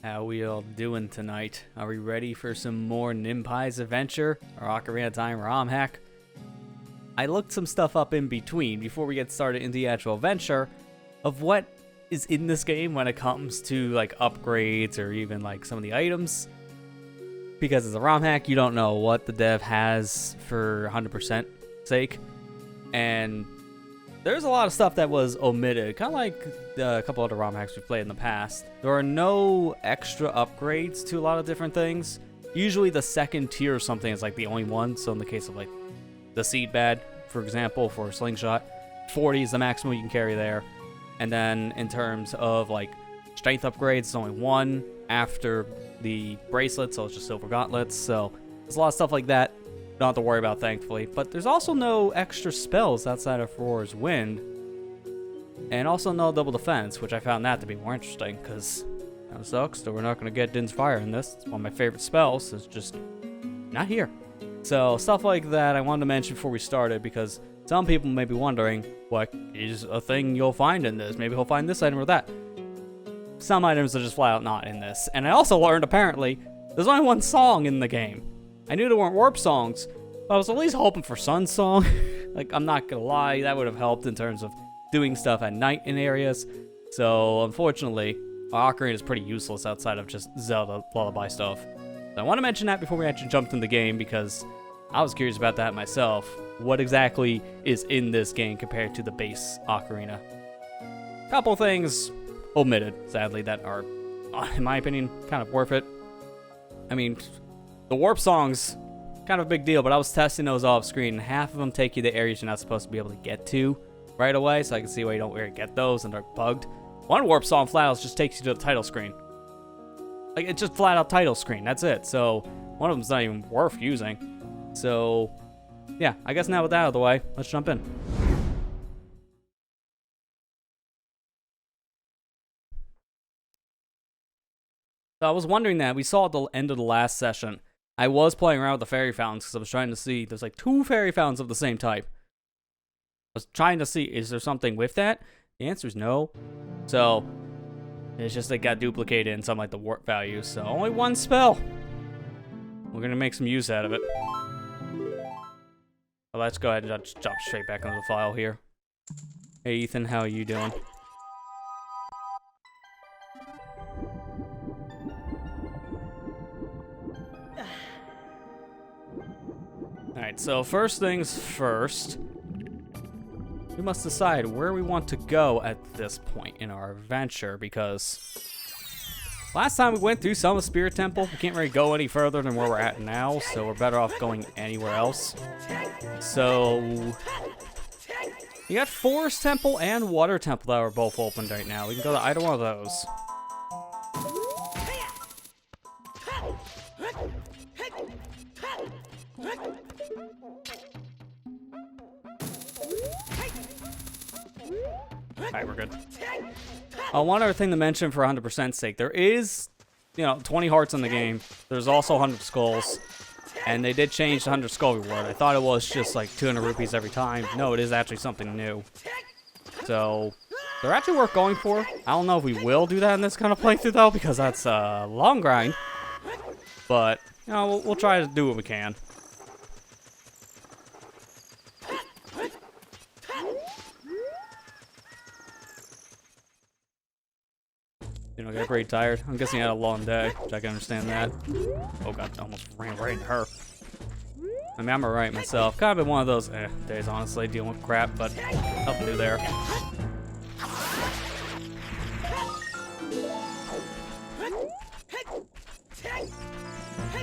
How we all doing tonight? Are we ready for some more Nimpize Adventure or Ocarina of Time ROM hack? I looked some stuff up in between before we get started in the actual adventure of what is in this game when it comes to like upgrades or even like some of the items. Because as a ROM hack, you don't know what the dev has for 100% sake. And there's a lot of stuff that was omitted, kind of like a couple other ROM hacks we've played in the past. There are no extra upgrades to a lot of different things. Usually the second tier or something is like the only one. So in the case of like the seed bed, for example, for a slingshot, 40 is the maximum you can carry there. And then in terms of like strength upgrades, it's only one after the bracelet, so it's just silver gauntlets. So there's a lot of stuff like that. Don't have to worry about, thankfully. But there's also no extra spells outside of Roar's Wind. And also no double defense, which I found that to be more interesting, because it kind of sucks that we're not going to get Din's Fire in this. It's one of my favorite spells. It's just not here. So stuff like that I wanted to mention before we started, because some people may be wondering, what is a thing you'll find in this? Maybe he'll find this item or that. Some items are just flat out not in this. And I also learned, apparently, there's only one song in the game. I knew there weren't warp songs, but I was at least hoping for Sun's song. Like, I'm not gonna lie, that would have helped in terms of doing stuff at night in areas. So, unfortunately, Ocarina is pretty useless outside of just Zelda lullaby stuff. So I want to mention that before we actually jumped in the game, because I was curious about that myself. What exactly is in this game compared to the base Ocarina? Couple things omitted, sadly, that are, in my opinion, kind of worth it. I mean, the warp songs, kind of a big deal, but I was testing those off screen, and half of them take you to areas you're not supposed to be able to get to right away, so I can see why you don't really get those, and they're bugged. One warp song flat out just takes you to the title screen. Like, it's just flat out title screen, that's it. So, one of them's not even worth using. So, yeah, I guess now with that out of the way, let's jump in. So I was wondering that, we saw at the end of the last session, I was playing around with the fairy fountains because I was trying to see, there's like 2 fairy fountains of the same type. I was trying to see, is there something with that? The answer is no. So, it's just they got duplicated in some like the warp values, so only one spell. We're gonna make some use out of it. Well, let's go ahead and just jump straight back into the file here. Hey Ethan, how are you doing? Alright, so first things first, we must decide where we want to go at this point in our adventure, because last time we went through Selma's Spirit Temple, we can't really go any further than where we're at now, so we're better off going anywhere else. So, you got Forest Temple and Water Temple that are both open right now. We can go to either one of those. Alright, we're good. One other thing to mention for 100% sake. There is, 20 hearts in the game. There's also 100 skulls. And they did change the 100 skull reward. I thought it was just like 200 rupees every time. No, it is actually something new. So, they're actually worth going for. I don't know if we will do that in this kind of playthrough though, because that's a long grind. But, we'll try to do what we can. I got pretty tired. I'm guessing I had a long day, which I can understand that. Oh god, I almost ran right into her. I mean, I'm alright myself. Kind of been one of those days, honestly, dealing with crap, but nothing new there.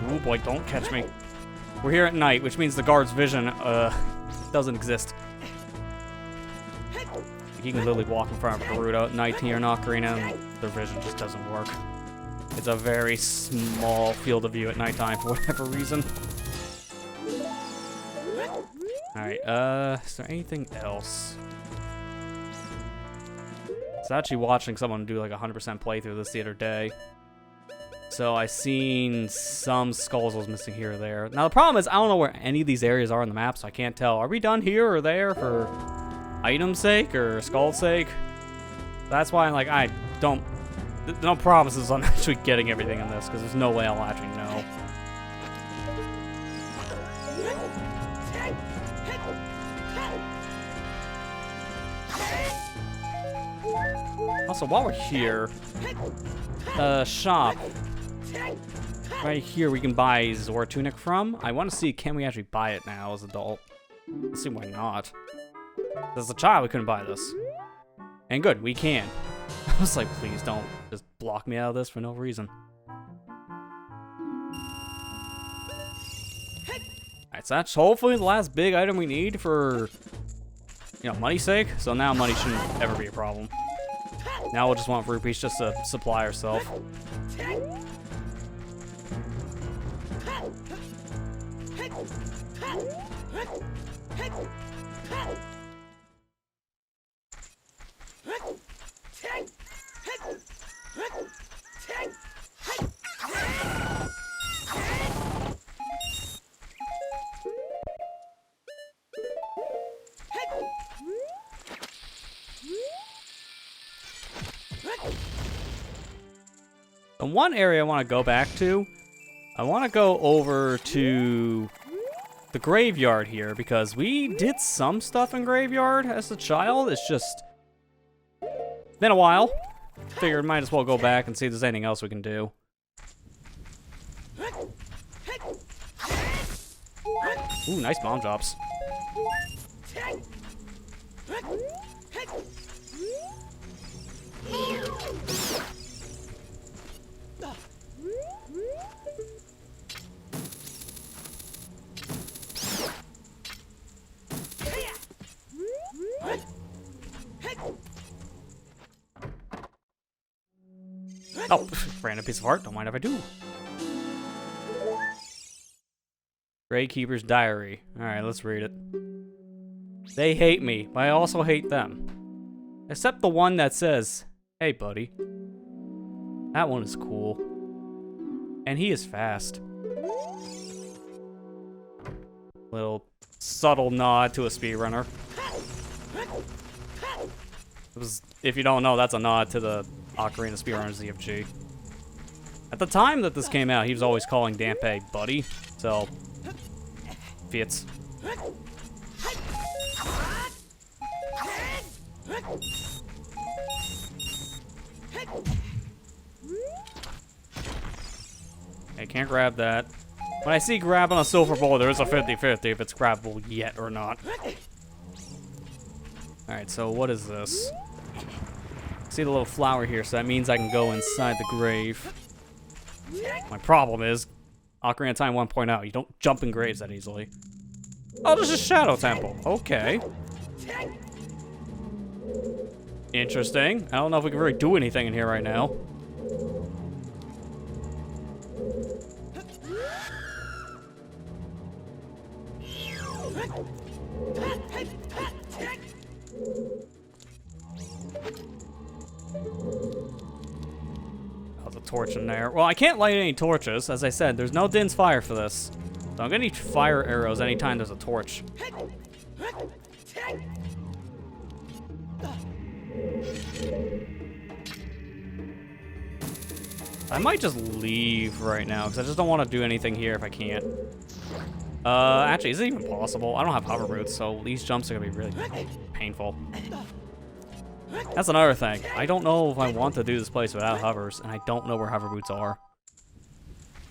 Oh boy, don't catch me. We're here at night, which means the guard's vision doesn't exist. You can literally walk in front of Gerudo at night here in Ocarina, and their vision just doesn't work. It's a very small field of view at nighttime for whatever reason. Alright, is there anything else? I was actually watching someone do like a 100% playthrough this the other day. So I seen some skulls was missing here or there. Now the problem is I don't know where any of these areas are on the map, so I can't tell. Are we done here or there for item's sake or skull's sake? That's why I'm like, I don't No promises on actually getting everything in this, because there's no way I'll actually know. Also, while we're here, shop. Right here we can buy Zora Tunic from. I want to see, can we actually buy it now as an adult? Let's see why not. As a child, we couldn't buy this. And good, we can. I was like, please don't just block me out of this for no reason. Alright, so that's hopefully the last big item we need for, you know, money's sake. So now money shouldn't ever be a problem. Now we'll just want rupees just to supply ourselves. And one area I want to go back to, I want to go over to the graveyard here, because we did some stuff in graveyard as a child. It's just been a while. Figured might as well go back and see if there's anything else we can do. Ooh, nice bomb drops. Oh, random piece of art. Don't mind if I do. Grey Keeper's Diary. Alright, let's read it. They hate me, but I also hate them. Except the one that says, "Hey, buddy." That one is cool. And he is fast. Little subtle nod to a speedrunner. If you don't know, that's a nod to the Ocarina Speedrunner ZFG. At the time that this came out, he was always calling Dampe buddy, so fits. I can't grab that. When I see grab on a silver bowl, there is a 50-50 if it's grabbable yet or not. Alright, so what is this? See the little flower here, so that means I can go inside the grave. My problem is, Ocarina of Time 1.0, you don't jump in graves that easily. Oh, there's a shadow temple. Okay. Interesting. I don't know if we can really do anything in here right now. Torch in there. Well, I can't light any torches. As I said, there's no Din's fire for this. So I'm gonna need fire arrows anytime there's a torch. I might just leave right now, because I just don't want to do anything here if I can't. Actually, is it even possible? I don't have hover boots, so these jumps are gonna be really painful. That's another thing. I don't know if I want to do this place without hovers, and I don't know where hover boots are.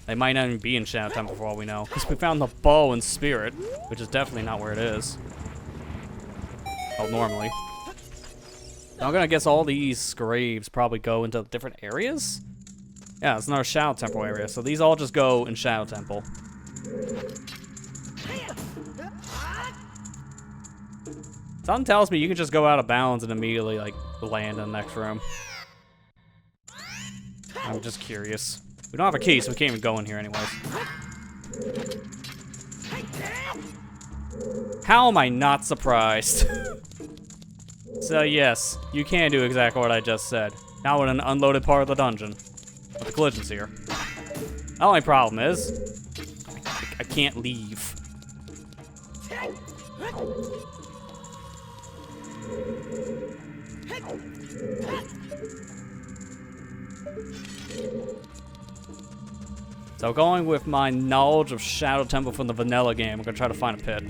They might not even be in Shadow Temple for all we know, because we found the bow and spirit, which is definitely not where it is. Oh, normally. I'm gonna guess all these graves probably go into different areas? Yeah, it's another Shadow Temple area, so these all just go in Shadow Temple. Something tells me you can just go out of bounds and immediately, like, land in the next room. I'm just curious. We don't have a key, so we can't even go in here anyways. How am I not surprised? So yes, you can do exactly what I just said. Now in an unloaded part of the dungeon. But the collision's here. The only problem is, I can't leave. So going with my knowledge of Shadow Temple from the vanilla game, I'm gonna try to find a pit.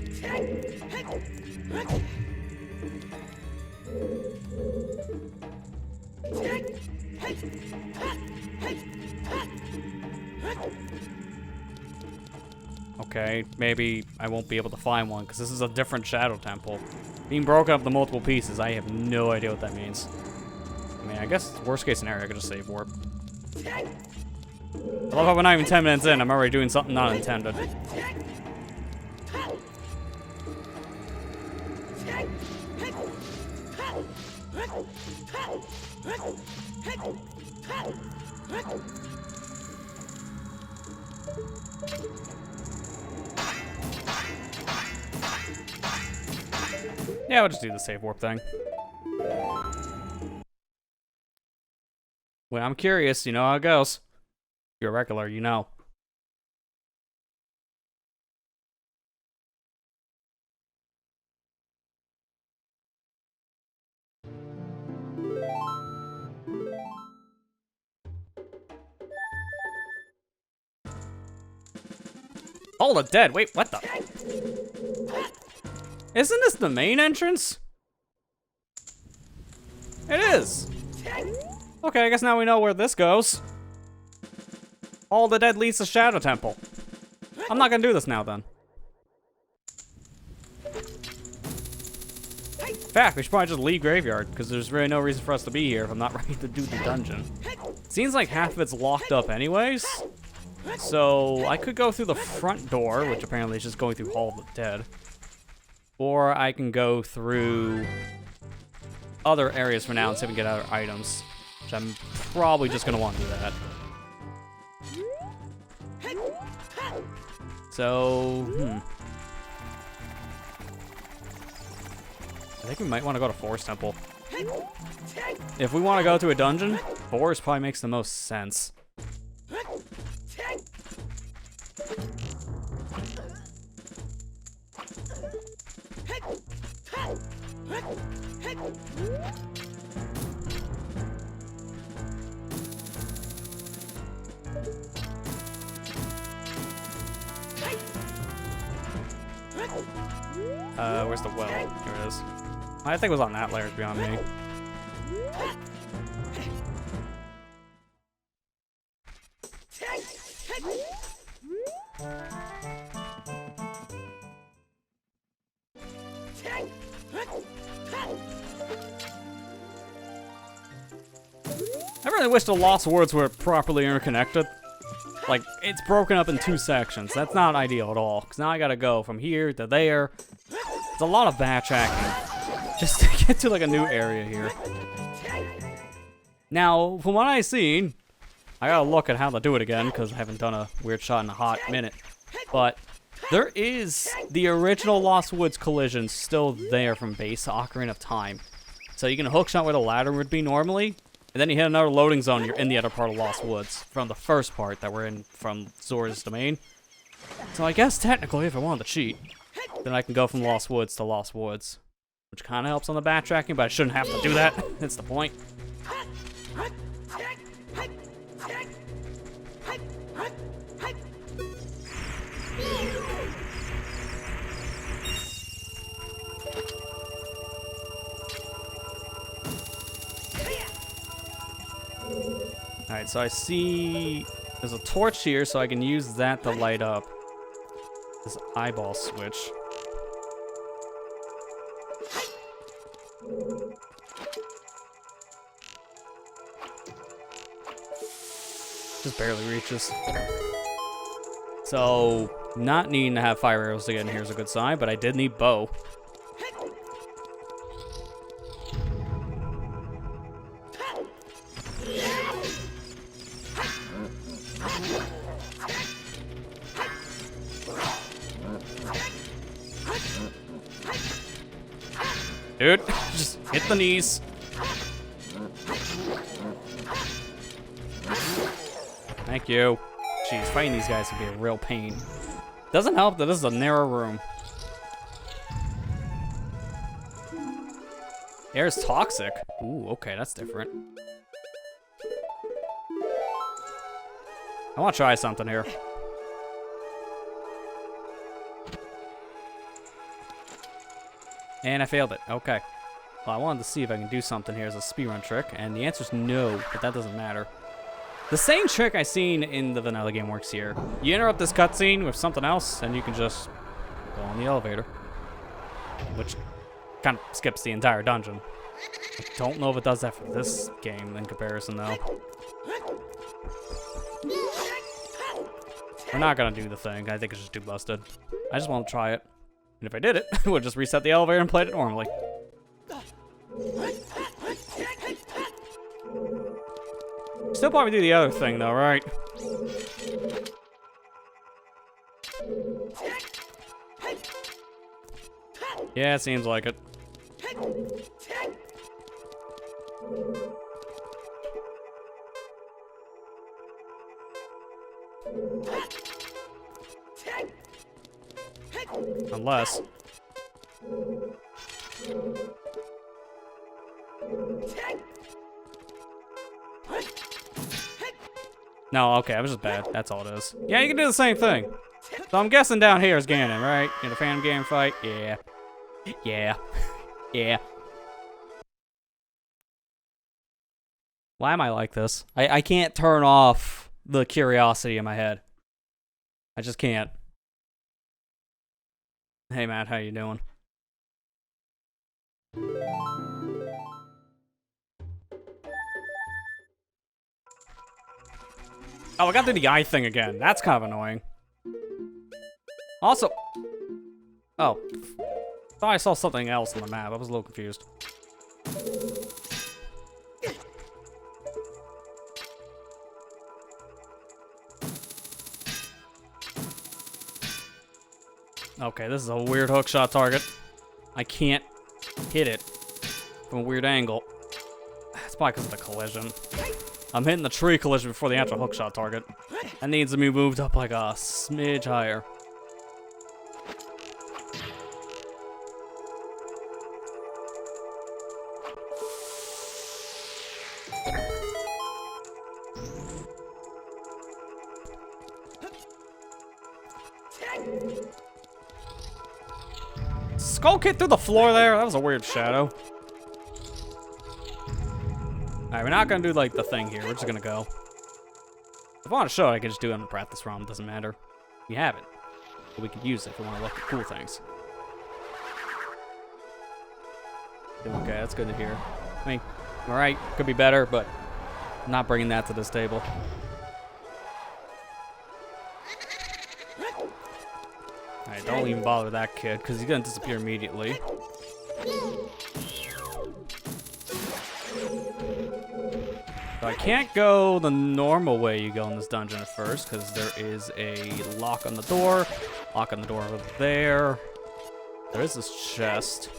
Okay, maybe I won't be able to find one because this is a different Shadow Temple. Being broken up into multiple pieces, I have no idea what that means. I mean, I guess worst case scenario, I could just save warp. I love how we're not even 10 minutes in, I'm already doing something not intended. Yeah, I'll just do the save warp thing. Well, I'm curious, you know how it goes. If you're a regular, you know. All the dead. Wait, what the? Isn't this the main entrance? It is. Okay, I guess now we know where this goes. All the dead leads to Shadow Temple. I'm not gonna do this now then. In fact, we should probably just leave Graveyard, because there's really no reason for us to be here if I'm not ready to do the dungeon. Seems like half of it's locked up anyways. So I could go through the front door, which apparently is just going through Hall of the Dead. Or I can go through other areas for now and see if we can get other items. Which I'm probably just going to want to do that. So, I think we might want to go to Forest Temple. If we want to go to a dungeon, Forest probably makes the most sense. Where's the well? Here it is. I think it was on that layer, beyond me. I really wish the Lost Words were properly interconnected. Like, it's broken up in 2 sections. That's not ideal at all, because now I gotta go from here to there. It's a lot of backtracking just to get to, like, a new area here. Now, from what I've seen, I gotta look at how to do it again, because I haven't done a weird shot in a hot minute. But there is the original Lost Woods collision still there from base to Ocarina of Time. So you can hookshot where the ladder would be normally, and then you hit another loading zone, you're in the other part of Lost Woods, from the first part that we're in from Zora's Domain. So I guess technically, if I wanted to cheat, then I can go from Lost Woods to Lost Woods. Which kind of helps on the backtracking, but I shouldn't have to do that. That's the point. Alright, so I see there's a torch here, so I can use that to light up this eyeball switch. Just barely reaches. So, not needing to have fire arrows to get in here is a good sign, but I did need bow. Dude, just hit the knees. Thank you. Jeez, fighting these guys can be a real pain. Doesn't help that this is a narrow room. Air's toxic. Ooh, okay, that's different. I want to try something here. And I failed it. Okay. Well, I wanted to see if I can do something here as a speedrun trick, and the answer's no, but that doesn't matter. The same trick I seen in the vanilla game works here. You interrupt this cutscene with something else, and you can just go on the elevator. Which kind of skips the entire dungeon. I don't know if it does that for this game in comparison, though. We're not gonna do the thing. I think it's just too busted. I just want to try it. And if I did it, we'll just reset the elevator and play it normally. Still probably do the other thing, though, right? Yeah, it seems like it. Unless... No, okay, I was just bad. That's all it is. Yeah, you can do the same thing. So I'm guessing down here is Ganon, right? In a Phantom Game fight? Yeah. Yeah. Yeah. Why am I like this? I can't turn off the curiosity in my head. I just can't. Hey, Matt, how you doing? Oh, I got to do the eye thing again. That's kind of annoying. Also... Oh. Thought I saw something else on the map. I was a little confused. Okay, this is a weird hookshot target. I can't hit it from a weird angle. It's probably because of the collision. I'm hitting the tree collision before the actual hookshot target. That needs to be moved up like a smidge higher. Skull kick through the floor there? That was a weird shadow. Alright, we're not gonna do like the thing here. We're just gonna go. If I want to show it, I can just do it in the practice ROM. It doesn't matter. We have it. But we can use it if we want to look at cool things. Okay, that's good to hear. I mean, alright, could be better, but I'm not bringing that to this table. Alright, don't even bother that kid, because he's gonna disappear immediately. So I can't go the normal way you go in this dungeon at first, because there is a lock on the door. Lock on the door over there. There is this chest.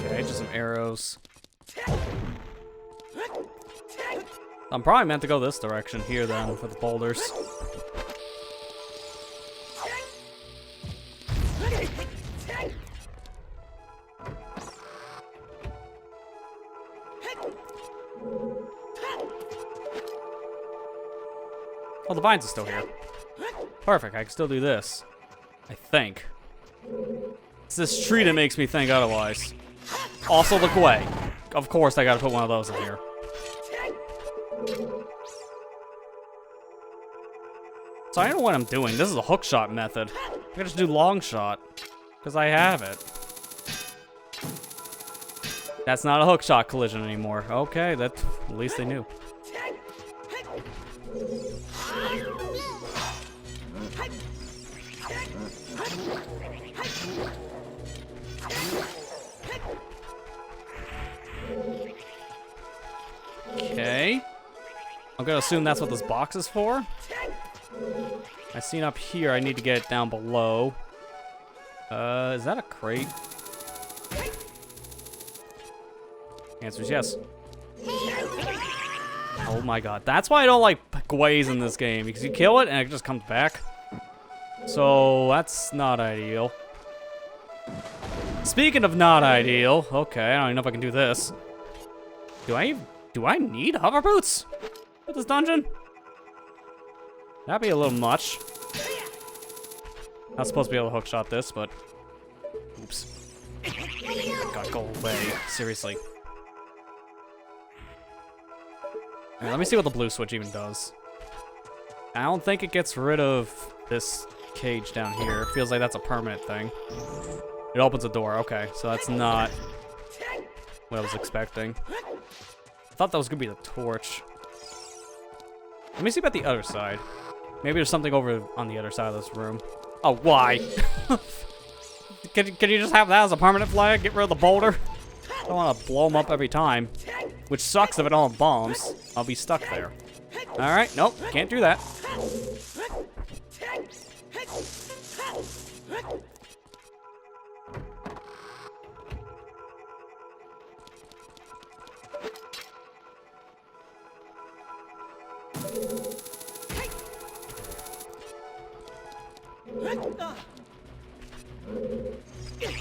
Okay, just some arrows. I'm probably meant to go this direction here then, for the boulders. Oh, the vines are still here. Perfect, I can still do this. I think. It's this tree that makes me think otherwise. Also, look away. Of course, I gotta put one of those in here. So I don't know what I'm doing. This is a hookshot method. I can just do long shot. Because I have it. That's not a hookshot collision anymore. Okay, that at least they knew. Okay. I'm gonna assume that's what this box is for. I seen up here I need to get it down below. Is that a crate? Answer is yes. Oh my god. That's why I don't like Gways in this game, because you kill it and it just comes back. So that's not ideal. Speaking of not ideal, okay, I don't even know if I can do this. Do I even... Do I need hover boots for this dungeon? That'd be a little much. I was supposed to be able to hookshot this, but... Oops. God, go away. Seriously. Alright, let me see what the blue switch even does. I don't think it gets rid of this cage down here. It feels like that's a permanent thing. It opens a door. Okay, so that's not what I was expecting. I thought that was gonna be the torch. Let me see about the other side. Maybe there's something over on the other side of this room. Oh, why? Can you just have that as a permanent flag? Get rid of the boulder? I don't want to blow them up every time. Which sucks if it don't have bombs. I'll be stuck there. Alright, nope, can't do that.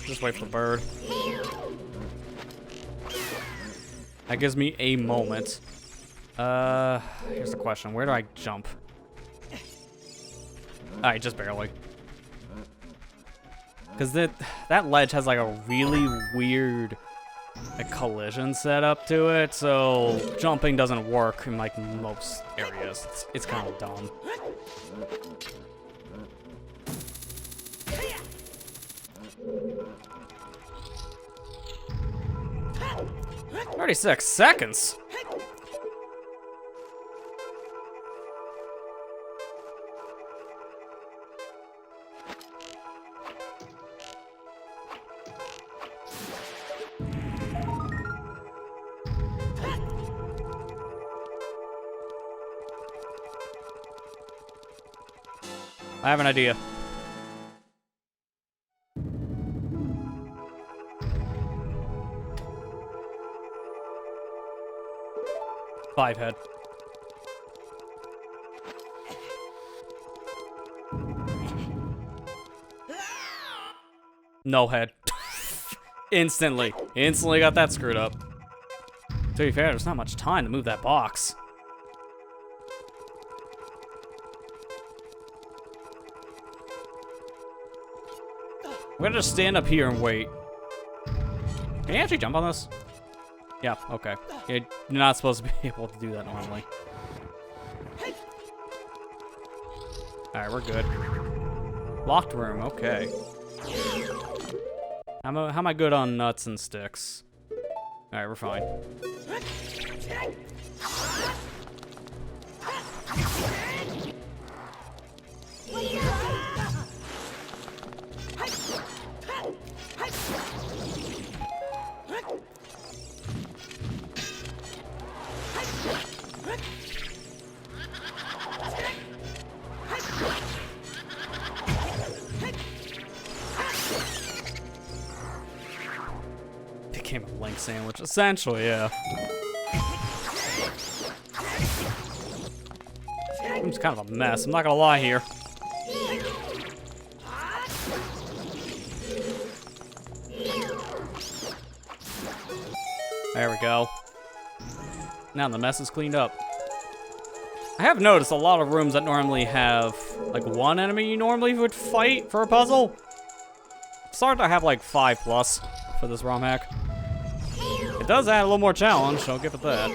Just wait for the bird. That gives me a moment. Here's the question. Where do I jump? Alright, just barely. Because that ledge has like a really weird collision set up to it, so jumping doesn't work in like most areas. It's kind of dumb. 36 seconds. I have an idea. Five head. No head. Instantly got that screwed up. To be fair, there's not much time to move that box. We're gonna just stand up here and wait. Can you actually jump on this? Yeah, okay. You're not supposed to be able to do that normally. Alright, we're good. Locked room, okay. How am I good on nuts and sticks? Alright, we're fine. Became a link sandwich, essentially, yeah. It's kind of a mess, I'm not gonna lie here. There we go. Now the mess is cleaned up. I have noticed a lot of rooms that normally have like one enemy you normally would fight for a puzzle. It's hard to have like 5+ for this ROM hack. It does add a little more challenge, so I'll give it that.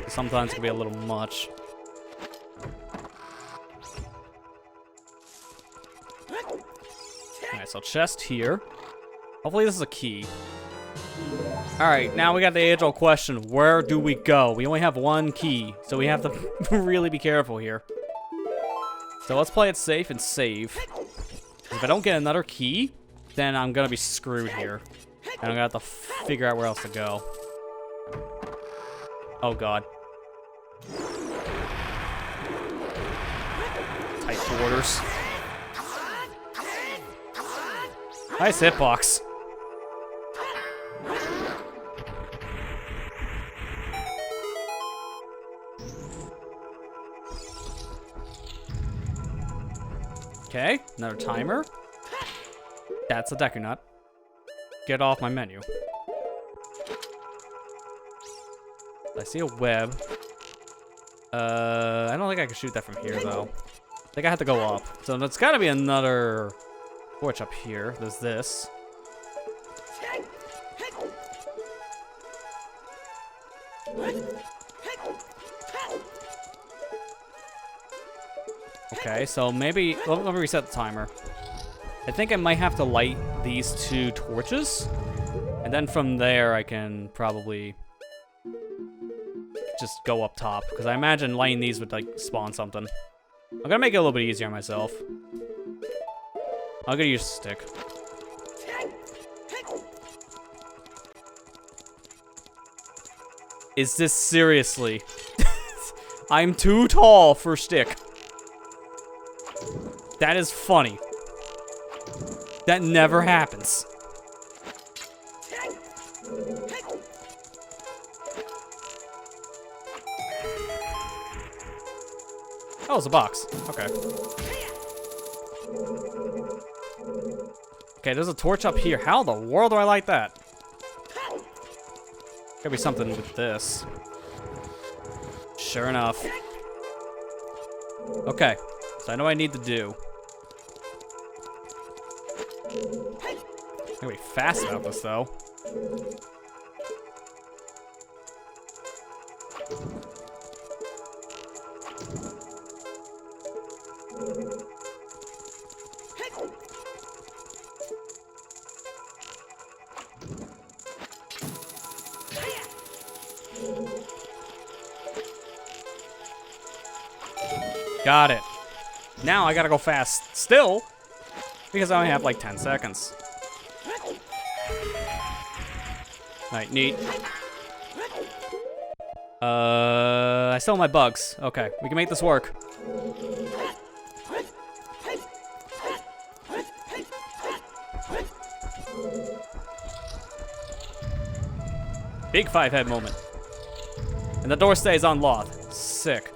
Sometimes it can be a little much. Alright, so chest here. Hopefully this is a key. Alright, now we got the age-old question. Where do we go? We only have one key, so we have to really be careful here. So let's play it safe and save. If I don't get another key, then I'm gonna be screwed here. And I'm gonna have to figure out where else to go. Oh god. Tight quarters. Nice hitbox. Okay, another timer. That's a Deku Nut. Get off my menu. I see a web. I don't think I can shoot that from here, though. I think I have to go up. So there's gotta be another torch up here. There's this. Okay, so maybe... Let me reset the timer. I think I might have to light these 2 torches. And then from there, I can probably just go up top. Because I imagine lighting these would, like, spawn something. I'm gonna make it a little bit easier on myself. I'm gonna use a stick. Is this seriously? I'm too tall for stick. That is funny. That never happens. Oh, it's a box. Okay. Okay, there's a torch up here. How in the world do I light that? Gotta be something with this. Sure enough. Okay, so I know what I need to do. I'm gonna be fast about this, though. Got it. Now I gotta go fast still, because I only have like 10 seconds. Alright, neat. I still have my bugs. Okay, we can make this work. Big 5-head moment. And the door stays unlocked. Sick.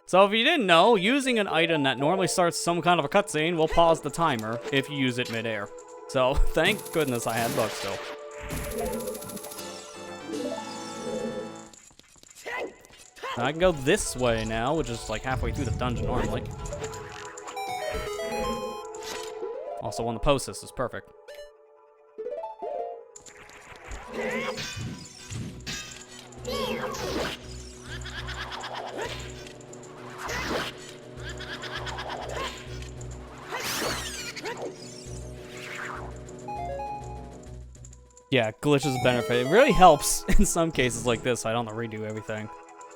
So if you didn't know, using an item that normally starts some kind of a cutscene will pause the timer if you use it midair. So thank goodness I had bugs still. Now I can go this way now, which is like halfway through the dungeon normally. Also, on the post, this is perfect. Yeah, glitches benefit. It really helps in some cases like this, so I don't have to redo everything.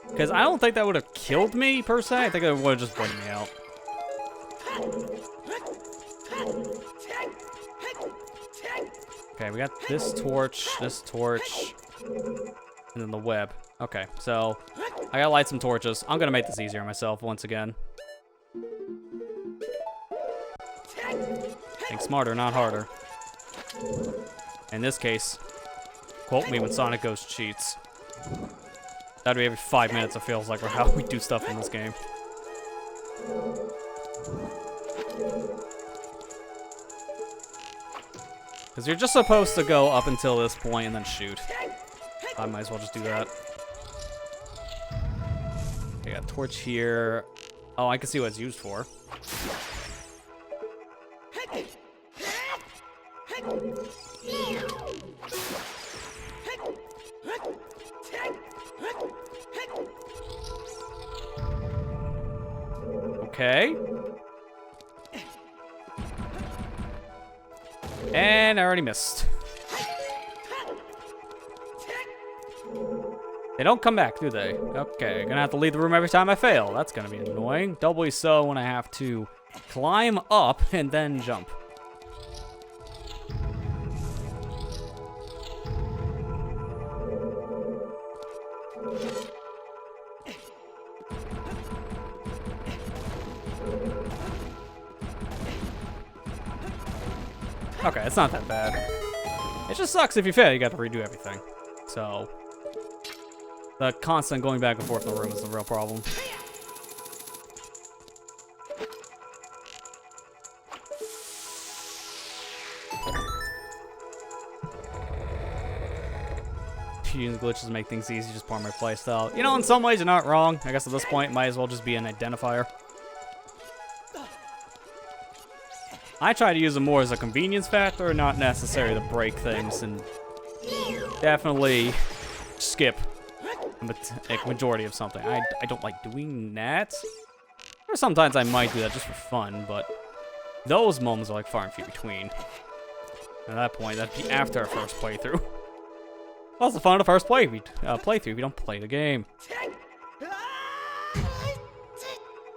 Because I don't think that would have killed me, per se. I think it would have just wiped me out. Okay, we got this torch, and then the web. Okay, so I gotta light some torches. I'm gonna make this easier on myself once again. Think smarter, not harder. In this case, quote me when SonicGhost cheats. That'd be every 5 minutes, it feels like, or how we do stuff in this game. Because you're just supposed to go up until this point and then shoot. I might as well just do that. Okay, got a torch here. Oh, I can see what it's used for. Okay. And I already missed. They don't come back, do they? Okay, gonna have to leave the room every time I fail. That's gonna be annoying. Doubly so when I have to climb up and then jump. Okay, it's not that bad. It just sucks if you fail, you got to redo everything. So, the constant going back and forth in the room is the real problem. using glitches to make things easy, just part of my playstyle. You know, in some ways you're not wrong. I guess at this point, it might as well just be an identifier. I try to use them more as a convenience factor, not necessarily to break things, and definitely skip a majority of something. I don't like doing that. Or sometimes I might do that just for fun, but those moments are like far and few between. At that point, that'd be after our first playthrough. What's the fun of the first playthrough if you don't play the game?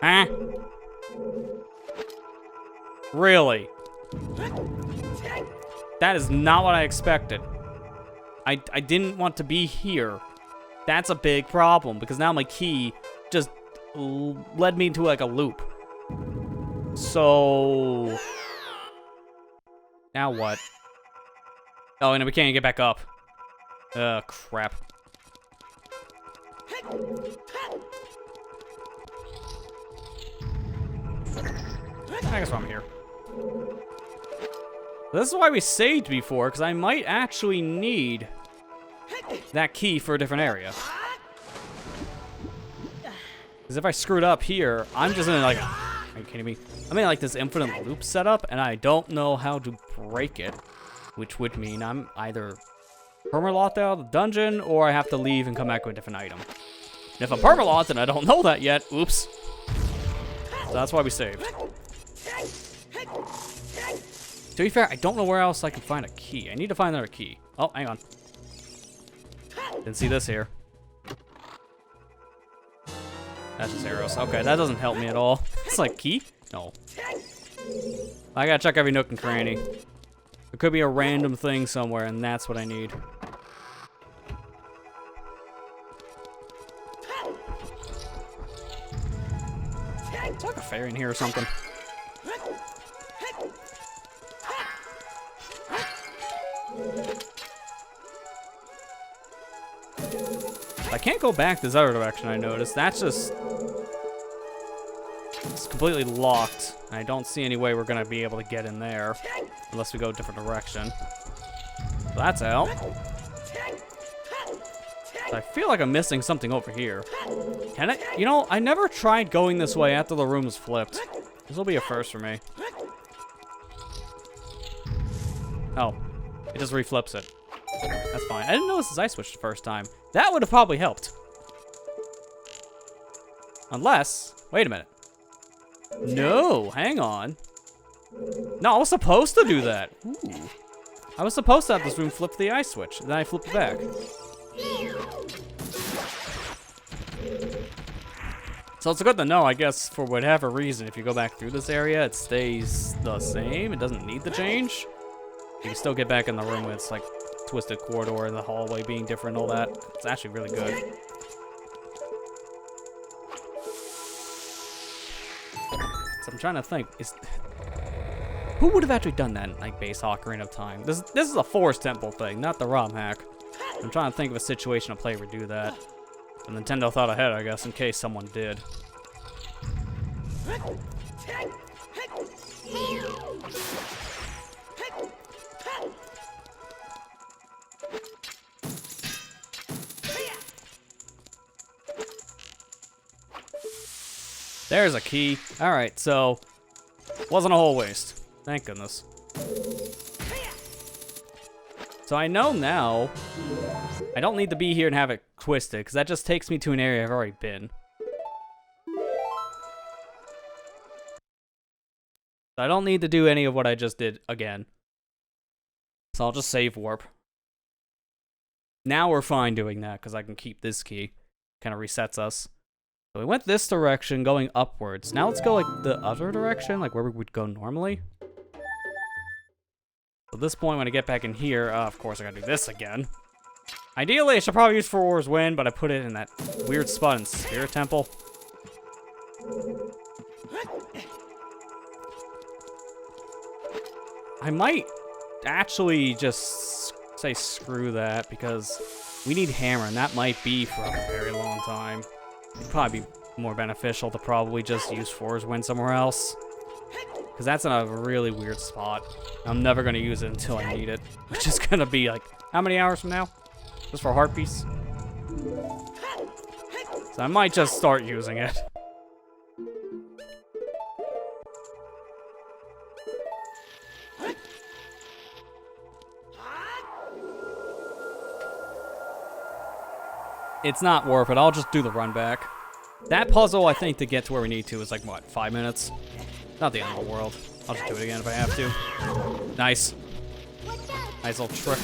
Huh? Really? That is not what I expected. I didn't want to be here. That's a big problem, because now my key just led me into like a loop. So... now what? Oh, and we can't get back up. Crap. I guess I'm here. This is why we saved before, because I might actually need that key for a different area. Because if I screwed up here, I'm just in like... are you kidding me? I'm in like this infinite loop setup, and I don't know how to break it. Which would mean I'm either perma-locked out of the dungeon, or I have to leave and come back with a different item. And if I'm perma-locked and I don't know that yet, oops. So that's why we saved. To be fair, I don't know where else I can find a key. I need to find another key. Oh, hang on. Didn't see this here. That's just arrows. Okay, that doesn't help me at all. It's like, key? No. I gotta check every nook and cranny. There could be a random thing somewhere, and that's what I need. Is there like a fairy in here or something? I can't go back this other direction, I noticed. That's just... it's completely locked. I don't see any way we're gonna be able to get in there. Unless we go a different direction. So that's out. I feel like I'm missing something over here. Can I? You know, I never tried going this way after the room was flipped. This will be a first for me. Oh. It just reflips it. That's fine. I didn't notice this ice switch the first time. That would have probably helped. Unless... wait a minute. No, hang on. No, I was supposed to do that. Ooh. I was supposed to have this room flip the ice switch. Then I flipped it back. So it's good to know, I guess, for whatever reason, if you go back through this area, it stays the same. It doesn't need to change. You can still get back in the room with its, like, twisted corridor and the hallway being different and all that. It's actually really good. So I'm trying to think, who would have actually done that in, like, base Ocarina of Time? This is a Forest Temple thing, not the ROM hack. I'm trying to think of a situation a player would do that. And Nintendo thought ahead, I guess, in case someone did. There's a key. Alright, so... wasn't a whole waste. Thank goodness. So I know now... I don't need to be here and have it twisted, because that just takes me to an area I've already been. So I don't need to do any of what I just did again. So I'll just save warp. Now we're fine doing that, because I can keep this key. Kind of resets us. So we went this direction, going upwards. Now let's go, like, the other direction, like where we would go normally. So at this point, when I get back in here, of course I gotta do this again. Ideally, I should probably use For War's Wind, but I put it in that weird spot in Spirit Temple. I might actually just say screw that, because we need Hammer, and that might be for a very long time. It'd probably be more beneficial to probably just use For War's Wind somewhere else. Because that's in a really weird spot. I'm never going to use it until I need it. Which is going to be like, how many hours from now? Just for a heart piece. So I might just start using it. It's not worth it. I'll just do the run back. That puzzle, I think, to get to where we need to is like, what, 5 minutes? Not the end of the world. I'll just do it again if I have to. Nice. Nice little trick.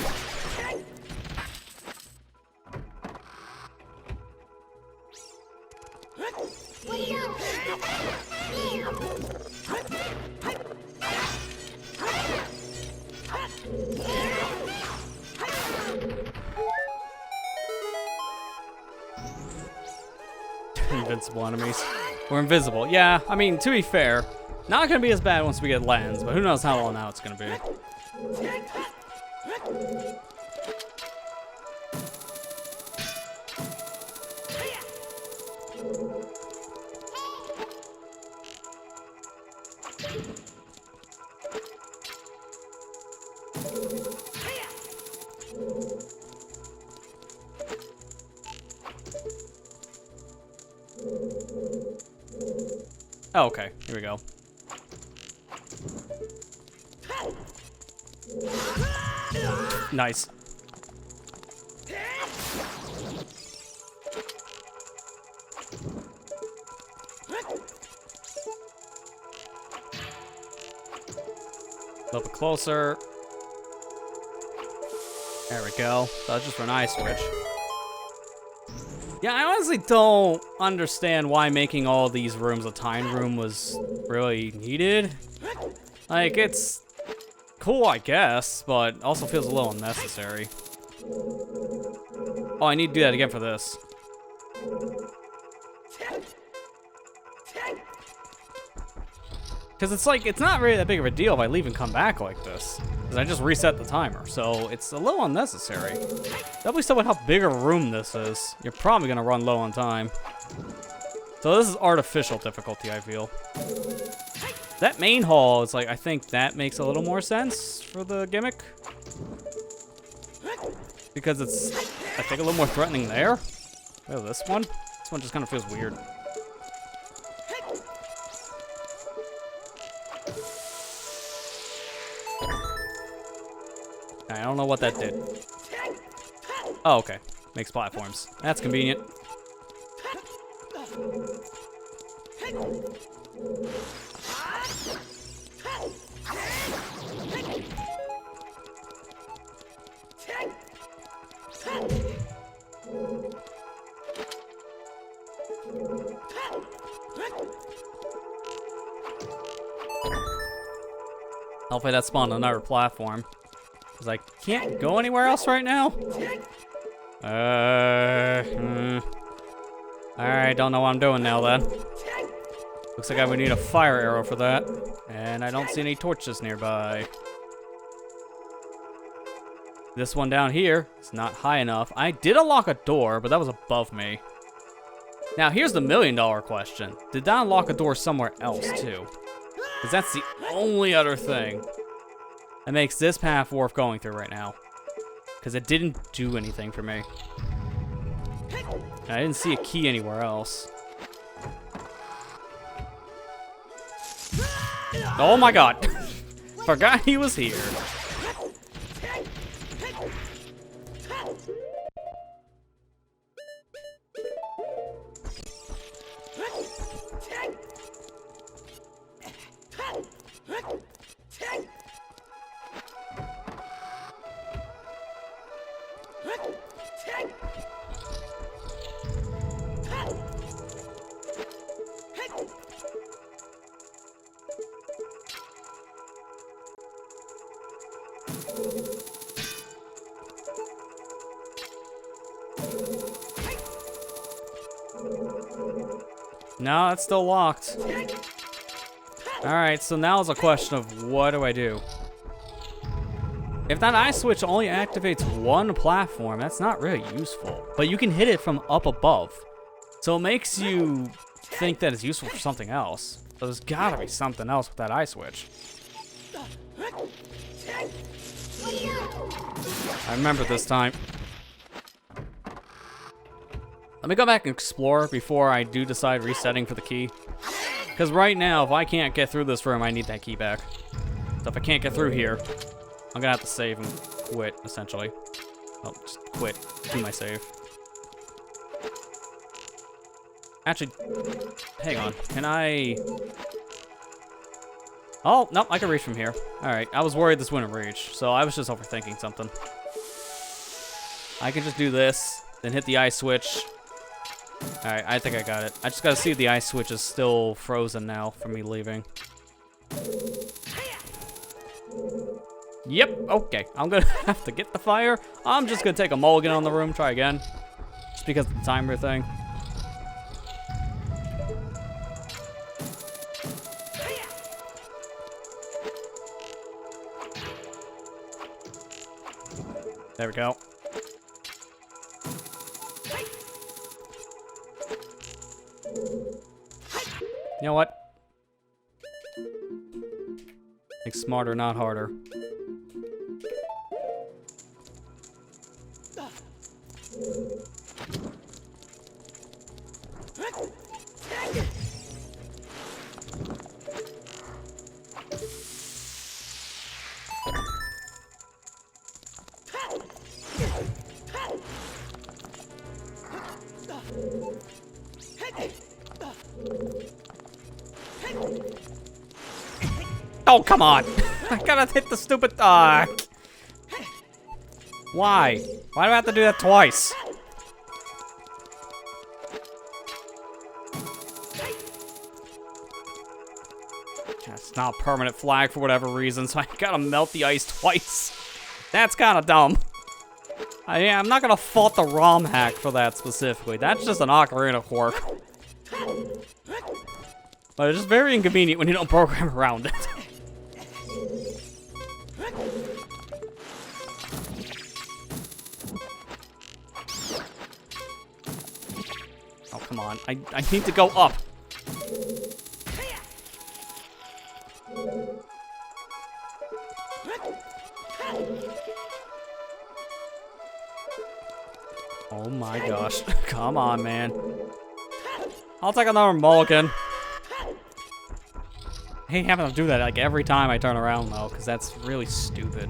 Invincible enemies. We're invisible. Yeah, I mean, to be fair, not gonna be as bad once we get lens, but who knows how long now it's gonna be. Oh, okay, here we go. Nice. A little bit closer. There we go. That's just for an eye switch. Yeah, I honestly don't understand why making all these rooms a time room was really needed. Like, it's cool, I guess, but also feels a little unnecessary. Oh, I need to do that again for this. Because it's like, it's not really that big of a deal if I leave and come back like this. Because I just reset the timer, so it's a little unnecessary. Definitely still with how big a room this is. You're probably going to run low on time. So this is artificial difficulty, I feel. That main hall is like, I think that makes a little more sense for the gimmick. Because it's, I think, a little more threatening there. Oh, this one just kind of feels weird. I don't know what that did. Oh, okay. Makes platforms. That's convenient. Hopefully that spawned another platform. Because I can't go anywhere else right now. Alright, don't know what I'm doing now then. Looks like I would need a fire arrow for that. And I don't see any torches nearby. This one down here is not high enough. I did unlock a door, but that was above me. Now here's the $1,000,000 question. Did I unlock a door somewhere else too? Because that's the only other thing that makes this path worth going through right now. Because it didn't do anything for me. I didn't see a key anywhere else. Oh my god. Forgot he was here. No, it's still locked. Alright, so now is a question of what do I do? If that eye switch only activates one platform, that's not really useful. But you can hit it from up above. So it makes you think that it's useful for something else. So there's gotta be something else with that eye switch. I remember this time. Let me go back and explore before I do decide resetting for the key. Because right now, if I can't get through this room, I need that key back. So if I can't get through here, I'm gonna have to save and quit, essentially. Oh, just quit. Do my save. Actually, hang on. Can I... Oh, nope, I can reach from here. Alright, I was worried this wouldn't reach, so I was just overthinking something. I can just do this, then hit the ice switch. Alright, I think I got it. I just gotta see if the ice switch is still frozen now from me leaving. Yep, okay. I'm gonna have to get the fire. I'm just gonna take a mulligan on the room, try again. Just because of the timer thing. There we go. You know what? Think smarter, not harder. Oh, come on. I gotta hit the stupid... Why? Why do I have to do that twice? It's not a permanent flag for whatever reason, so I gotta melt the ice twice. That's kind of dumb. I'm not gonna fault the ROM hack for that specifically. That's just an ocarina quirk. But it's just very inconvenient when you don't program around it. Oh, come on. I need to go up. Oh my gosh. Come on, man. I'll take another mulligan. I hate having to do that like every time I turn around though, because that's really stupid.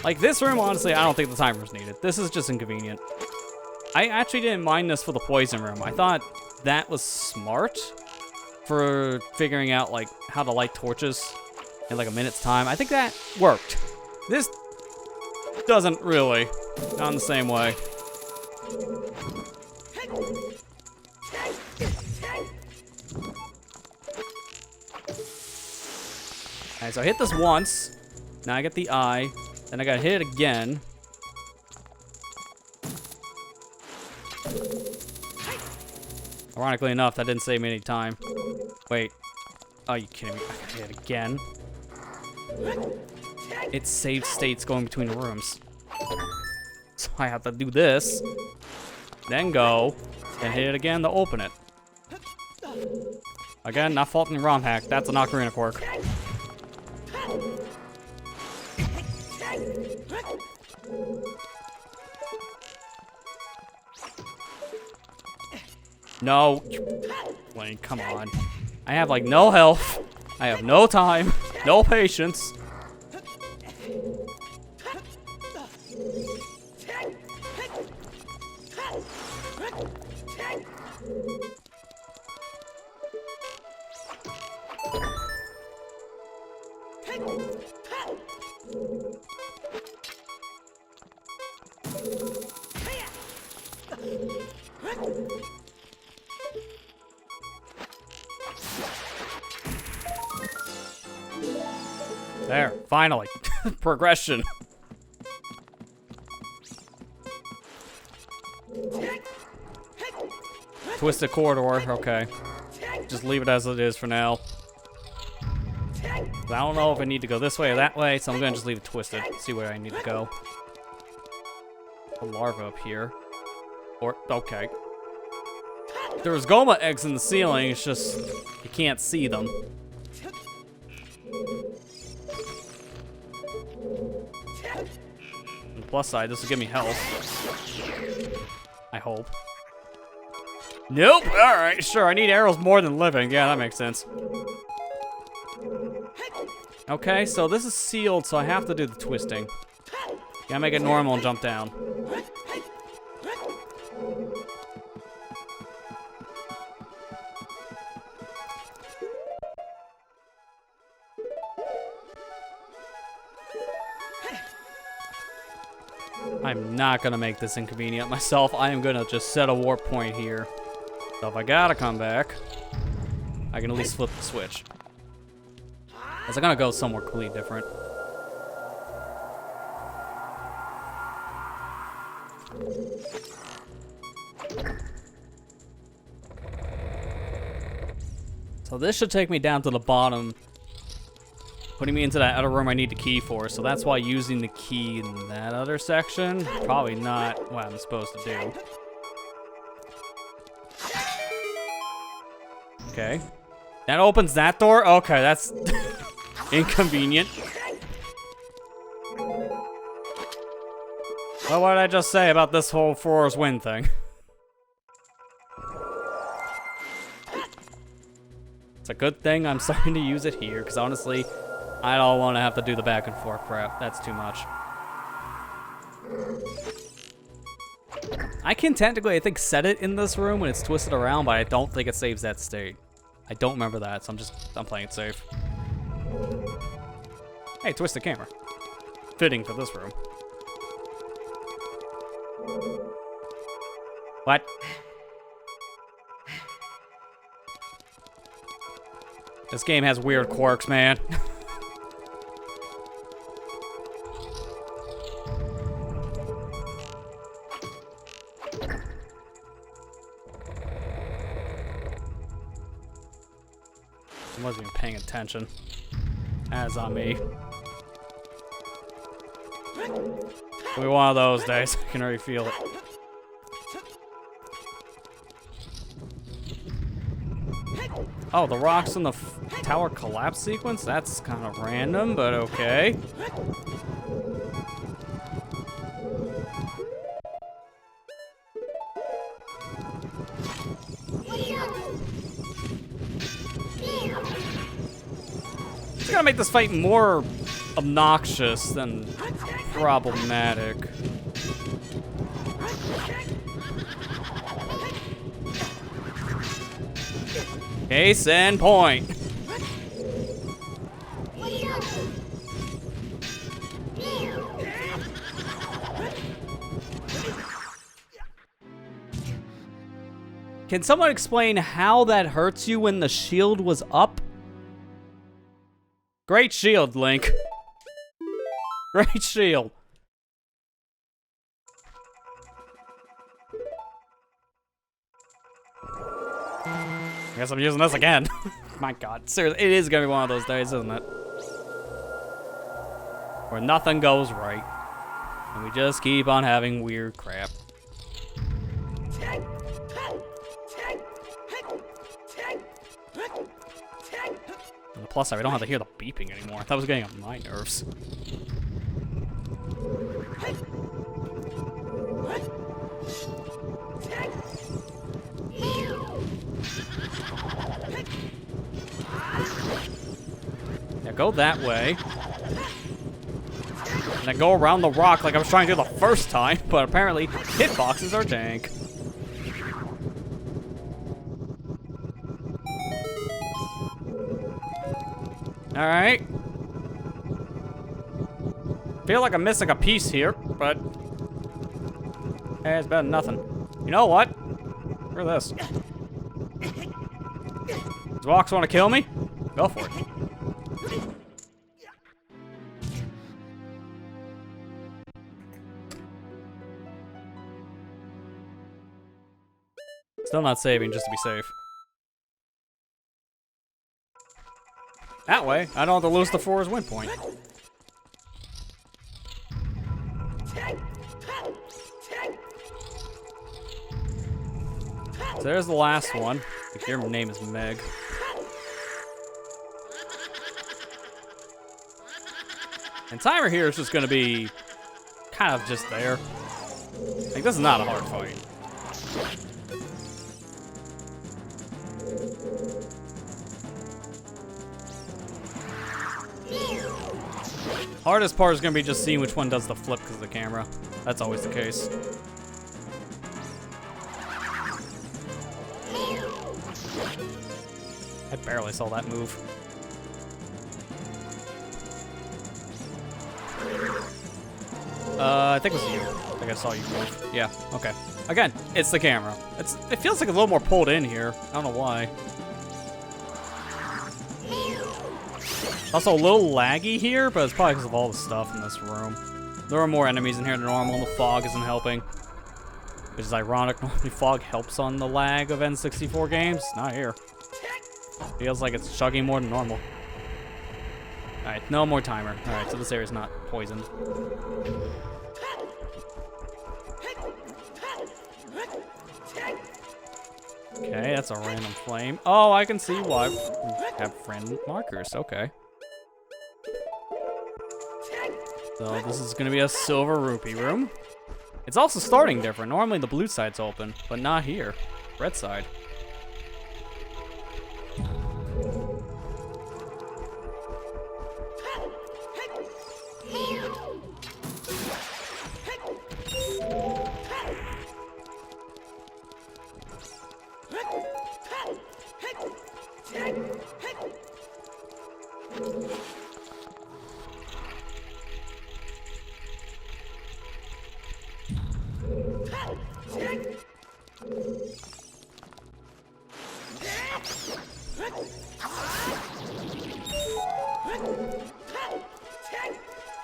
Like this room, honestly, I don't think the timer's needed. This is just inconvenient. I actually didn't mind this for the poison room. I thought that was smart for figuring out like how to light torches in like a minute's time. I think that worked. This doesn't really. Not in the same way. Alright, so I hit this once. Now I get the eye. Then I gotta hit it again. Ironically enough, that didn't save me any time. Wait. Oh, you kidding me? I gotta hit it again. It saved states going between the rooms. So I have to do this. Then go. Then hit it again to open it. Again, not faulting ROM hack. That's an ocarina quirk. No. Wayne, come on. I have like no health. I have no time. No patience. There, finally. Progression. Twisted corridor, okay. Just leave it as it is for now. I don't know if I need to go this way or that way, so I'm gonna just leave it twisted. See where I need to go. A larva up here. Or, okay. There's Goma eggs in the ceiling, it's just, you can't see them. On the plus side, this will give me health. I hope. Nope. Alright, sure. I need arrows more than living. Yeah, that makes sense. Okay, so this is sealed, so I have to do the twisting. Gotta make it normal and jump down. I'm not gonna make this inconvenient myself. I am gonna just set a warp point here. So if I gotta come back, I can at least flip the switch. Because I'm gonna go somewhere completely different. So this should take me down to the bottom, putting me into that other room I need the key for. So that's why using the key in that other section, probably not what I'm supposed to do. Okay. That opens that door? Okay, that's inconvenient. Well, what did I just say about this whole Flora's Wind thing? It's a good thing I'm starting to use it here, because honestly, I don't want to have to do the back and forth crap. That's too much. I can technically, I think, set it in this room when it's twisted around, but I don't think it saves that state. I don't remember that, so I'm playing it safe. Hey, twist the camera. Fitting for this room. What? This game has weird quirks, man. I wasn't even paying attention. As on me. It'll be one of those days. I can already feel it. Oh, the rocks in the tower collapse sequence? That's kind of random, but okay. It's gonna make this fight more obnoxious than problematic. Case in point. Can someone explain how that hurts you when the shield was up? Great shield, Link. Great shield. I guess I'm using this again. My god, seriously, it is gonna be one of those days, isn't it? Where nothing goes right. And we just keep on having weird crap. And plus, I don't have to hear the beeping anymore. That was getting on my nerves. Now go that way. And then go around the rock like I was trying to do the first time, but apparently hitboxes are jank. Alright. Feel like I'm missing a piece here, but hey, it's better than nothing. You know what? Screw this. Does Vox want to kill me? Go for it. Still not saving, just to be safe. That way, I don't have to lose the Flora's Wind point. So there's the last one. I think your name is Meg. And timer here is just gonna be kind of just there. Like, this is not a hard fight. Hardest part is gonna be just seeing which one does the flip because of the camera. That's always the case. I barely saw that move. I think it was you. I think I saw you move. Yeah, okay. Again, it's the camera. It feels like a little more pulled in here. I don't know why. Also a little laggy here, but it's probably because of all the stuff in this room. There are more enemies in here than normal, and the fog isn't helping. Which is ironic. Normally fog helps on the lag of N64 games. Not here. Feels like it's chugging more than normal. Alright, no more timer. Alright, so this area's not poisoned. Okay, that's a random flame. Oh, I can see why we have random markers. Okay. So this is gonna be a silver rupee room. It's also starting different. Normally the blue side's open, but not here. Red side.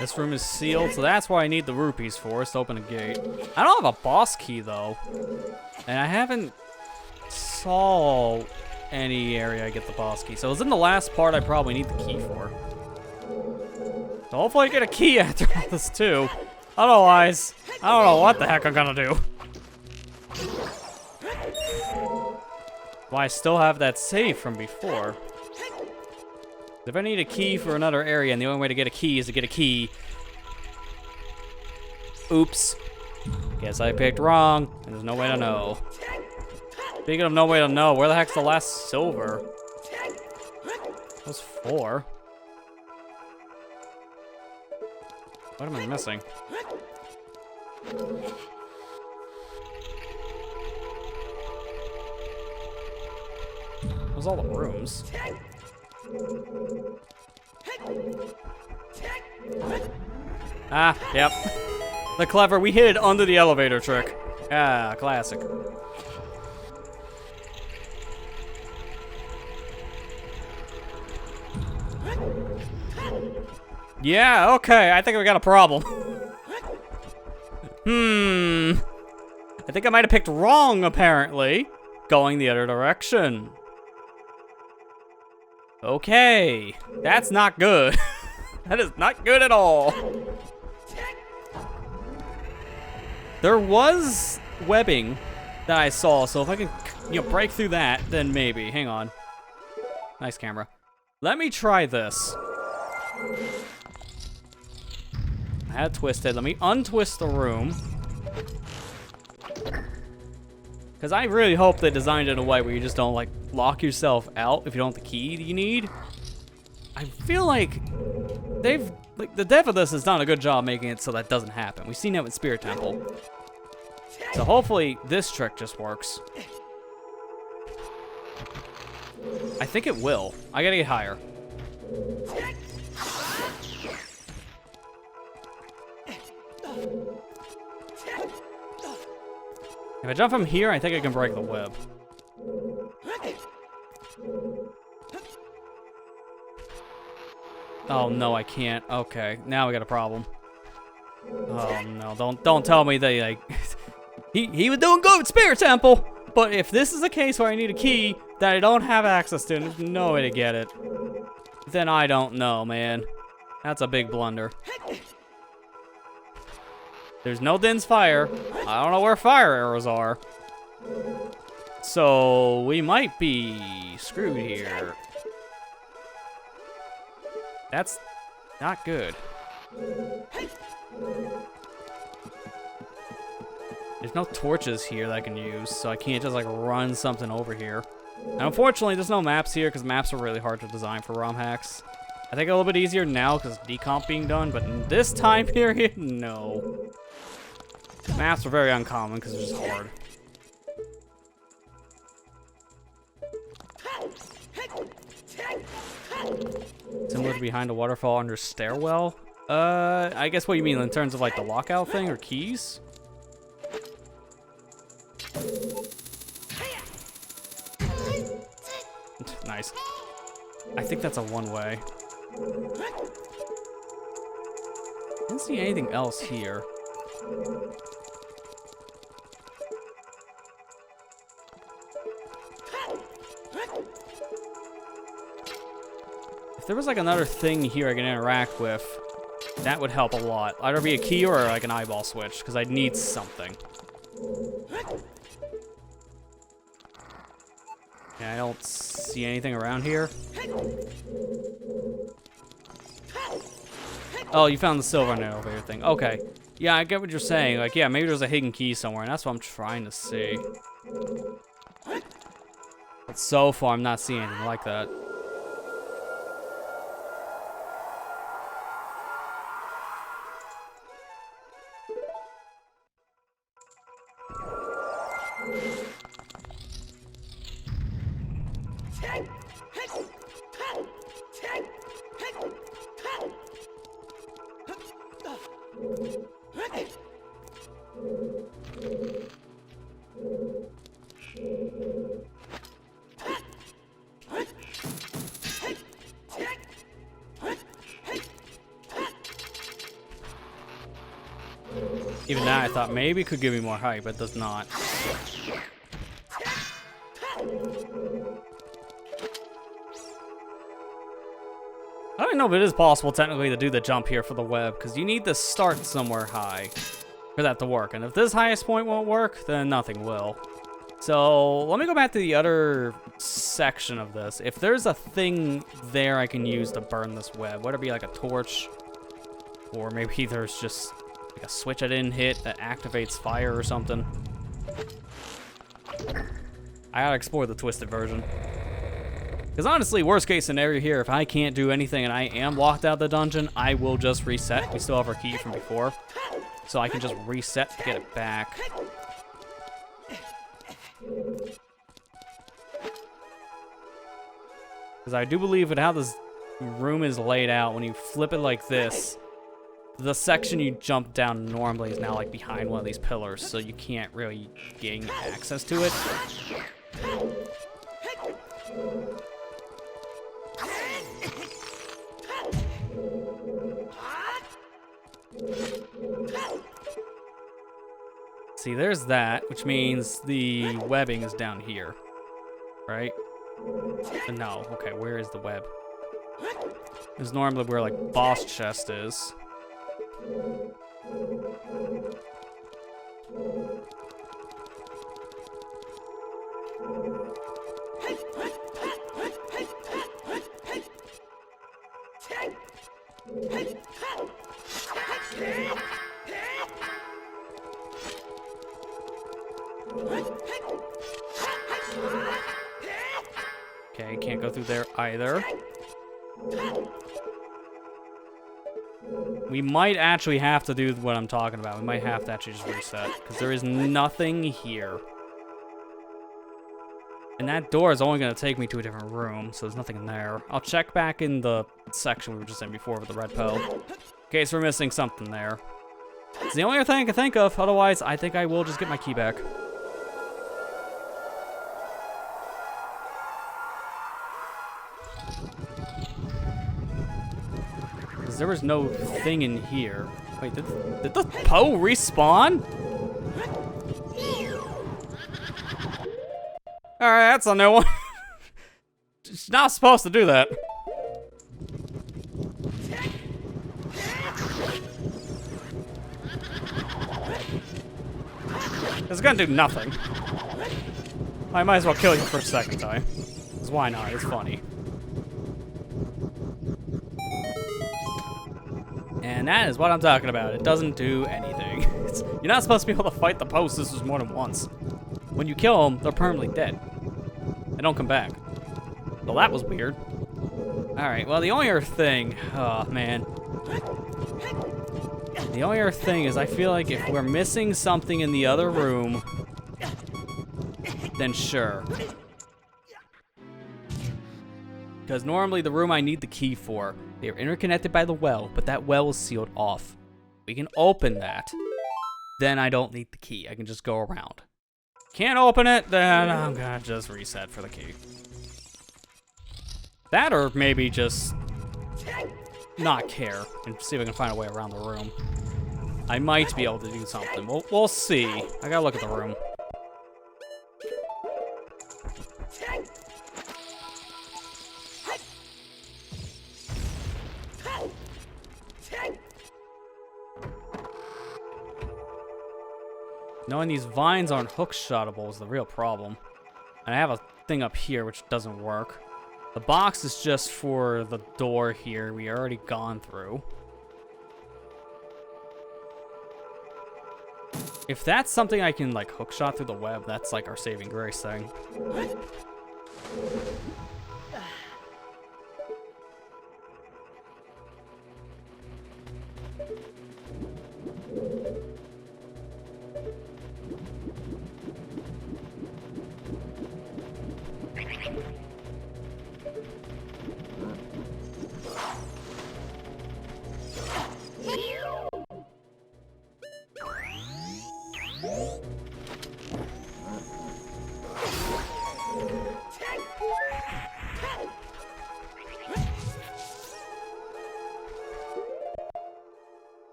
This room is sealed, so that's why I need the rupees for, is to open a gate. I don't have a boss key, though. And I haven't saw any area I get the boss key. So it's in the last part I probably need the key for. So hopefully I get a key after all this, too. Otherwise, I don't know what the heck I'm gonna do. Why I still have that save from before. If I need a key for another area, and the only way to get a key is to get a key. Oops. Guess I picked wrong, and there's no way to know. Speaking of no way to know, where the heck's the last silver? That was 4. What am I missing? Those all the rooms. Ah, yep. The clever, we hid under the elevator trick. Ah, classic. Yeah, okay, I think we got a problem. I think I might have picked wrong, apparently. Going the other direction. Okay, that's not good. That is not good at all. There was webbing that I saw, so if I can, break through that, then maybe. Hang on. Nice camera. Let me try this. I had it twisted. Let me untwist the room. Because I really hope they designed it in a way where you just don't, like, lock yourself out if you don't have the key you need. I feel like the dev of this has done a good job making it so that doesn't happen. We've seen that with Spirit Temple. So hopefully this trick just works. I think it will. I gotta get higher. If I jump from here, I think I can break the web. Oh no, I can't. Okay, now we got a problem. Oh no, don't tell me they like he was doing good with Spirit Temple, but if this is the case where I need a key that I don't have access to and there's no way to get it, then I don't know, man. That's a big blunder. There's no Din's fire. I don't know where fire arrows are. So we might be screwed here. That's not good. There's no torches here that I can use, so I can't just like run something over here. And unfortunately, there's no maps here because maps are really hard to design for ROM hacks. I think a little bit easier now because decomp being done, but in this time period, no. Maps are very uncommon because they're just hard. Similar to behind a waterfall under stairwell. I guess what you mean in terms of like the lockout thing or keys? Nice. I think that's a one-way. Didn't see anything else here. If there was like another thing here I can interact with, that would help a lot. Either be a key or like an eyeball switch, because I'd need something. Yeah, I don't see anything around here. Oh, you found the silver in the elevator thing. Okay. Yeah, I get what you're saying. Like, yeah, maybe there's a hidden key somewhere, and that's what I'm trying to see. But so far, I'm not seeing anything like that. Even that, I thought maybe it could give me more height, but it does not. I don't know if it is possible technically to do the jump here for the web, because you need to start somewhere high for that to work. And if this highest point won't work, then nothing will. So let me go back to the other section of this. If there's a thing there I can use to burn this web, whether it be like a torch, or maybe there's just like a switch I didn't hit that activates fire or something. I gotta explore the twisted version. Because honestly, worst case scenario here, if I can't do anything and I am locked out of the dungeon, I will just reset. We still have our key from before. So I can just reset to get it back. Because I do believe with how this room is laid out, when you flip it like this, the section you jump down normally is now like behind one of these pillars, so you can't really gain access to it. See, there's that, which means the webbing is down here, right? No, okay, where is the web? It's normally where like boss chest is. Okay, can't go through there either. We might actually have to do what I'm talking about. We might have to actually just reset, because there is nothing here. And that door is only going to take me to a different room, so there's nothing in there. I'll check back in the section we were just in before with the red pill. In case we're missing something there. It's the only other thing I can think of, otherwise I think I will just get my key back. There was no thing in here. Wait, did the Poe respawn? Alright, that's a new one. It's not supposed to do that. It's gonna do nothing. I might as well kill you for a second time. Because why not? It's funny. And that is what I'm talking about. It doesn't do anything. You're not supposed to be able to fight the Poe sisters more than once. When you kill them, they're permanently dead. And don't come back. Well, that was weird. Alright, well, the only other thing... Oh, man. The only other thing is I feel like if we're missing something in the other room, then sure. Because normally the room I need the key for, they are interconnected by the well, but that well is sealed off. We can open that. Then I don't need the key. I can just go around. Can't open it, then I'm gonna just reset for the key. That or maybe just not care and see if I can find a way around the room. I might be able to do something. We'll see. I gotta look at the room. Knowing these vines aren't hook-shotable is the real problem. And I have a thing up here which doesn't work. The box is just for the door here we already gone through. If that's something I can, like, hookshot through the web, that's, like, our saving grace thing.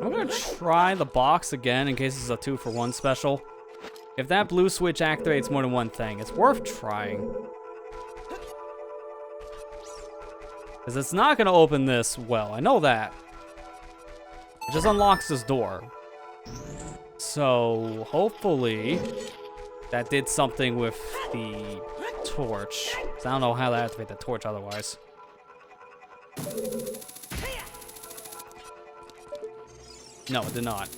I'm gonna try the box again in case it's a 2-for-1 special. If that blue switch activates more than one thing, it's worth trying. Because it's not gonna open this well, I know that. It just unlocks this door. So, hopefully, that did something with the torch. 'Cause I don't know how to activate the torch otherwise. No, it did not.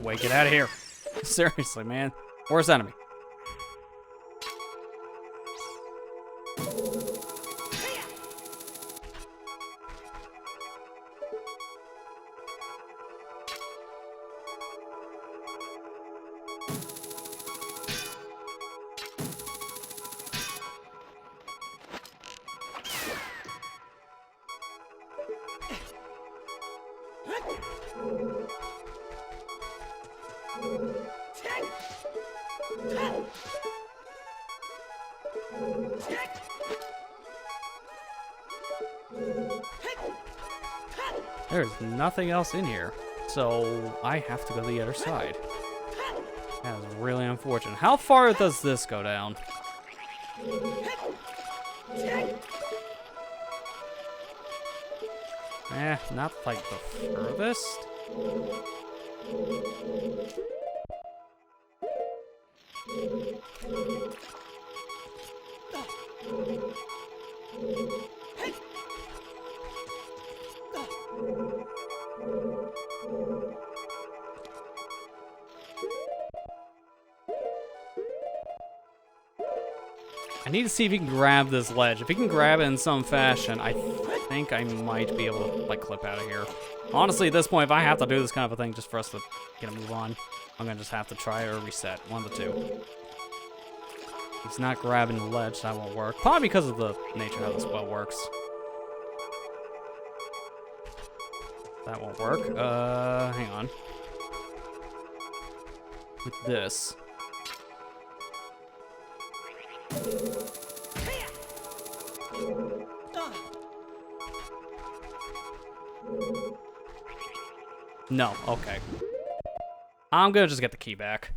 Wait, get out of here. Seriously, man. Worst enemy. There's nothing else in here, so I have to go to the other side. That is really unfortunate. How far does this go down? Not like the furthest. I need to see if he can grab this ledge. If he can grab it in some fashion, I think I might be able to, like, clip out of here. Honestly, at this point, if I have to do this kind of a thing just for us to get a move on, I'm gonna just have to try or reset. One of the two. If he's not grabbing the ledge, that won't work. Probably because of the nature of how this well works. That won't work. Hang on. With this. No, okay. I'm gonna just get the key back.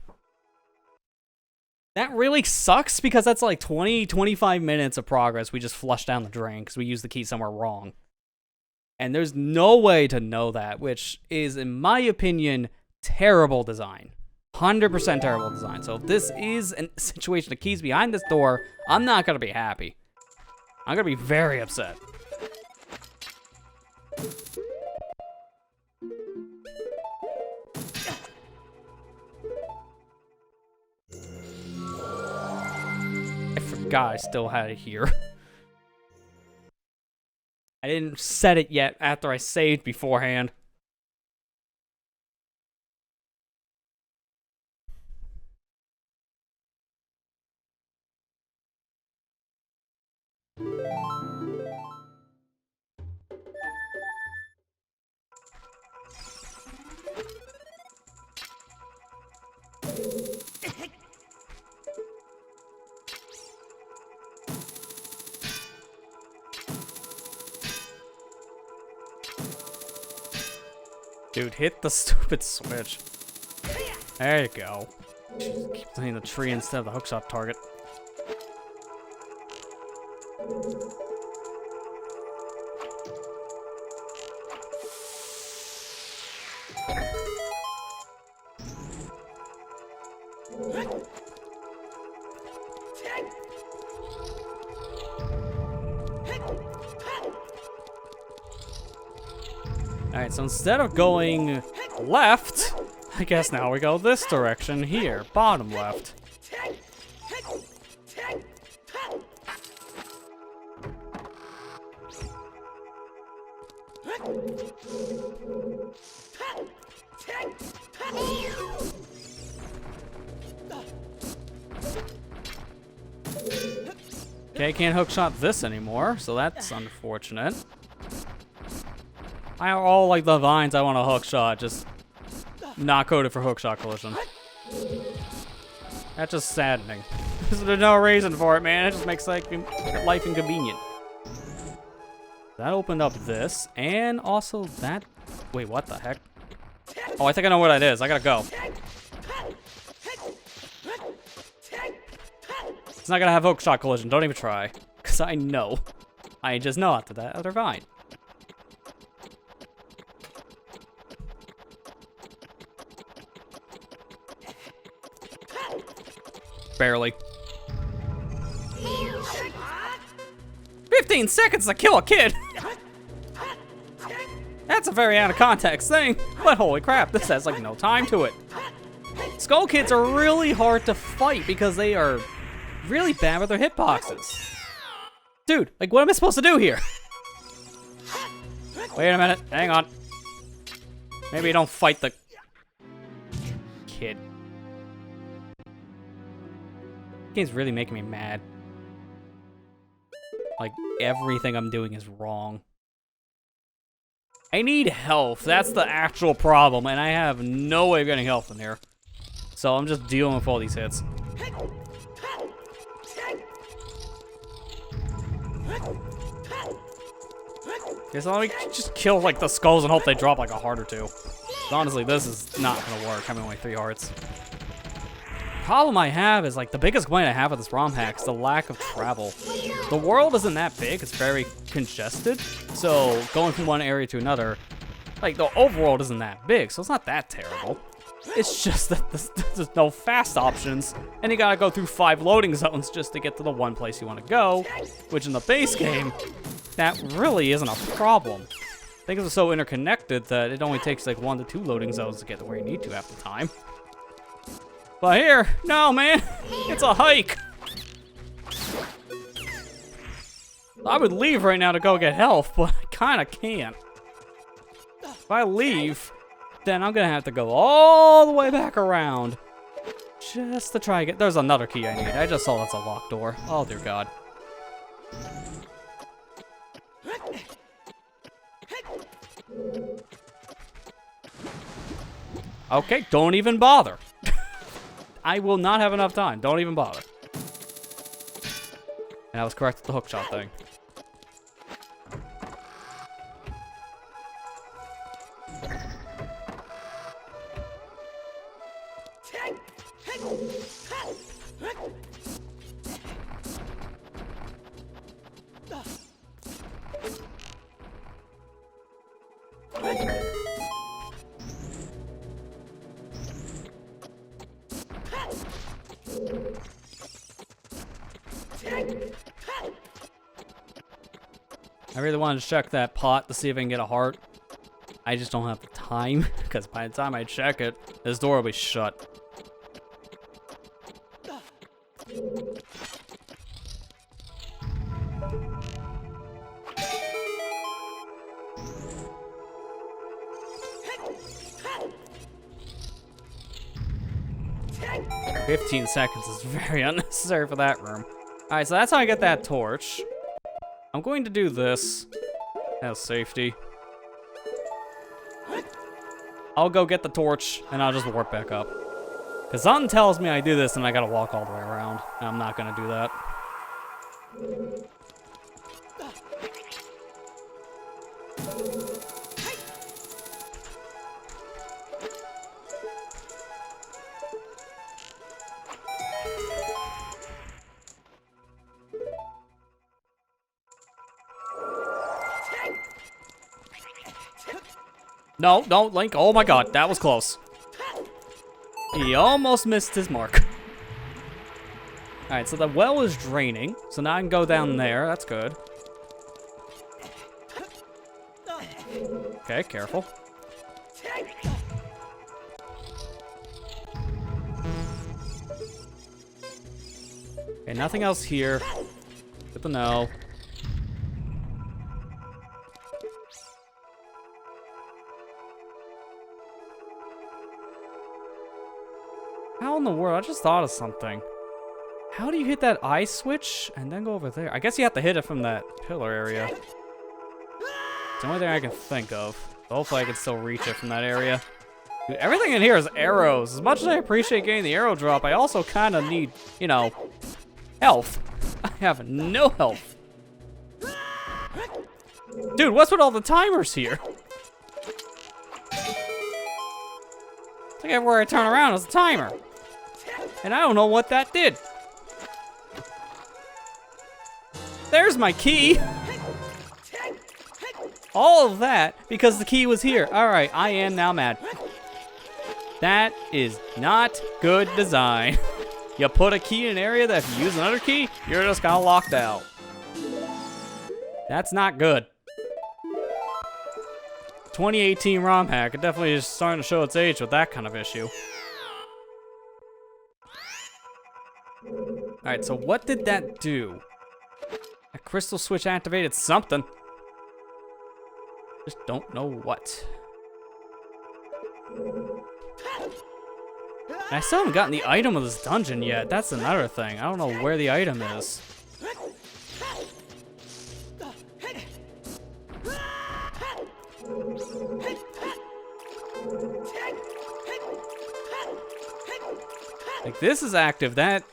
That really sucks because that's like 25 minutes of progress we just flushed down the drain because we used the key somewhere wrong. And there's no way to know that, which is, in my opinion, terrible design. 100% terrible design. So if this is a situation of keys behind this door, I'm not gonna be happy. I'm gonna be very upset. I forgot I still had it here. I didn't set it yet after I saved beforehand. Dude, hit the stupid switch. There you go. Jeez, keep hitting the tree instead of the hookshot target. Alright, so instead of going left, I guess now we go this direction here, bottom left. Okay, can't hookshot this anymore, so that's unfortunate. I have all like the vines I want to hookshot, just not coded for hookshot collision. That's just saddening. There's no reason for it, man. It just makes like life inconvenient. That opened up this, and also that. Wait, what the heck? Oh, I think I know what that is. I gotta go. It's not gonna have hookshot collision. Don't even try, cause I know. I just know after that other vine. Barely. 15 seconds to kill a kid! That's a very out of context thing, but holy crap, this has like no time to it. Skull kids are really hard to fight because they are really bad with their hitboxes. Dude, like what am I supposed to do here? Wait a minute, hang on. Maybe you don't fight the kid. This game's really making me mad. Like, everything I'm doing is wrong. I need health. That's the actual problem, and I have no way of getting health in here. So I'm just dealing with all these hits. Okay, so let me just kill, like, the skulls and hope they drop, like, a heart or two. Honestly, this is not gonna work, having only 3 hearts. Problem I have is, like, the biggest complaint I have with this ROM hack is the lack of travel. The world isn't that big, it's very congested, so going from one area to another, like, the overworld isn't that big, so it's not that terrible. It's just that there's no fast options, and you gotta go through 5 loading zones just to get to the one place you want to go, which in the base game, that really isn't a problem. Things are so interconnected that it only takes, like, 1 to 2 loading zones to get to where you need to half the time. But here, no, man, it's a hike. I would leave right now to go get health, but I kind of can't. If I leave, then I'm gonna have to go all the way back around just to try to get. There's another key I need. I just saw that's a locked door. Oh dear God. Okay, don't even bother. I will not have enough time. Don't even bother. And I was correct with the hookshot thing. I really wanted to check that pot to see if I can get a heart. I just don't have the time, because by the time I check it, this door will be shut. "15 seconds is very unnecessary for that room." Alright, so that's how I get that torch. I'm going to do this as safety. I'll go get the torch, and I'll just warp back up. Because something tells me I do this, and I gotta walk all the way around. And I'm not gonna do that. No, don't, Link. Oh my god, that was close. He almost missed his mark. Alright, so the well is draining. So now I can go down there. That's good. Okay, careful. Okay, nothing else here. Good to know. How in the world? I just thought of something. How do you hit that eye switch and then go over there? I guess you have to hit it from that pillar area. It's the only thing I can think of. Hopefully I can still reach it from that area. Dude, everything in here is arrows. As much as I appreciate getting the arrow drop, I also kind of need, you know, health. I have no health. Dude, what's with all the timers here? It's like everywhere I turn around is a timer. And I don't know what that did. There's my key. All of that because the key was here. Alright, I am now mad. That is not good design. You put a key in an area that if you use another key, you're just kind of locked out. That's not good. 2018 ROM hack. It definitely is starting to show its age with that kind of issue. Alright, so what did that do? A crystal switch activated something. Just don't know what. And I still haven't gotten the item of this dungeon yet. That's another thing. I don't know where the item is. Like, this is active. That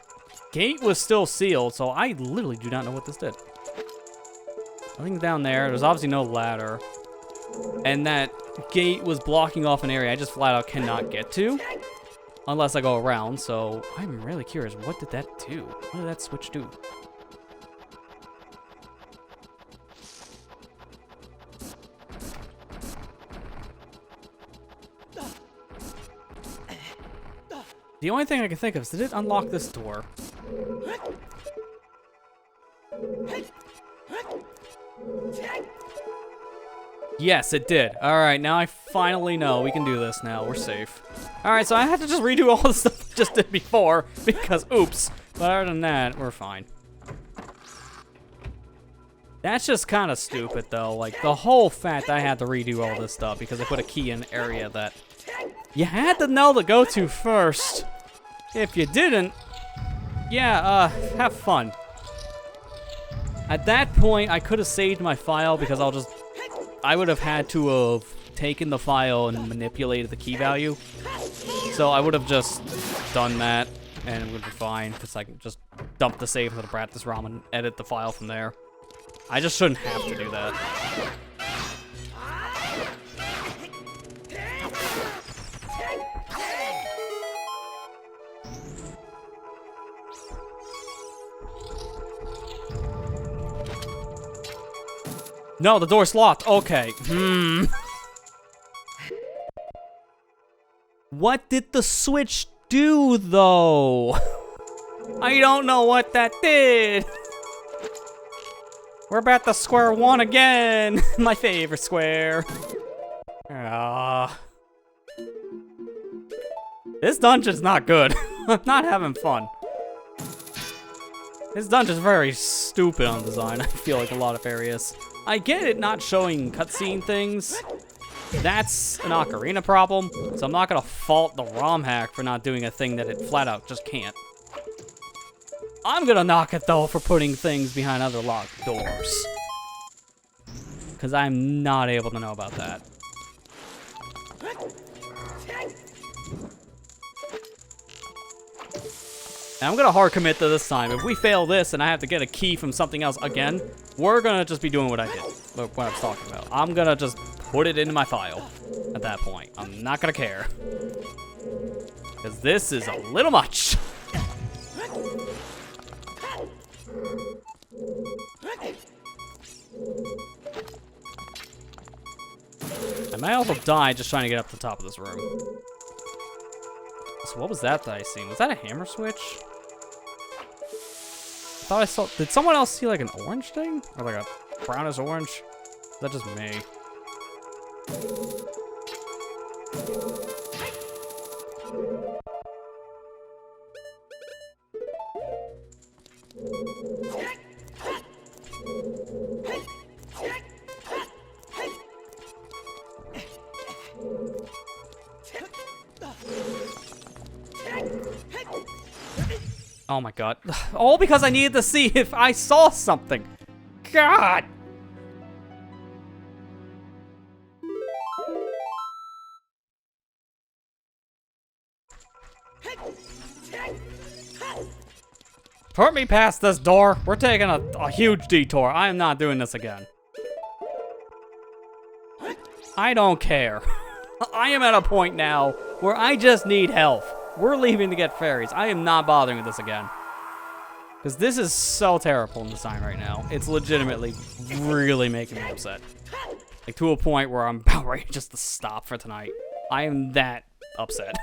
gate was still sealed, so I literally do not know what this did. Nothing down there. There's obviously no ladder. And that gate was blocking off an area I just flat out cannot get to. Unless I go around, so I'm really curious. What did that do? What did that switch do? The only thing I can think of is, did it unlock this door? Yes, it did. Alright, now I finally know. We can do this now. We're safe. Alright, so I have to just redo all the stuff I just did before, because oops. But other than that, we're fine. That's just kind of stupid, though. Like, the whole fact that I had to redo all this stuff because I put a key in an area that you had to know to go to first. If you didn't, yeah, have fun. At that point, I could have saved my file because I would have had to have taken the file and manipulated the key value. So I would have just done that and it would be fine. Because I can just dump the save into the practice ROM and edit the file from there. I just shouldn't have to do that. No, the door's locked. Okay. What did the switch do, though? I don't know what that did. We're back to square one again! My favorite square. This dungeon's not good. I'm not having fun. This dungeon's very stupid on design, I feel like a lot of areas. I get it not showing cutscene things. That's an Ocarina problem, so I'm not gonna fault the ROM hack for not doing a thing that it flat out just can't. I'm gonna knock it though for putting things behind other locked doors. Because I'm not able to know about that. And I'm gonna hard commit to this time. If we fail this and I have to get a key from something else again, we're gonna just be doing what I did. What I was talking about. I'm gonna just put it into my file at that point. I'm not gonna care. Because this is a little much. I might also die just trying to get up to the top of this room. So what was that I seen? Was that a hammer switch? I thought I saw... Did someone else see like an orange thing? Or like a brownish orange? Is that just me? Oh my god. All because I needed to see if I saw something. God! Put me past this door. We're taking a huge detour. I am not doing this again. I don't care. I am at a point now where I just need health. We're leaving to get fairies. I am not bothering with this again. Because this is so terrible in design right now. It's legitimately really making me upset. Like to a point where I'm about ready just to stop for tonight. I am that upset.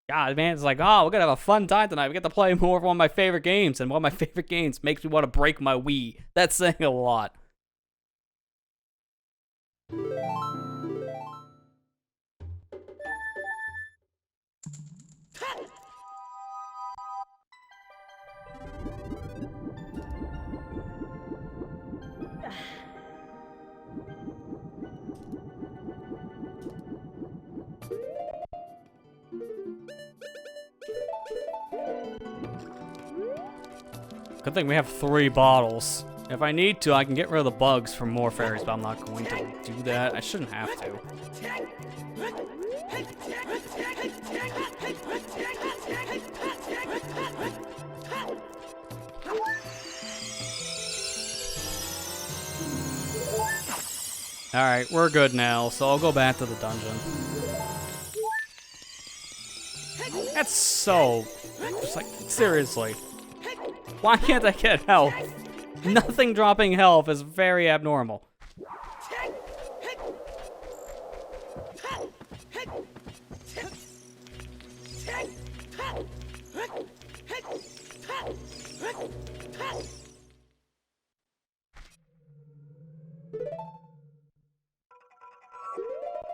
God, man, it's like, oh, we're gonna have a fun time tonight. We get to play more of one of my favorite games, and one of my favorite games makes me want to break my Wii. That's saying a lot. Good thing we have 3 bottles. If I need to, I can get rid of the bugs for more fairies, but I'm not going to do that. I shouldn't have to. Alright, we're good now, so I'll go back to the dungeon. That's so... Just like, seriously. Why can't I get health? Nothing dropping health is very abnormal.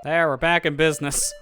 There, we're back in business.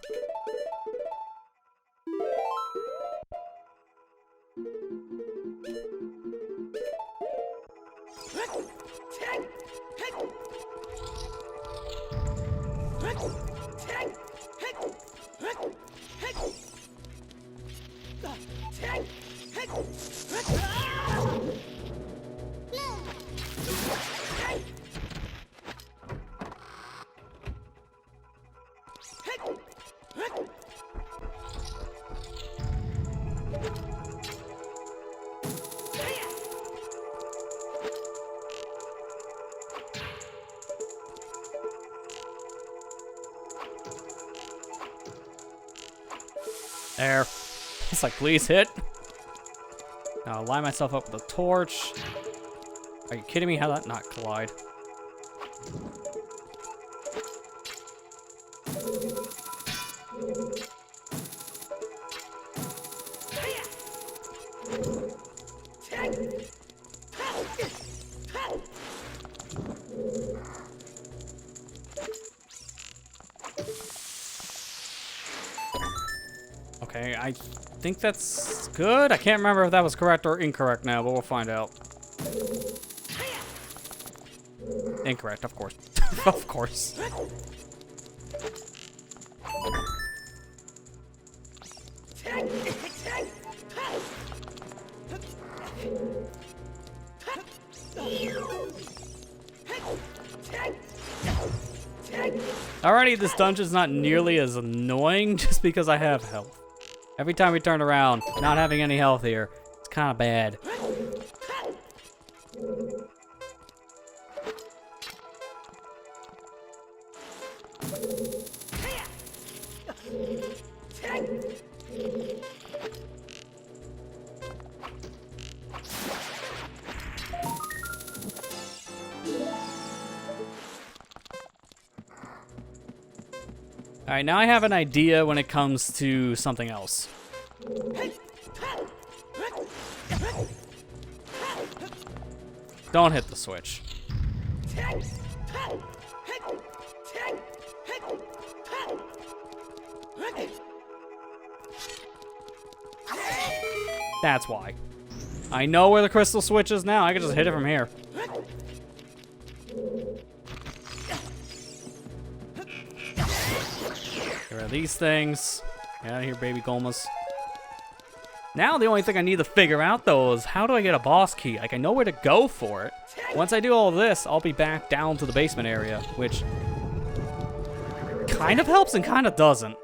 There. It's like, please hit. Now line myself up with a torch. Are you kidding me? How did that not collide? Okay, I think that's good. I can't remember if that was correct or incorrect now, but we'll find out. Incorrect, of course. Of course. Alrighty, this dungeon's not nearly as annoying just because I have health. Every time we turn around, not having any health here, it's kind of bad. Alright, now I have an idea when it comes to something else. Don't hit the switch. That's why. I know where the crystal switch is now. I can just hit it from here. Get rid of these things. Get out of here, baby Golmas. Now the only thing I need to figure out, though, is how do I get a boss key? Like, I know where to go for it. Once I do all this, I'll be back down to the basement area, which kind of helps and kind of doesn't.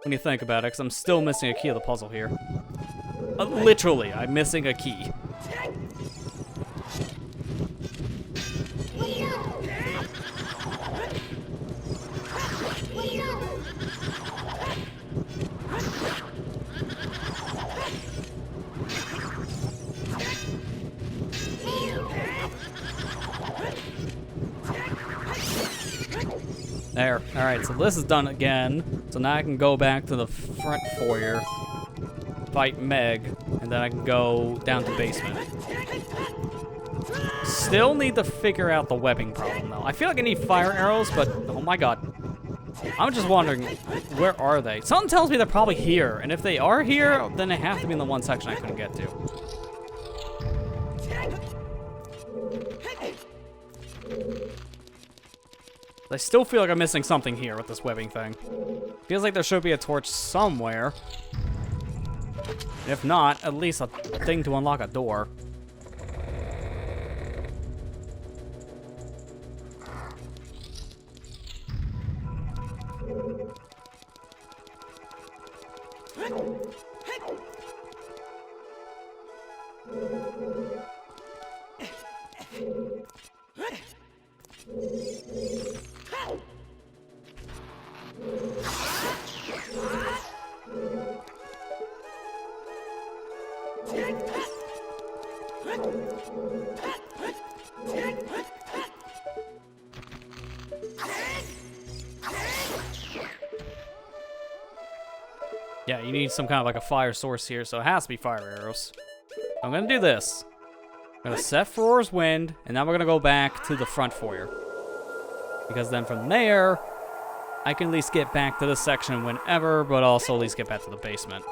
When you think about it, because I'm still missing a key of the puzzle here. Literally, I'm missing a key. There. Alright, so this is done again. So now I can go back to the front foyer, fight Meg, and then I can go down to the basement. Still need to figure out the webbing problem, though. I feel like I need fire arrows, but oh my god. I'm just wondering, where are they? Something tells me they're probably here, and if they are here, then they have to be in the one section I couldn't get to. I still feel like I'm missing something here with this webbing thing. Feels like there should be a torch somewhere. If not, at least a thing to unlock a door. Yeah, you need some kind of like a fire source here, so it has to be fire arrows. I'm gonna do this. I'm gonna set Furor's Wind, and then we're gonna go back to the front foyer. Because then from there, I can at least get back to this section whenever, but also at least get back to the basement.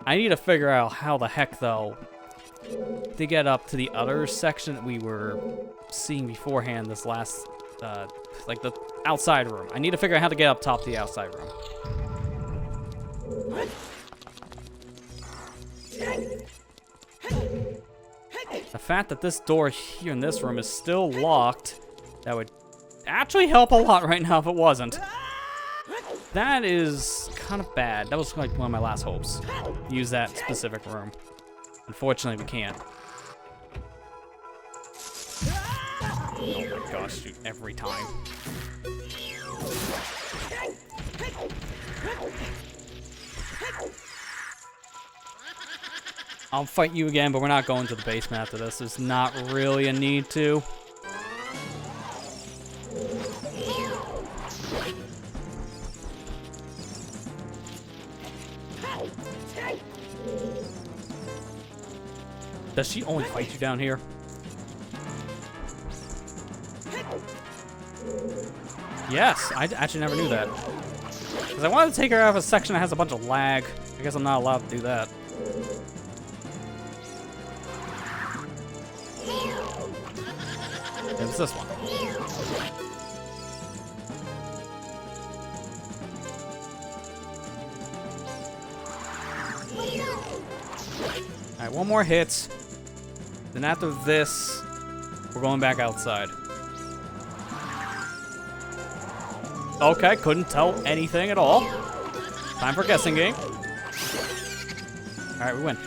I need to figure out how the heck, though, to get up to the other section that we were seeing beforehand, this last, like the outside room. I need to figure out how to get up top to the outside room. The fact that this door here in this room is still locked, that would actually help a lot right now if it wasn't. That is kind of bad. That was like one of my last hopes. Use that specific room. Unfortunately, we can't. Oh my gosh, dude, every time. I'll fight you again, but we're not going to the basement after this. There's not really a need to. Does she only fight you down here? Yes, I actually never knew that. Because I wanted to take her out of a section that has a bunch of lag. I guess I'm not allowed to do that. It's this one. Alright, one more hit. Then after this, we're going back outside. Okay, couldn't tell anything at all. Time for guessing game. Alright, we win.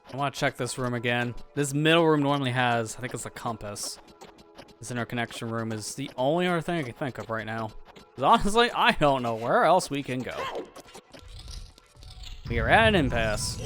I want to check this room again. This middle room normally has, I think it's a compass. This interconnection room is the only other thing I can think of right now. 'Cause honestly, I don't know where else we can go. We are at an impasse.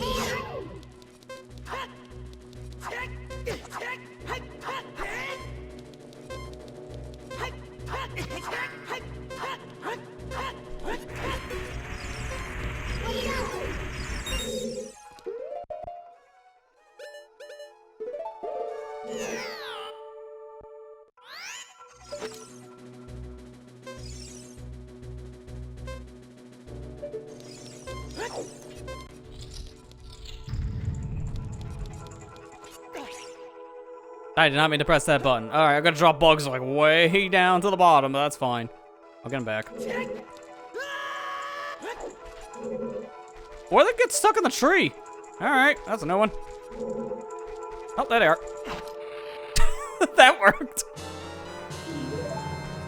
I did not mean to press that button. Alright, I gotta drop bugs like way down to the bottom, but that's fine. I'll get them back. Or they get stuck in the tree. Alright, that's a new one. Oh, there they are. That worked.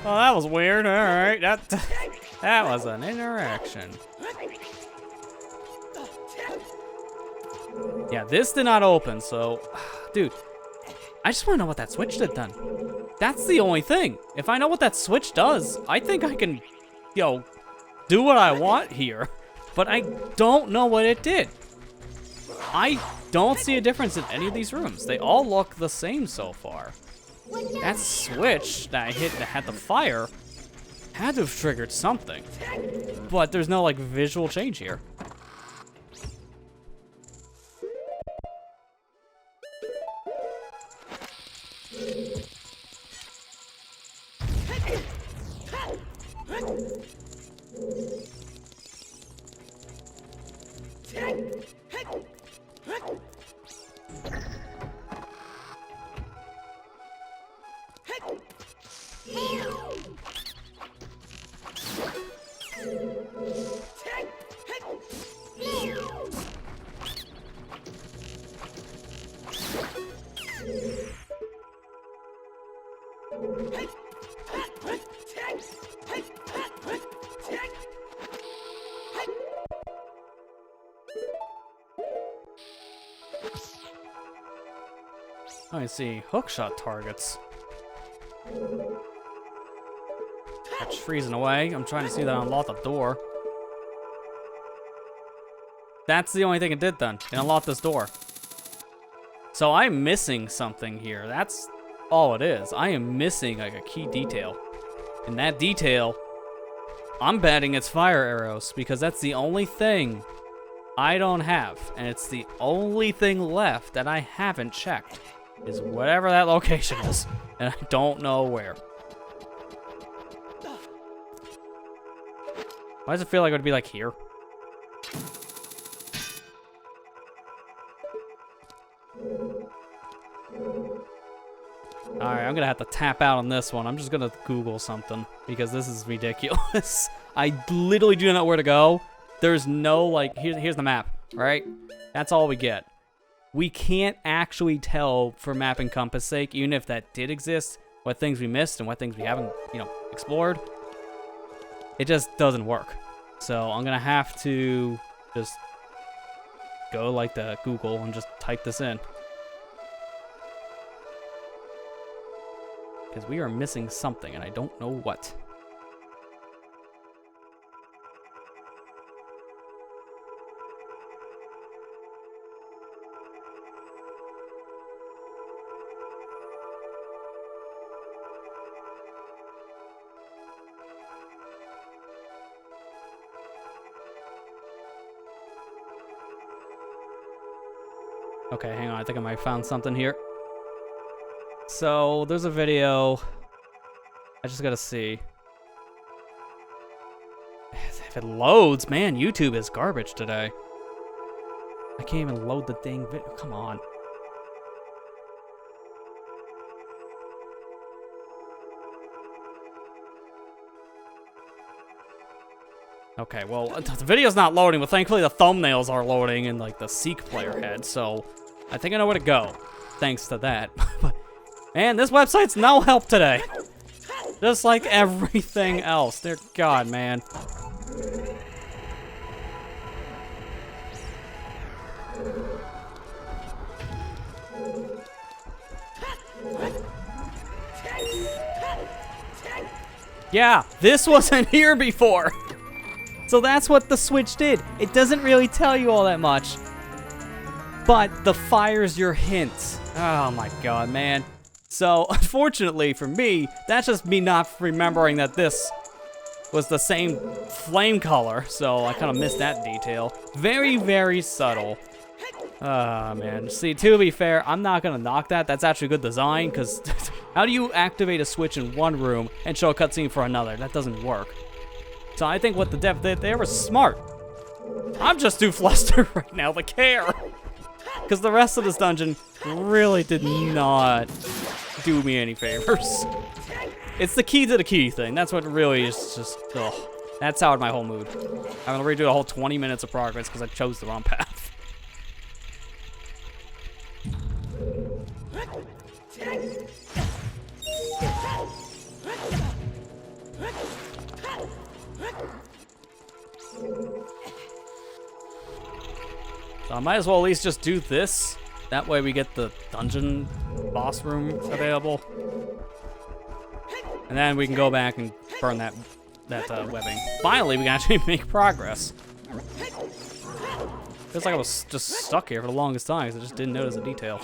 Oh, that was weird. Alright, that was an interaction. Yeah, this did not open, so... Dude, I just want to know what that switch did then. That's the only thing. If I know what that switch does, I think I can, do what I want here. But I don't know what it did. I don't see a difference in any of these rooms. They all look the same so far. That switch that I hit that had the fire had to have triggered something. But there's no, visual change here. I see hookshot targets. That's freezing away. I'm trying to see that unlock the door. That's the only thing it did then. It unlocked this door. So I'm missing something here. That's all it is. I am missing a key detail. And that detail, I'm betting it's fire arrows because that's the only thing I don't have. And it's the only thing left that I haven't checked. Is whatever that location is, and I don't know where. Why does it feel like it would be here? Alright, I'm gonna have to tap out on this one. I'm just gonna Google something, because this is ridiculous. I literally do not know where to go. There's no, here's the map, right? That's all we get. we can't actually tell for map and compass sake, even if that did exist, what things we missed and what things we haven't, explored. It just doesn't work. So I'm gonna have to just go like the Google and just type this in. Because we are missing something and I don't know what. Okay, hang on. I think I might have found something here. So, there's a video. I just gotta see. If it loads, man, YouTube is garbage today. I can't even load the dang video. Come on. Okay, well, the video's not loading, but thankfully the thumbnails are loading in, like, the Seek player head, so I think I know where to go, thanks to that. But, man, this website's no help today. Just like everything else. Dear God, man. Yeah, this wasn't here before. So that's what the Switch did. It doesn't really tell you all that much. But the fire's your hint. Oh my God, man. So, unfortunately for me, that's just me not remembering that this was the same flame color. So I kind of missed that detail. Very, very subtle. Ah, man. See, to be fair, I'm not going to knock that. That's actually good design, because how do you activate a Switch in one room and show a cutscene for another? That doesn't work. So I think what the dev did, they were smart. I'm just too flustered right now to care. Because the rest of this dungeon really did not do me any favors. It's the key to the key thing. That's what really is just, ugh. That soured my whole mood. I'm gonna redo a whole 20 minutes of progress because I chose the wrong path. So I might as well at least just do this. That way we get the dungeon boss room available. And then we can go back and burn that webbing. Finally, we can actually make progress. Feels like I was just stuck here for the longest time because I just didn't notice a detail.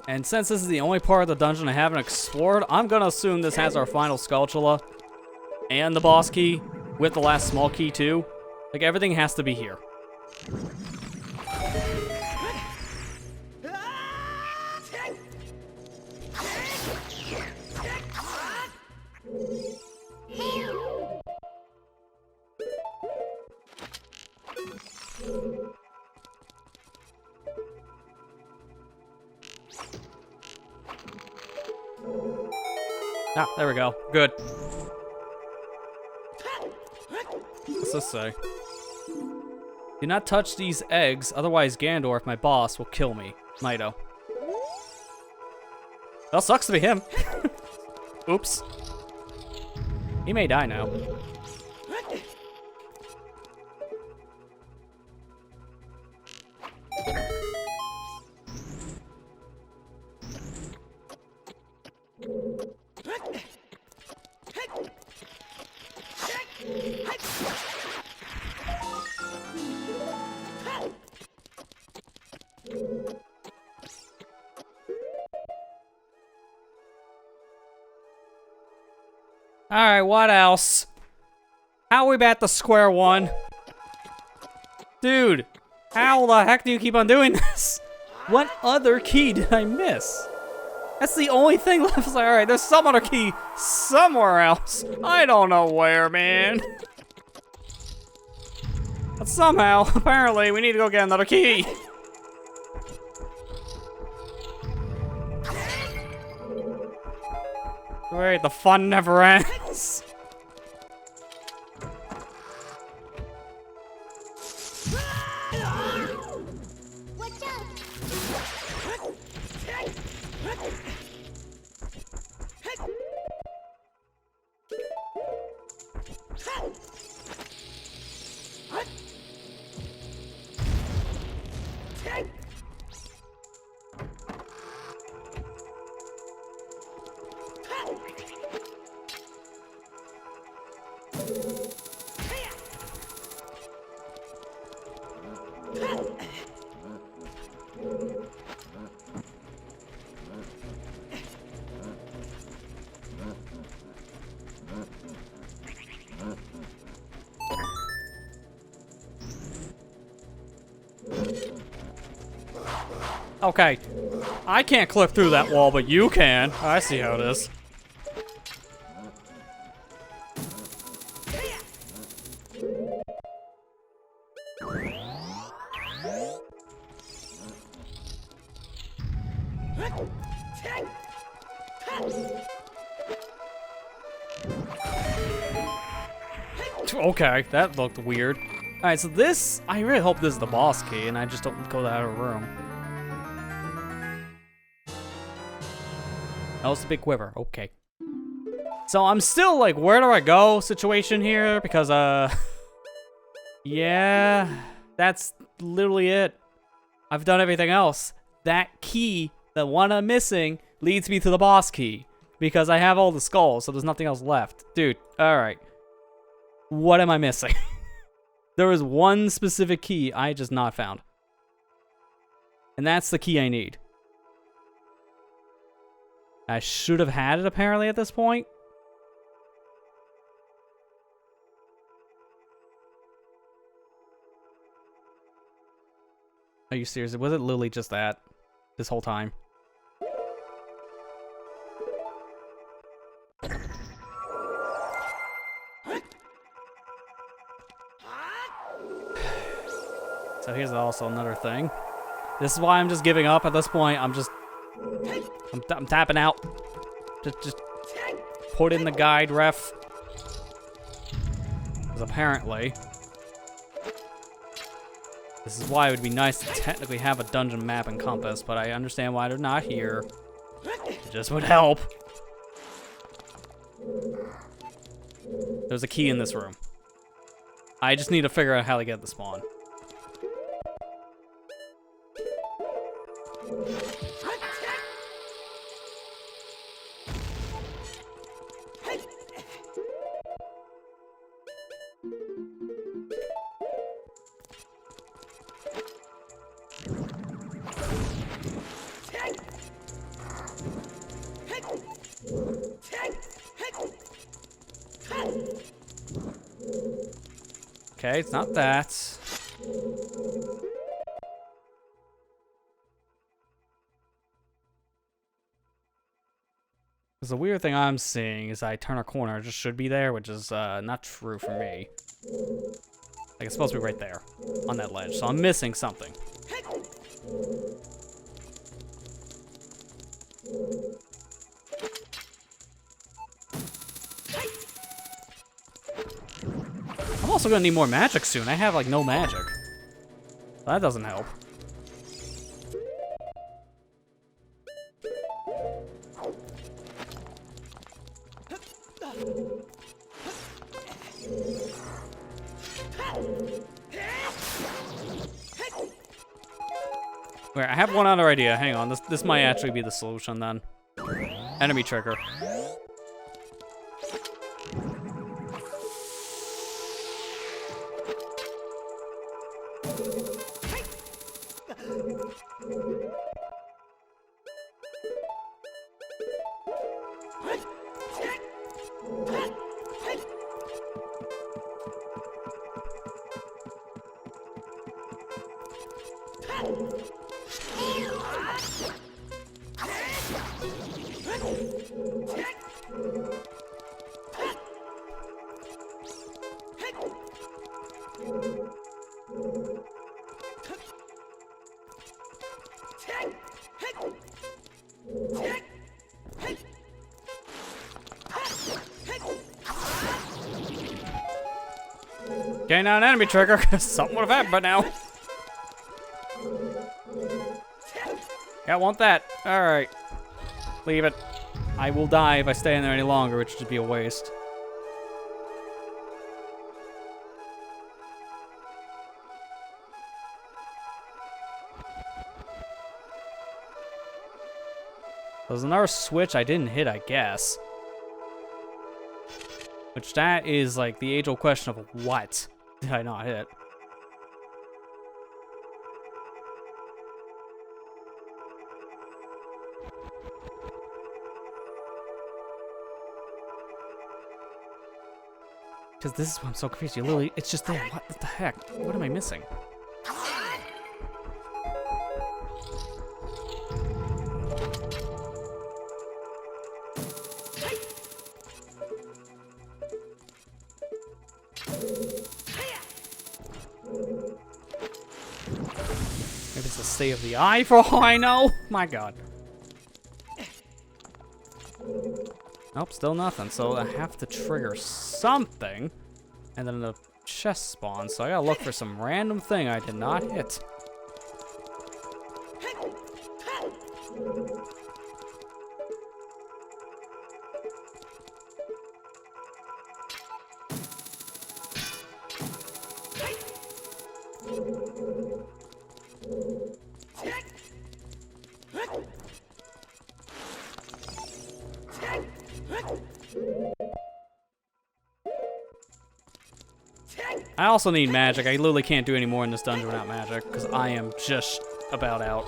And since this is the only part of the dungeon I haven't explored, I'm gonna assume this has our final Skulltula and the boss key with the last small key too. Like, everything has to be here. Ah, there we go. Good. What's this say? Do not touch these eggs, otherwise Gandorf, my boss, will kill me. Mido. Well, sucks to be him. Oops. He may die now. Alright, what else? How are we back to square one? Dude, how the heck do you keep on doing this? What other key did I miss? That's the only thing left. Like, alright, there's some other key somewhere else. I don't know where, man. But somehow, apparently, we need to go get another key. Great, the fun never ends. Watch out! Okay, I can't clip through that wall, but you can. I see how it is. Okay, that looked weird. Alright, so this, I really hope this is the boss key and I just don't go out of the room. That was the big quiver, okay. So I'm still like, where do I go situation here? Because, yeah, that's literally it. I've done everything else. That key, the one I'm missing, leads me to the boss key. Because I have all the skulls, so there's nothing else left. Dude, alright. What am I missing? There is one specific key I just not found. And that's the key I need. I should have had it apparently at this point. Are you serious? Was it literally just that this whole time? So here's also another thing. This is why I'm just giving up at this point. I'm tapping out. Just put in the guide, ref. Because apparently, this is why it would be nice to technically have a dungeon map and compass, but I understand why they're not here. It just would help. There's a key in this room. I just need to figure out how to get the spawn. Okay, it's not that. Because the weird thing I'm seeing is I turn a corner, it just should be there, which is not true for me. Like, it's supposed to be right there, on that ledge, so I'm missing something. I'm also gonna need more magic soon. I have, like, no magic. That doesn't help. Wait, I have one other idea. Hang on, this might actually be the solution then. Enemy trigger. Okay, not an enemy trigger, because something would have happened by now. Yeah, I want that. Alright. Leave it. I will die if I stay in there any longer, which would just be a waste. There's another switch I didn't hit, I guess. Which that is like the age-old question of what did I not hit? Because this is why I'm so confused. You literally, it's just there. What the heck? What am I missing? Maybe it's the state of the eye for all I know. My god. Nope, still nothing. So I have to trigger something. And then the chest spawns. So I gotta look for some random thing I did not hit. I also need magic. I literally can't do any more in this dungeon without magic, because I am just about out.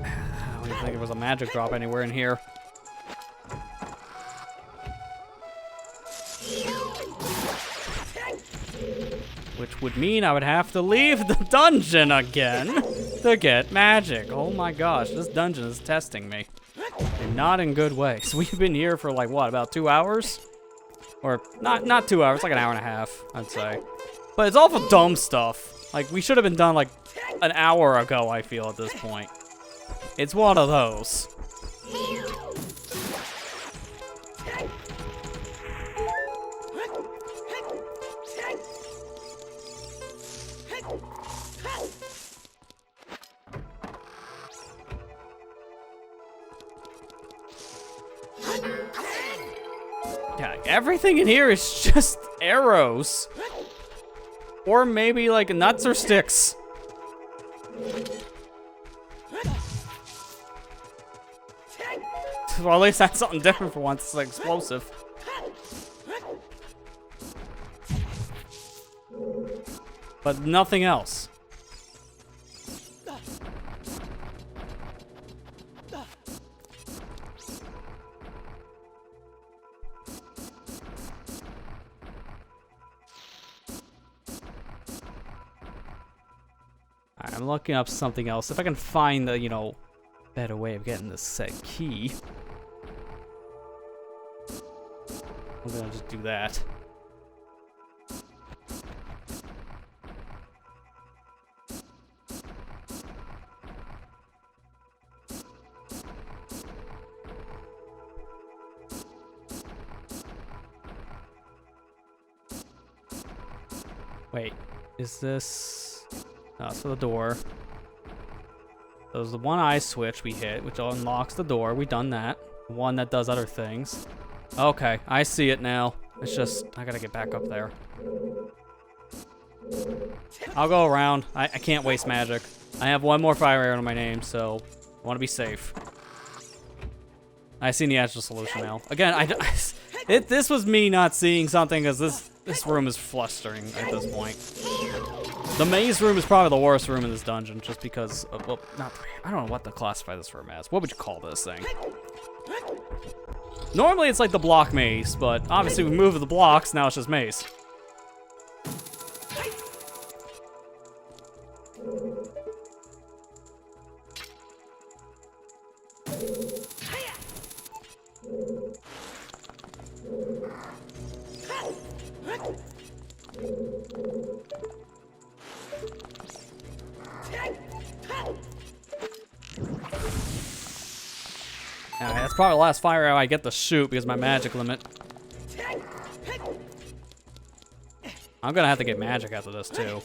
I don't even think there was a magic drop anywhere in here. Which would mean I would have to leave the dungeon again to get magic. Oh my gosh, this dungeon is testing me. And not in good ways. We've been here for like, what, about 2 hours? Or, not 2 hours, like an hour and a half, I'd say. But it's all for dumb stuff. Like, we should have been done like an hour ago, I feel, at this point. It's one of those. Yeah, everything in here is just arrows. Or maybe like nuts or sticks. Well, at least that's something different for once. It's like explosive. But nothing else. I'm looking up something else. If I can find the, you know, better way of getting this set key. I'm gonna just do that. Wait, is this... No, it's for the door. There's the one eye switch we hit, which unlocks the door. We done that. One that does other things. Okay, I see it now. It's just, I gotta get back up there. I'll go around. I can't waste magic. I have one more fire arrow in my name, so I want to be safe. I see the actual solution now. Again, this was me not seeing something, because this room is flustering at this point. The maze room is probably the worst room in this dungeon, just because of, well, I don't know what to classify this room as. What would you call this thing? Normally it's like the block maze, but obviously we moved the blocks, now it's just maze. Okay, that's probably the last fire arrow I get to shoot because of my magic limit. I'm gonna have to get magic after this, too.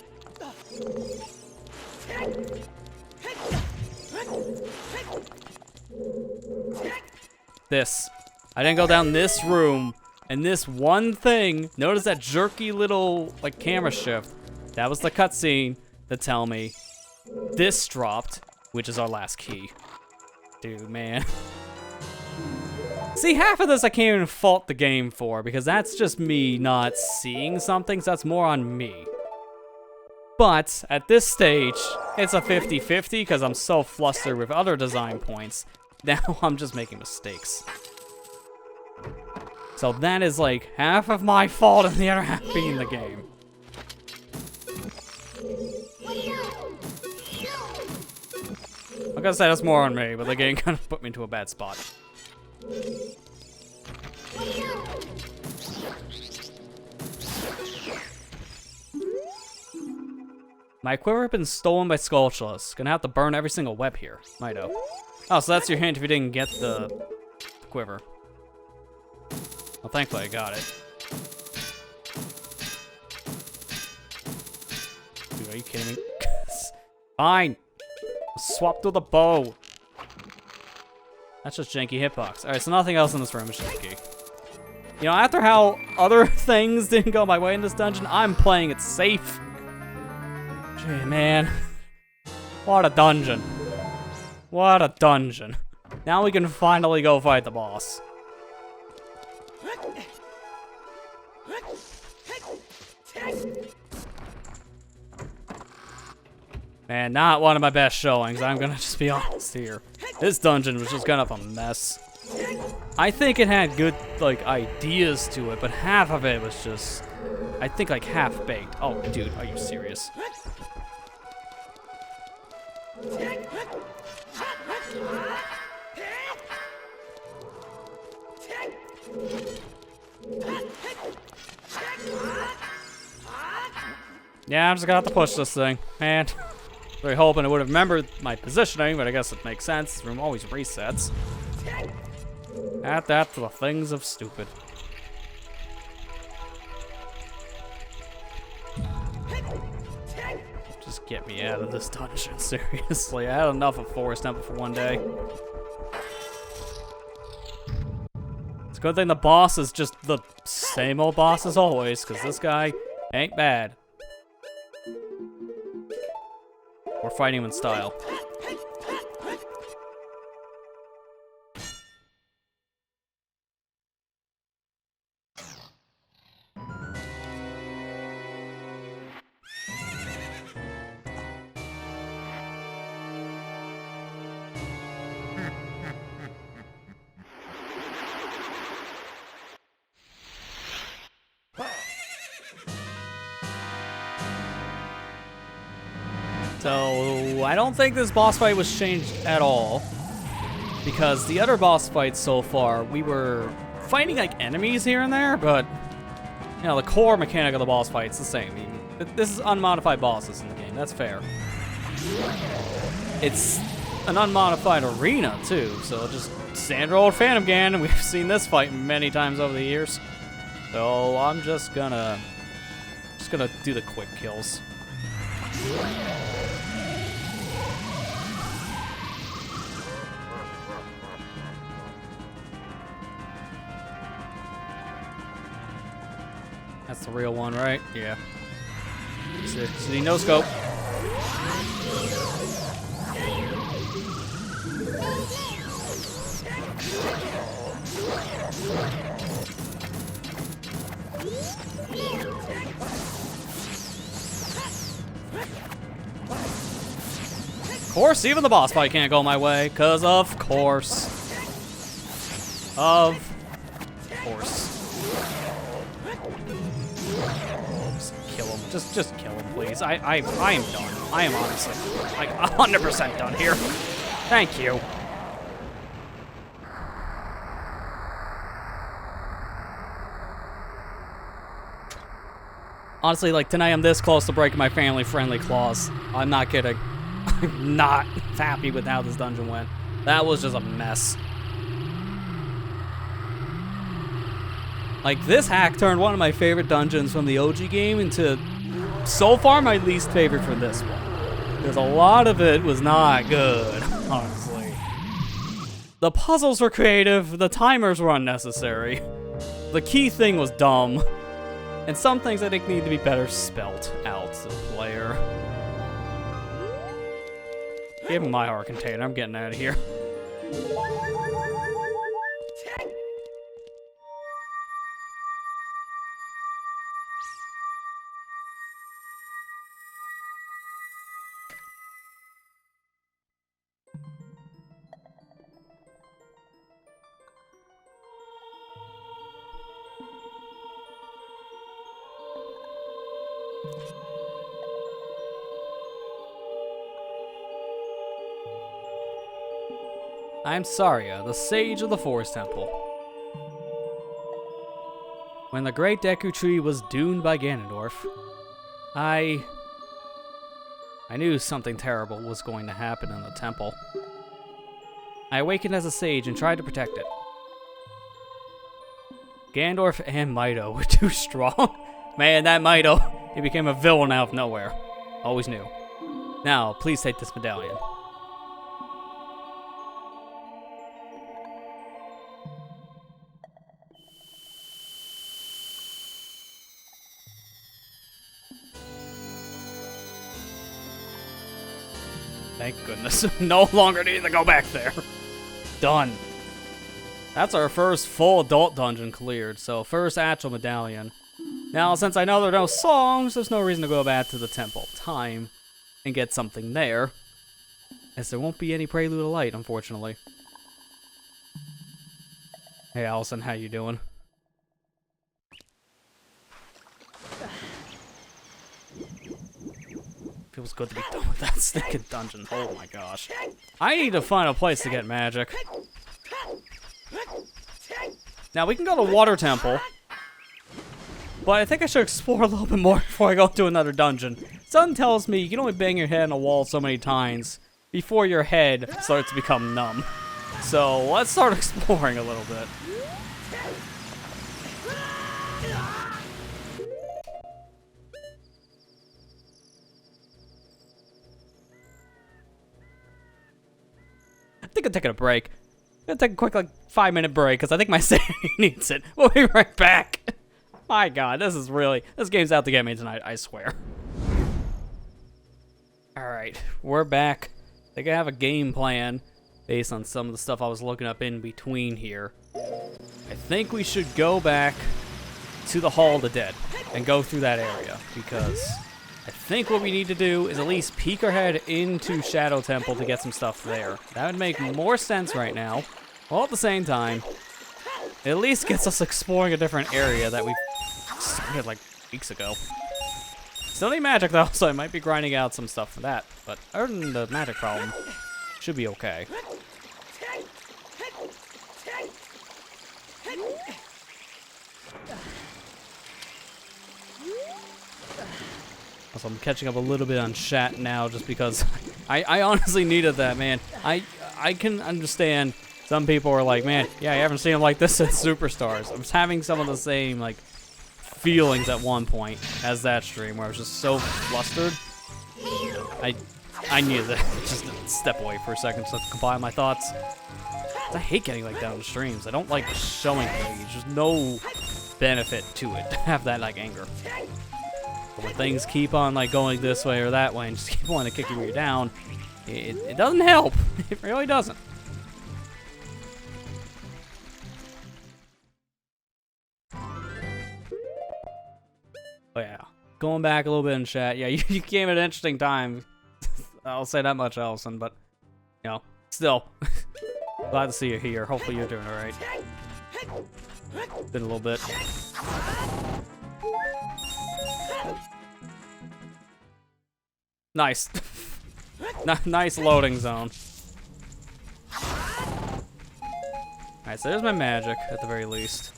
This. I didn't go down this room, and this one thing, notice that jerky little, like, camera shift. That was the cutscene to tell me this dropped, which is our last key. Dude, man. See, half of this I can't even fault the game for, because that's just me not seeing something, so that's more on me. But, at this stage, it's a 50-50, because I'm so flustered with other design points. Now I'm just making mistakes. So that is like half of my fault and the other half being the game. I'm gonna say that's more on me, but the game kind of put me into a bad spot. My quiver has been stolen by Skulltulus. Gonna have to burn every single web here. Mido. Oh, so that's your hint if you didn't get the quiver. Well, thankfully I got it. Dude, are you kidding me? Fine. Swap to the bow. That's just janky hitbox. Alright, so nothing else in this room is janky. You know, after how other things didn't go my way in this dungeon, I'm playing it safe. Gee, man. What a dungeon. What a dungeon. Now we can finally go fight the boss. Man, not one of my best showings. I'm gonna just be honest here. This dungeon was just kind of a mess. I think it had good, like, ideas to it, but half of it was just, I think, like, half-baked. Oh, dude, are you serious? Yeah, I'm just gonna have to push this thing. Man, really hoping it would have remembered my positioning, but I guess it makes sense. This room always resets. Add that to the things of stupid. Just get me out of this dungeon, seriously. I had enough of Forest Temple for one day. It's a good thing the boss is just the same old boss as always, because this guy ain't bad. We're fighting him in style. So, I don't think this boss fight was changed at all, because the other boss fights so far, we were fighting like enemies here and there, but, you know, the core mechanic of the boss fight's the same. This is unmodified bosses in the game, that's fair. It's an unmodified arena, too, so just standard old Phantom Gan, and we've seen this fight many times over the years. So, I'm just gonna do the quick kills. That's the real one, right? Yeah. See, no scope. Of course, even the boss fight can't go my way, 'cause of course. Of course. Just kill him, please. I am done. I am honestly, like, 100% done here. Thank you. Honestly, like, tonight I'm this close to breaking my family-friendly clause. I'm not kidding. I'm not happy with how this dungeon went. That was just a mess. Like, this hack turned one of my favorite dungeons from the OG game into, so far, my least favorite from this one. Because a lot of it was not good, honestly. The puzzles were creative, the timers were unnecessary. The key thing was dumb. And some things I think need to be better spelt out to the player. Give him my heart container, I'm getting out of here. I'm Saria, the Sage of the Forest Temple. When the Great Deku Tree was doomed by Ganondorf, I knew something terrible was going to happen in the temple. I awakened as a sage and tried to protect it. Ganondorf and Mido were too strong. Man, that Mido, he became a villain out of nowhere. Always knew. Now, please take this medallion. Thank goodness. No longer need to go back there. Done. That's our first full adult dungeon cleared, so first actual medallion. Now, since I know there are no songs, there's no reason to go back to the Temple of Time and get something there, as there won't be any Prelude of Light, unfortunately. Hey, Allison, how you doing? Feels good to be done with that stinking dungeon. Oh my gosh. I need to find a place to get magic. Now, we can go to Water Temple, but I think I should explore a little bit more before I go into another dungeon. Something tells me you can only bang your head on a wall so many times before your head starts to become numb. So, let's start exploring a little bit. I think I'm taking a break. I'm gonna take a quick, like, 5-minute break, because I think my sanity needs it. We'll be right back. My god, this game's out to get me tonight, I swear. Alright, we're back. I think I have a game plan based on some of the stuff I was looking up in between here. I think we should go back to the Hall of the Dead and go through that area, because I think what we need to do is at least peek our head into Shadow Temple to get some stuff there. That would make more sense right now. While at the same time, it at least gets us exploring a different area that we started like weeks ago. Still need magic though, so I might be grinding out some stuff for that. But other than the magic problem, should be okay. Also, I'm catching up a little bit on chat now just because I honestly needed that, man. I can understand some people are like, man, yeah, I haven't seen him like this since Superstars. I was having some of the same, like, feelings at one point as that stream where I was just so flustered. I needed to just step away for a second so I could compile my thoughts. I hate getting, like, down the streams. I don't like showing rage. There's no benefit to it to have that, like, anger. But when things keep on, like, going this way or that way and just keep wanting to kick you down, it doesn't help. It really doesn't. Oh yeah, going back a little bit in chat. Yeah, you came at an interesting time. I'll say that much, Allison, but, you know, still. Glad to see you here. Hopefully you're doing alright. Been a little bit. Nice. Nice loading zone. Alright, so there's my magic, at the very least.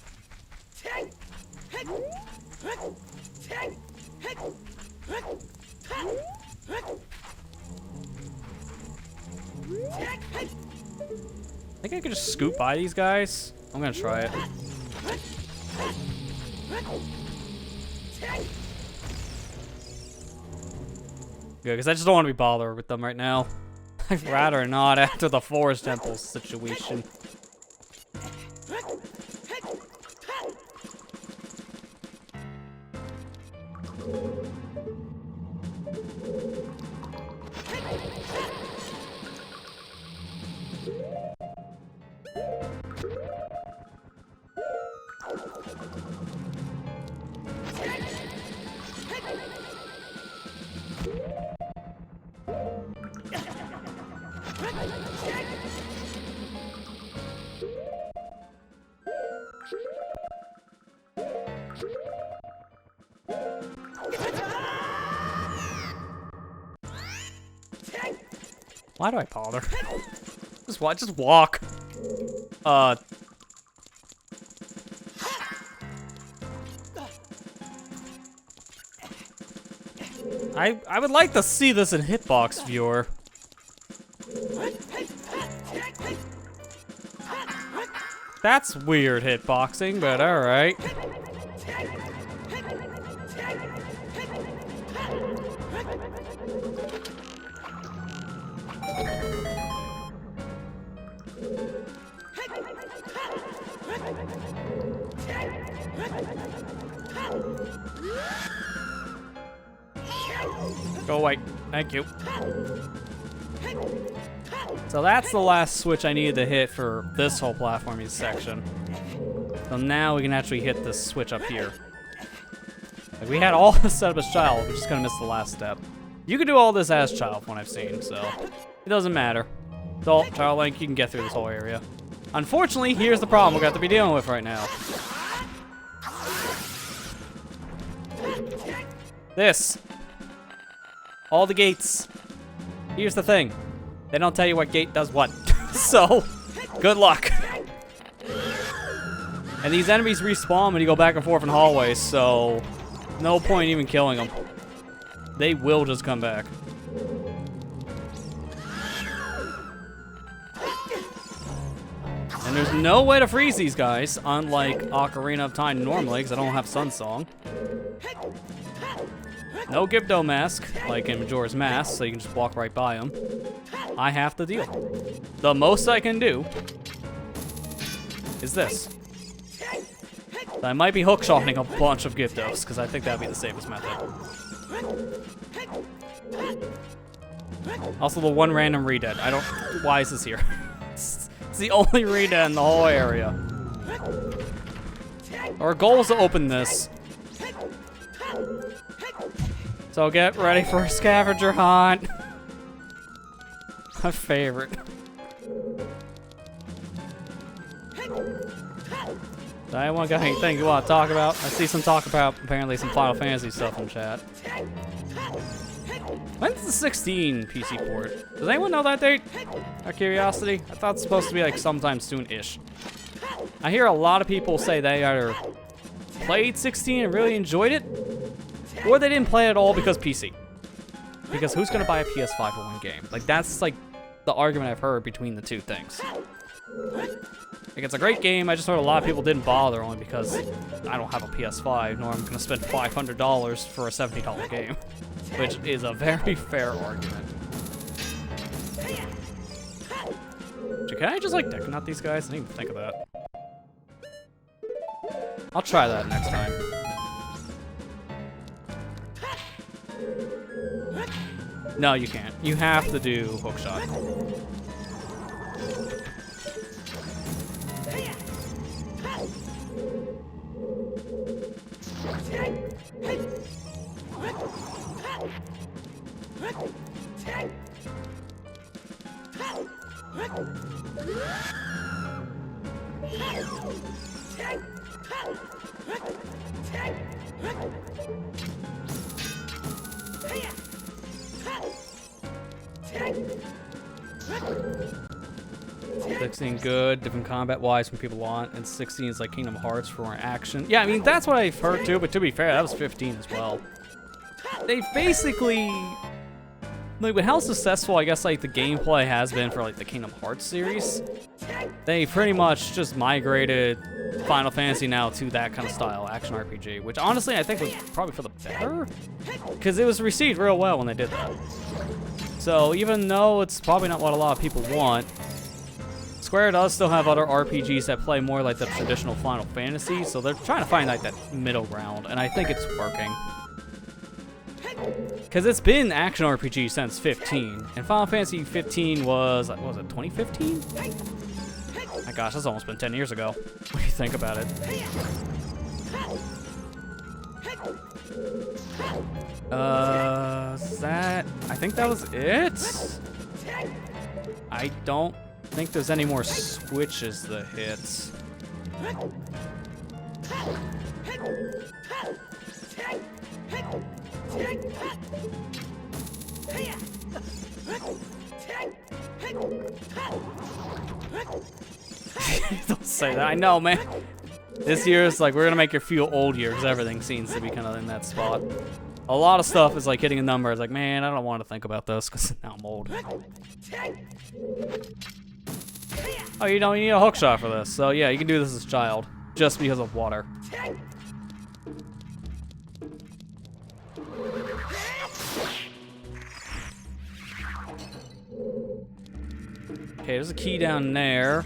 I think I could just scoot by these guys. I'm gonna try it. Good, because I just don't want to be bothered with them right now. I'd rather not after the Forest Temple situation. Why do I bother? Just walk. I would like to see this in hitbox viewer. That's weird hitboxing, but alright. Go away. Thank you. So that's the last switch I needed to hit for this whole platforming section. So now we can actually hit this switch up here. Like, we had all this set up as child, we just kind of missed the last step. You can do all this as child from what I've seen, so it doesn't matter. Adult, child Link, you can get through this whole area. Unfortunately, here's the problem we're going to have to be dealing with right now. This. All the gates. Here's the thing. They don't tell you what gate does what. So, good luck. And these enemies respawn when you go back and forth in hallways, so no point even killing them. They will just come back. And there's no way to freeze these guys, unlike Ocarina of Time normally, because I don't have Sun Song. No Gypto mask, like in Majora's Mask, so you can just walk right by them. I have to deal. The most I can do is this. I might be hookshotting a bunch of Gyptos, because I think that'd be the safest method. Also, the one random redead. I don't... Why is this here? It's the only redead in the whole area. Our goal is to open this. So get ready for a scavenger hunt. My favorite. Anyone got anything you want to talk about? I see some talk about apparently some Final Fantasy stuff in chat. When's the 16 PC port? Does anyone know that date? Out of curiosity? I thought it's supposed to be like sometime soon-ish. I hear a lot of people say they either played 16 and really enjoyed it, or they didn't play it at all because PC. Because who's gonna buy a PS5 for one game? Like, that's like the argument I've heard between the two things. Like, it's a great game, I just heard a lot of people didn't bother only because I don't have a PS5, nor I'm gonna spend $500 for a $70 game. Which is a very fair argument. Can I just like deck nut these guys? I didn't even think of that. I'll try that next time. No, you can't. You have to do hookshot. Good, different combat-wise when people want, and 16 is like Kingdom Hearts for more action. Yeah, I mean, that's what I've heard too, but to be fair, that was 15 as well. They basically, like, with how successful I guess like the gameplay has been for like the Kingdom Hearts series, they pretty much just migrated Final Fantasy now to that kind of style, action RPG, which honestly I think was probably for the better, because it was received real well when they did that. So even though it's probably not what a lot of people want, Square does still have other RPGs that play more like the traditional Final Fantasy, so they're trying to find like that middle ground, and I think it's working. Because it's been action RPG since 15, and Final Fantasy 15 was, what was it, 2015? My gosh, that's almost been 10 years ago. What do you think about it? I think that was it? I don't think there's any more switches to hit. Don't say that. I know, man. This year is like, we're gonna make you feel old here because everything seems to be kind of in that spot. A lot of stuff is like hitting a number. It's like, man, I don't want to think about this because now I'm old. Oh, you don't need a hook shot for this. So yeah, you can do this as a child just because of water. Okay, there's a key down there.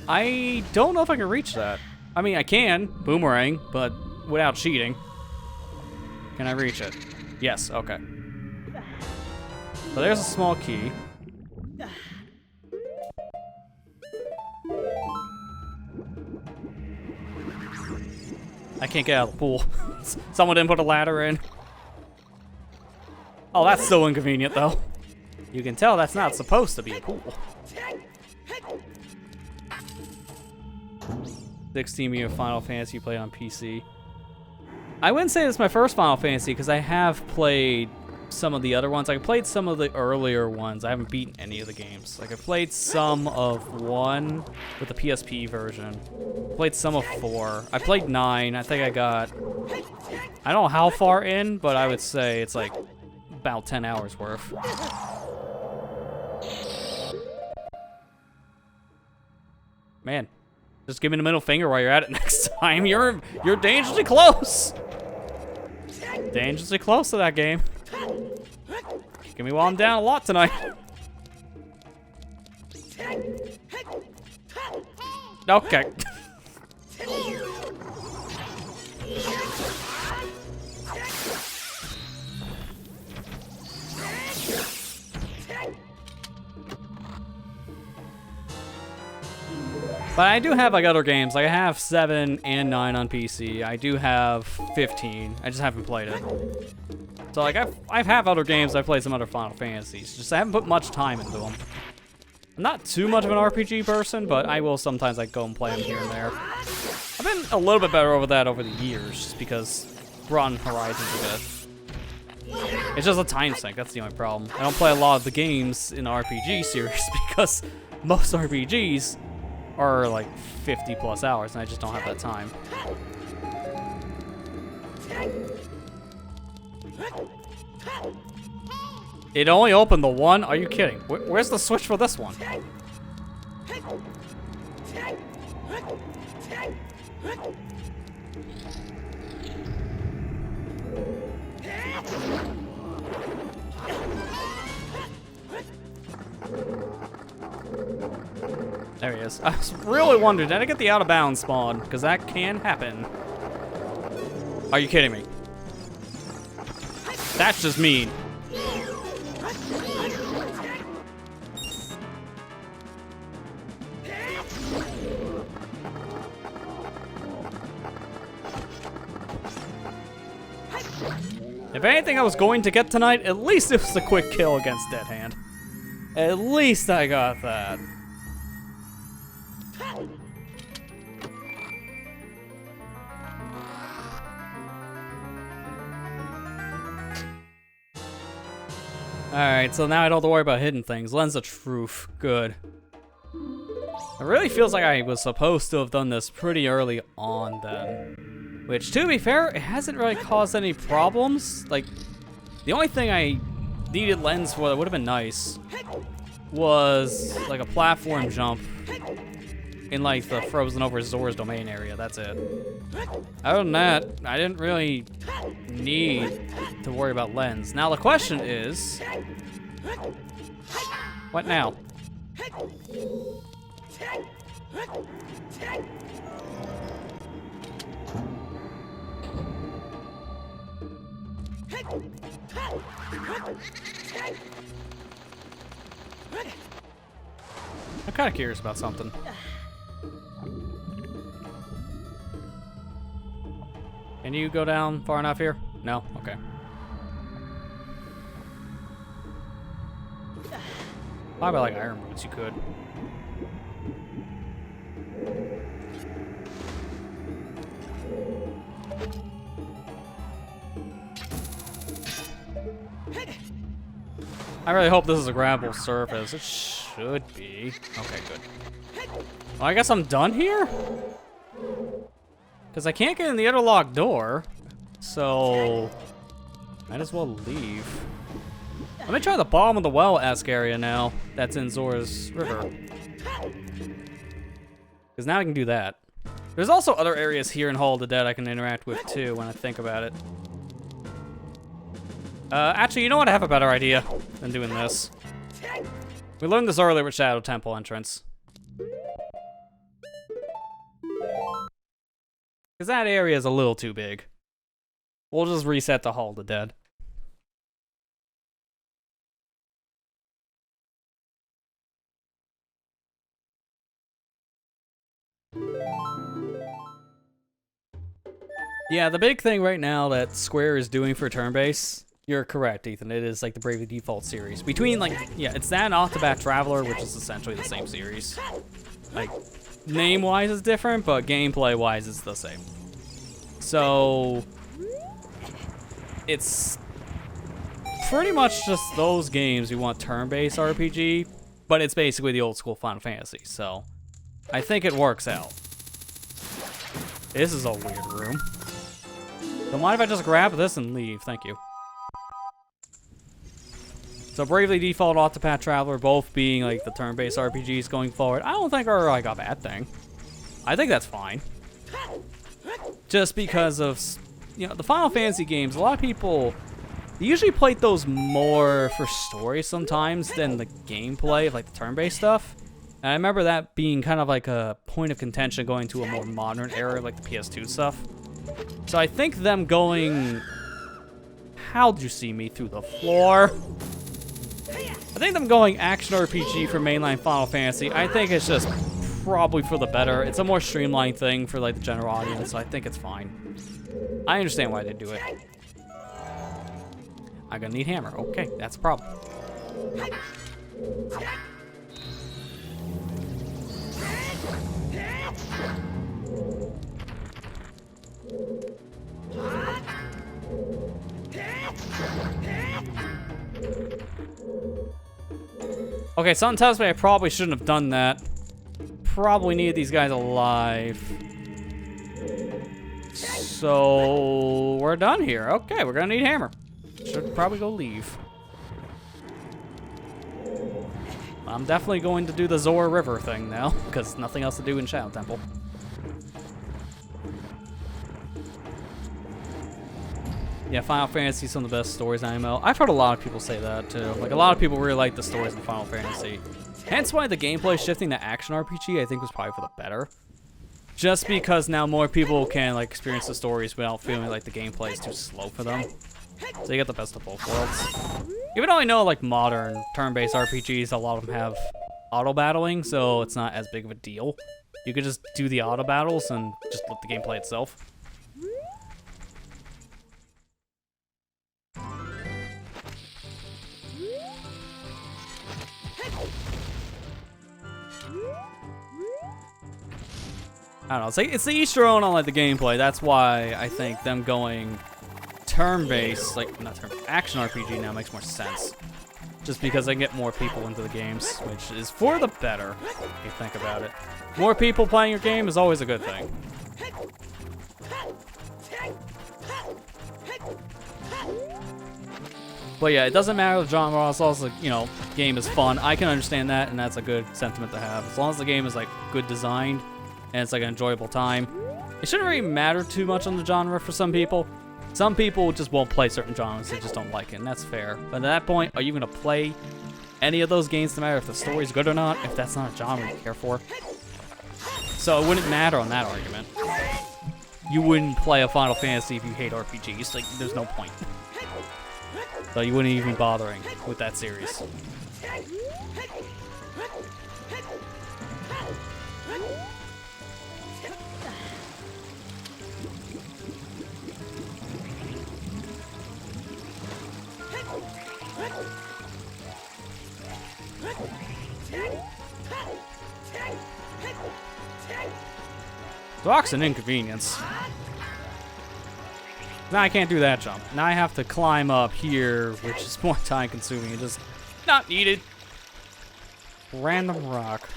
I don't know if I can reach that. I mean, I can, boomerang, but without cheating. Can I reach it? Yes, okay. So there's a small key. I can't get out of the pool. Someone didn't put a ladder in. Oh, that's so inconvenient, though. You can tell that's not supposed to be a pool. 16 year Final Fantasy played on PC. I wouldn't say it's my first Final Fantasy because I have played some of the other ones. I played some of the earlier ones. I haven't beaten any of the games. Like I played some of 1 with the PSP version. Played some of 4. I played 9. I think I got, I don't know how far in, but I would say it's like about 10 hours worth. Man, just give me the middle finger while you're at it next time. You're dangerously close. Dangerously close to that game. Give me while I'm down a lot tonight. Okay. But I do have like other games. Like I have 7 and 9 on PC. I do have 15. I just haven't played it. So like I have other games. I've played some other Final Fantasies. Just I haven't put much time into them. I'm not too much of an RPG person, but I will sometimes like go and play them here and there. I've been a little bit better over that over the years, just because Broaden Horizons a bit. It's just a time sink. That's the only problem. I don't play a lot of the games in the RPG series because most RPGs are like 50 plus hours, and I just don't have that time. It only opened the one? Are you kidding? Where's the switch for this one? There he is. I was really wondering, did I get the out of bounds spawn? Because that can happen. Are you kidding me? That's just mean. If anything I was going to get tonight, at least it was a quick kill against Dead Hand. At least I got that. Alright, so now I don't have to worry about hidden things. Lens of Truth. Good. It really feels like I was supposed to have done this pretty early on then. Which, to be fair, it hasn't really caused any problems. Like, the only thing I needed lens for that would have been nice was like a platform jump in like the frozen over Zora's domain area. That's it. Other than that, I didn't really need to worry about lens. Now the question is, what now? I'm kind of curious about something. Can you go down far enough here? No? Okay. Probably like iron boots you could. I really hope this is a grabbable surface. It should be. Okay, good. Well, I guess I'm done here? Because I can't get in the interlocked door. So, might as well leave. Let me try the bottom of the well-esque area now. That's in Zora's River. Because now I can do that. There's also other areas here in Hall of the Dead I can interact with too when I think about it. Actually, you know what? I have a better idea than doing this. We learned this earlier with Shadow Temple entrance. Because that area is a little too big. We'll just reset the Hall of the Dead. Yeah, the big thing right now that Square is doing for turn-based, you're correct, Ethan. It is like the Bravely Default series. Between like, yeah, it's that and Octopath Traveler, which is essentially the same series. Like, name-wise it's different, but gameplay-wise it's the same. So, it's pretty much just those games you want turn-based RPG, but it's basically the old school Final Fantasy, so I think it works out. This is a weird room. Don't mind if I just grab this and leave, thank you. So Bravely Default, Octopath Traveler, both being like the turn-based RPGs going forward, I don't think are like a bad thing. I think that's fine. Just because of, you know, the Final Fantasy games, a lot of people, they usually play those more for story sometimes than the gameplay of like the turn-based stuff. And I remember that being kind of like a point of contention going to a more modern era, like the PS2 stuff. So I think them going, how'd you see me through the floor? I think them going action RPG for mainline Final Fantasy, I think it's just probably for the better. It's a more streamlined thing for like the general audience, so I think it's fine. I understand why they do it. I'm gonna need hammer. Okay, that's a problem. Okay, something tells me I probably shouldn't have done that. Probably needed these guys alive. So, we're done here. Okay, we're gonna need hammer. Should probably go leave. I'm definitely going to do the Zora River thing now, because nothing else to do in Shadow Temple. Yeah, Final Fantasy is some of the best stories in MMO. I've heard a lot of people say that too. Like, a lot of people really like the stories in Final Fantasy. Hence why the gameplay shifting to action RPG I think was probably for the better. Just because now more people can like experience the stories without feeling like the gameplay is too slow for them. So you get the best of both worlds. Even though I know like modern turn-based RPGs, a lot of them have auto battling, so it's not as big of a deal. You could just do the auto battles and just let the gameplay itself. I don't know, it's the each their own on like the gameplay. That's why I think them going turn-based, like not turn, action RPG now makes more sense. Just because they get more people into the games, which is for the better, if you think about it. More people playing your game is always a good thing. But yeah, it doesn't matter the genre, it's also, you know, game is fun. I can understand that, and that's a good sentiment to have. As long as the game is like good designed and it's like an enjoyable time. It shouldn't really matter too much on the genre for some people. Some people just won't play certain genres, they just don't like it, and that's fair. But at that point, are you gonna play any of those games no matter if the story's good or not, if that's not a genre you care for? So it wouldn't matter on that argument. You wouldn't play a Final Fantasy if you hate RPGs, like there's no point. So you wouldn't even be bothering with that series. Rock's an inconvenience. Now I can't do that jump. Now I have to climb up here, which is more time consuming and just not needed. Random rock.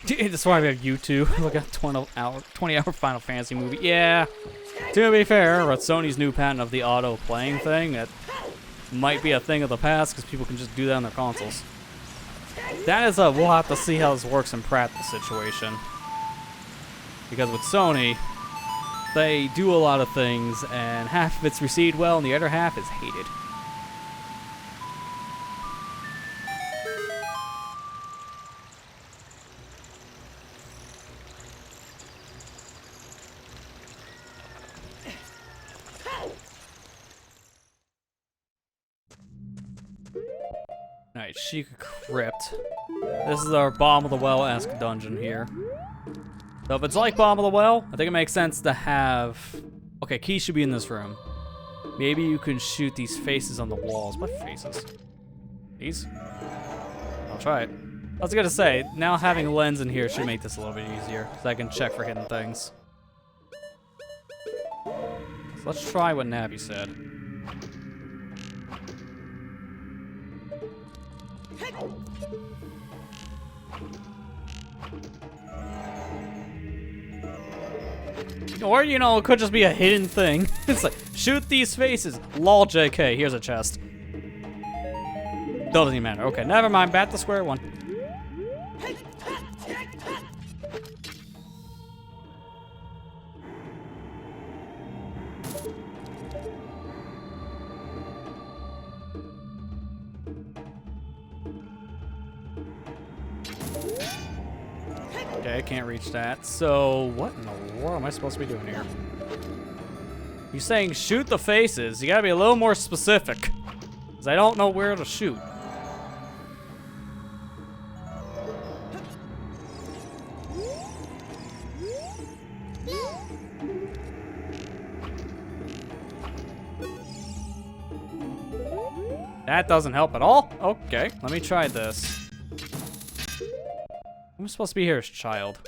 That's why we have YouTube. Look at 20-hour Final Fantasy movie. Yeah. To be fair, with Sony's new patent of the auto playing thing, that might be a thing of the past because people can just do that on their consoles. That is we'll have to see how this works in practice situation. Because with Sony, they do a lot of things, and half of it's received well, and the other half is hated. Alright, Sheikah Crypt. This is our bottom of the well-esque dungeon here. So if it's like bottom of the well, I think it makes sense to have... Okay, keys should be in this room. Maybe you can shoot these faces on the walls. What faces? These? I'll try it. I was gonna say, now having a lens in here should make this a little bit easier, so I can check for hidden things. So let's try what Navi said. Or, you know, it could just be a hidden thing. It's like, shoot these faces. Lol, JK, here's a chest. Doesn't even matter. Okay, never mind. Back to square one. Okay, I can't reach that. So, what in the world am I supposed to be doing here? You're saying shoot the faces. You gotta be a little more specific. Because I don't know where to shoot. That doesn't help at all. Okay, let me try this. I'm supposed to be here as child.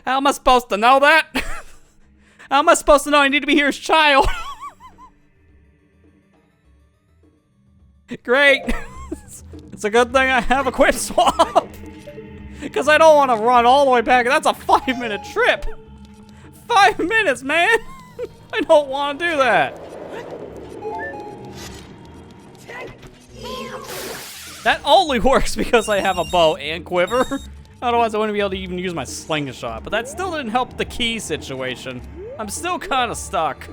How am I supposed to know that? How am I supposed to know I need to be here as child? Great. It's a good thing I have a quick swap. Because I don't want to run all the way back. That's a 5-minute trip. 5 minutes, man! I don't want to do that. That only works because I have a bow and quiver. Otherwise, I wouldn't be able to even use my slingshot. But that still didn't help the key situation. I'm still kind of stuck.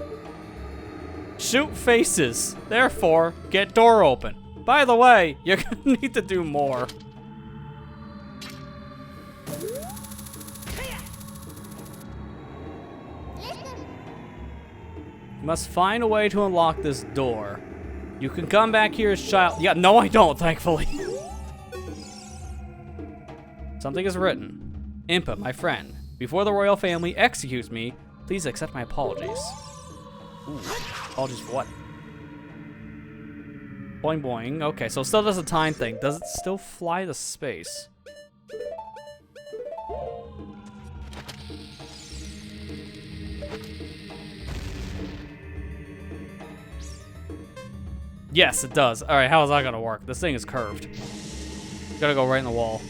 Shoot faces. Therefore, get door open. By the way, you're gonna need to do more. You must find a way to unlock this door. You can come back here as child. Yeah, no I don't, thankfully. Something is written. Impa, my friend, before the royal family executes me, please accept my apologies. Ooh, apologies for what? Boing boing. Okay, so it still does a time thing. Does it still fly to space? Yes, it does. All right, how is that gonna work? This thing is curved. Gotta go right in the wall.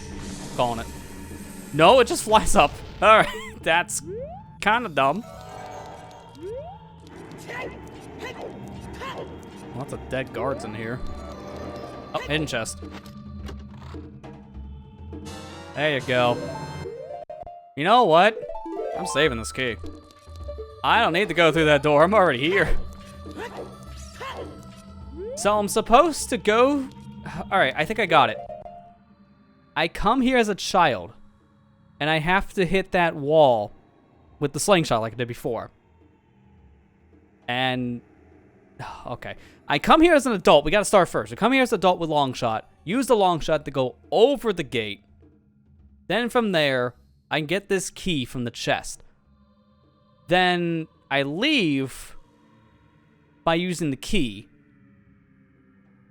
Calling it. No, it just flies up. Alright, that's kind of dumb. Lots of dead guards in here. Oh, hidden chest. There you go. You know what? I'm saving this key. I don't need to go through that door. I'm already here. So I'm supposed to go... Alright, I think I got it. I come here as a child, and I have to hit that wall with the slingshot like I did before. And... Okay. I come here as an adult. We gotta start first. I come here as an adult with long shot. Use the long shot to go over the gate. Then from there, I can get this key from the chest. Then I leave by using the key.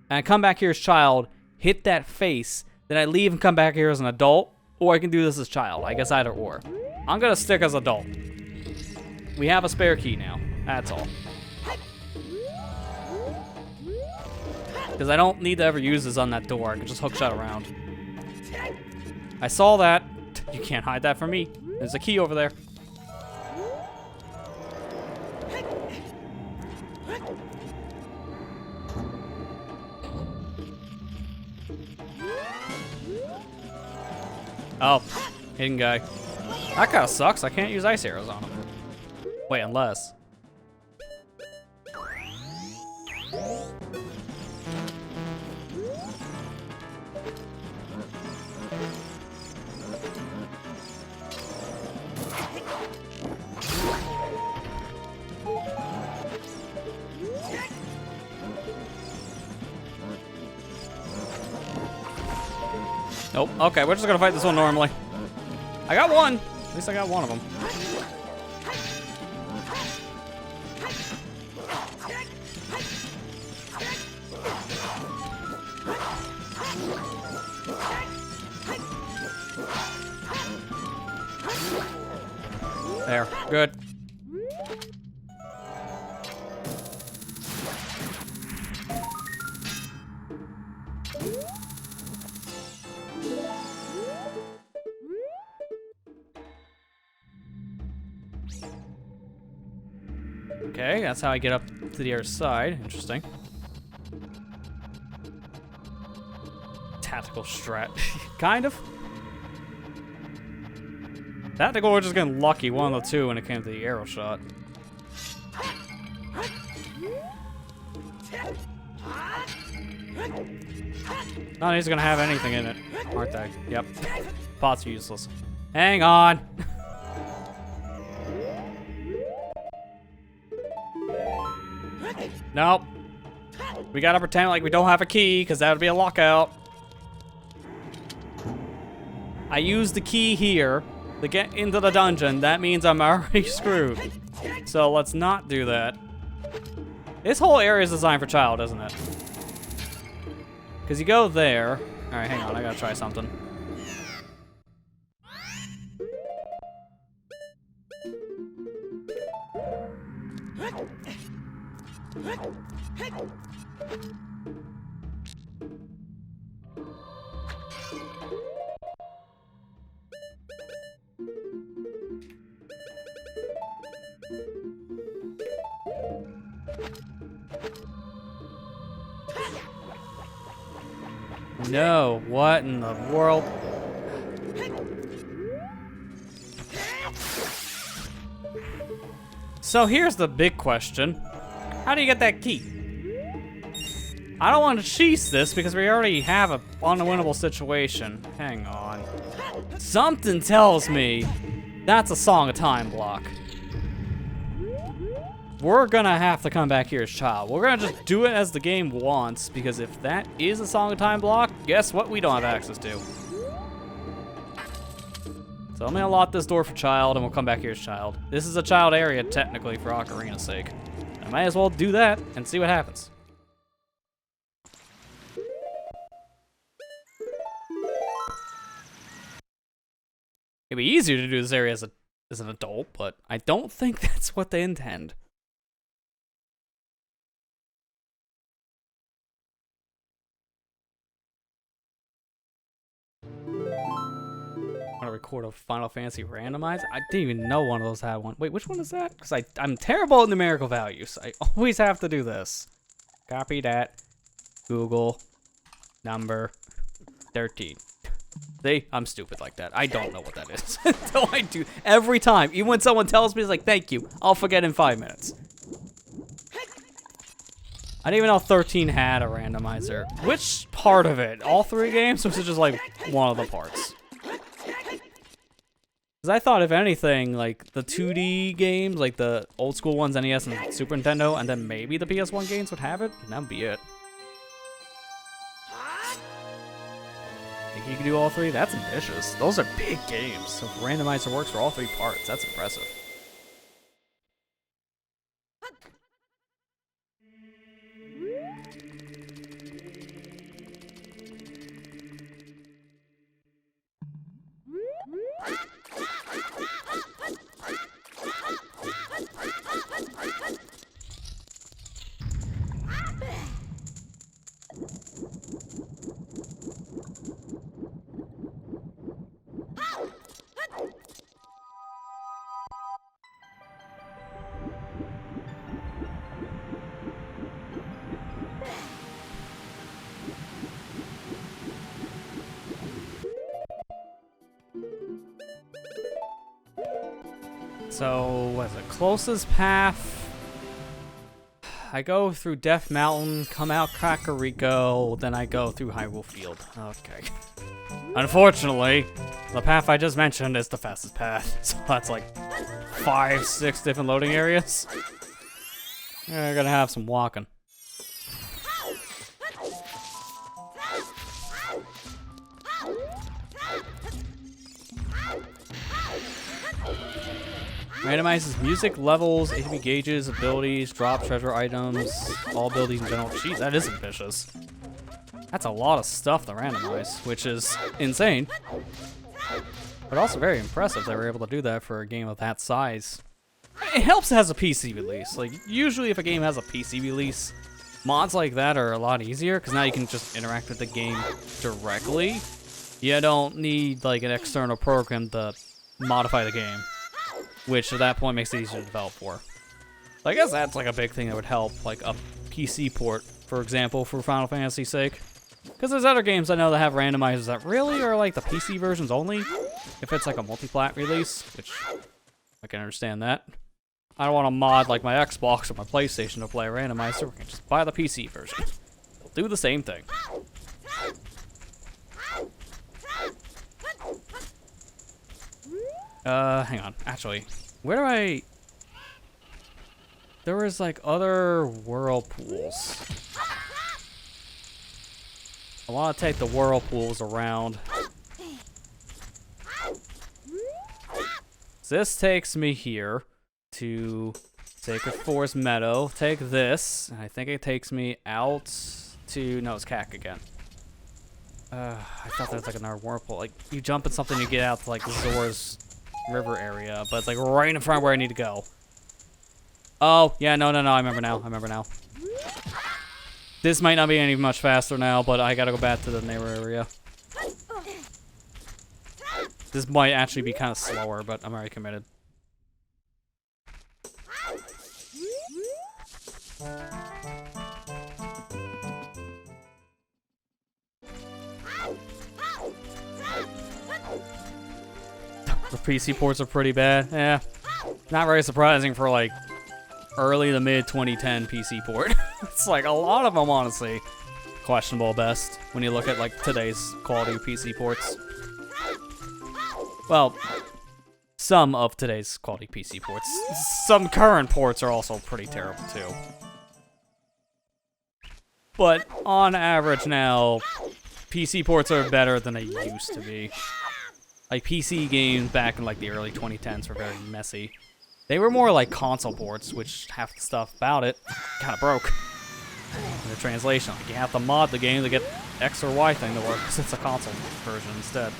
And I come back here as child, hit that face, then I leave and come back here as an adult, or I can do this as child. I guess either or. I'm gonna stick as adult. We have a spare key now. That's all. Because I don't need to ever use this on that door. I can just hookshot around. I saw that. You can't hide that from me. There's a key over there. Oh, hidden guy. That kind of sucks. I can't use ice arrows on him. Wait, unless. Nope. Okay, we're just gonna fight this one normally. I got one. At least I got one of them. There. Good. Okay, that's how I get up to the other side. Interesting. Tactical strat. Kind of. Tactical, we're just getting lucky, one of the two when it came to the arrow shot. None of these are gonna have anything in it, aren't they? Yep. Pots are useless. Hang on. Nope. We gotta pretend like we don't have a key, because that would be a lockout. I used the key here to get into the dungeon. That means I'm already screwed. So let's not do that. This whole area is designed for child, isn't it? Because you go there. Alright, hang on. I gotta try something. No, what in the world? So here's the big question. How do you get that key? I don't want to cheese this because we already have a unwinnable situation. Hang on. Something tells me that's a Song of Time block. We're gonna have to come back here as child. We're gonna just do it as the game wants, because if that is a Song of Time block, guess what we don't have access to? So I'm gonna lock this door for child, and we'll come back here as child. This is a child area, technically, for Ocarina's sake. I might as well do that and see what happens. It'd be easier to do this area as an adult, but I don't think that's what they intend. to record a Final Fantasy randomize. I didn't even know one of those had one. Wait, which one is that? Because I'm terrible at numerical values. I always have to do this. Copy that. Google. Number 13. See? I'm stupid like that. I don't know what that is. Until I do. Every time. Even when someone tells me, it's like, thank you. I'll forget in 5 minutes. I didn't even know 13 had a randomizer. Which part of it? All 3 games? Or was it just like one of the parts? Because I thought, if anything, like the 2D games, like the old school ones, NES and Super Nintendo, and then maybe the PS1 games would have it, and that'd be it. Think he could do all 3? That's ambitious. Those are big games. So if randomizer works for all 3 parts, that's impressive. So, what is it? Closest path? I go through Death Mountain, come out Kakariko, then I go through Hyrule Field. Okay. Unfortunately, the path I just mentioned is the fastest path. So that's like 5, 6 different loading areas. We're gonna have some walking. Randomizes music, levels, ATB gauges, abilities, drop, treasure items, all abilities in general. Jeez, that is ambitious. That's a lot of stuff to randomize, which is insane. But also very impressive they were able to do that for a game of that size. It helps it has a PC release. Like, usually if a game has a PC release, mods like that are a lot easier, because now you can just interact with the game directly. You don't need, like, an external program to modify the game, which at that point makes it easier to develop for. So I guess that's like a big thing that would help, like a PC port, for example, for Final Fantasy's sake. Because there's other games I know that have randomizers that really are like the PC versions only, if it's like a multi-plat release, which I can understand that. I don't want to mod like my Xbox or my PlayStation to play a randomizer. We can just buy the PC version. It'll do the same thing. Hang on. Actually, where do I... There was like other whirlpools. I want to take the whirlpools around. This takes me here to take a forest meadow. Take this, and I think it takes me out to... No, it's Cack again. I thought there was like another whirlpool. Like, you jump in something, you get out to like Zora's river area, but it's like right in front of where I need to go. Oh, yeah, no, I remember now. This might not be any much faster now, but I gotta go back to the neighbor area. This might actually be kind of slower, but I'm already committed. The PC ports are pretty bad. Yeah, not very surprising for like early to mid 2010 PC port. It's like a lot of them, honestly, questionable best when you look at like today's quality of PC ports. Well, some of today's quality PC ports. Some current ports are also pretty terrible too. But on average now, PC ports are better than they used to be. Like, PC games back in like the early 2010s were very messy. They were more like console ports, which half the stuff about it kind of broke. In the translation, like, you have to mod the game to get X or Y thing to work, because it's a console version instead.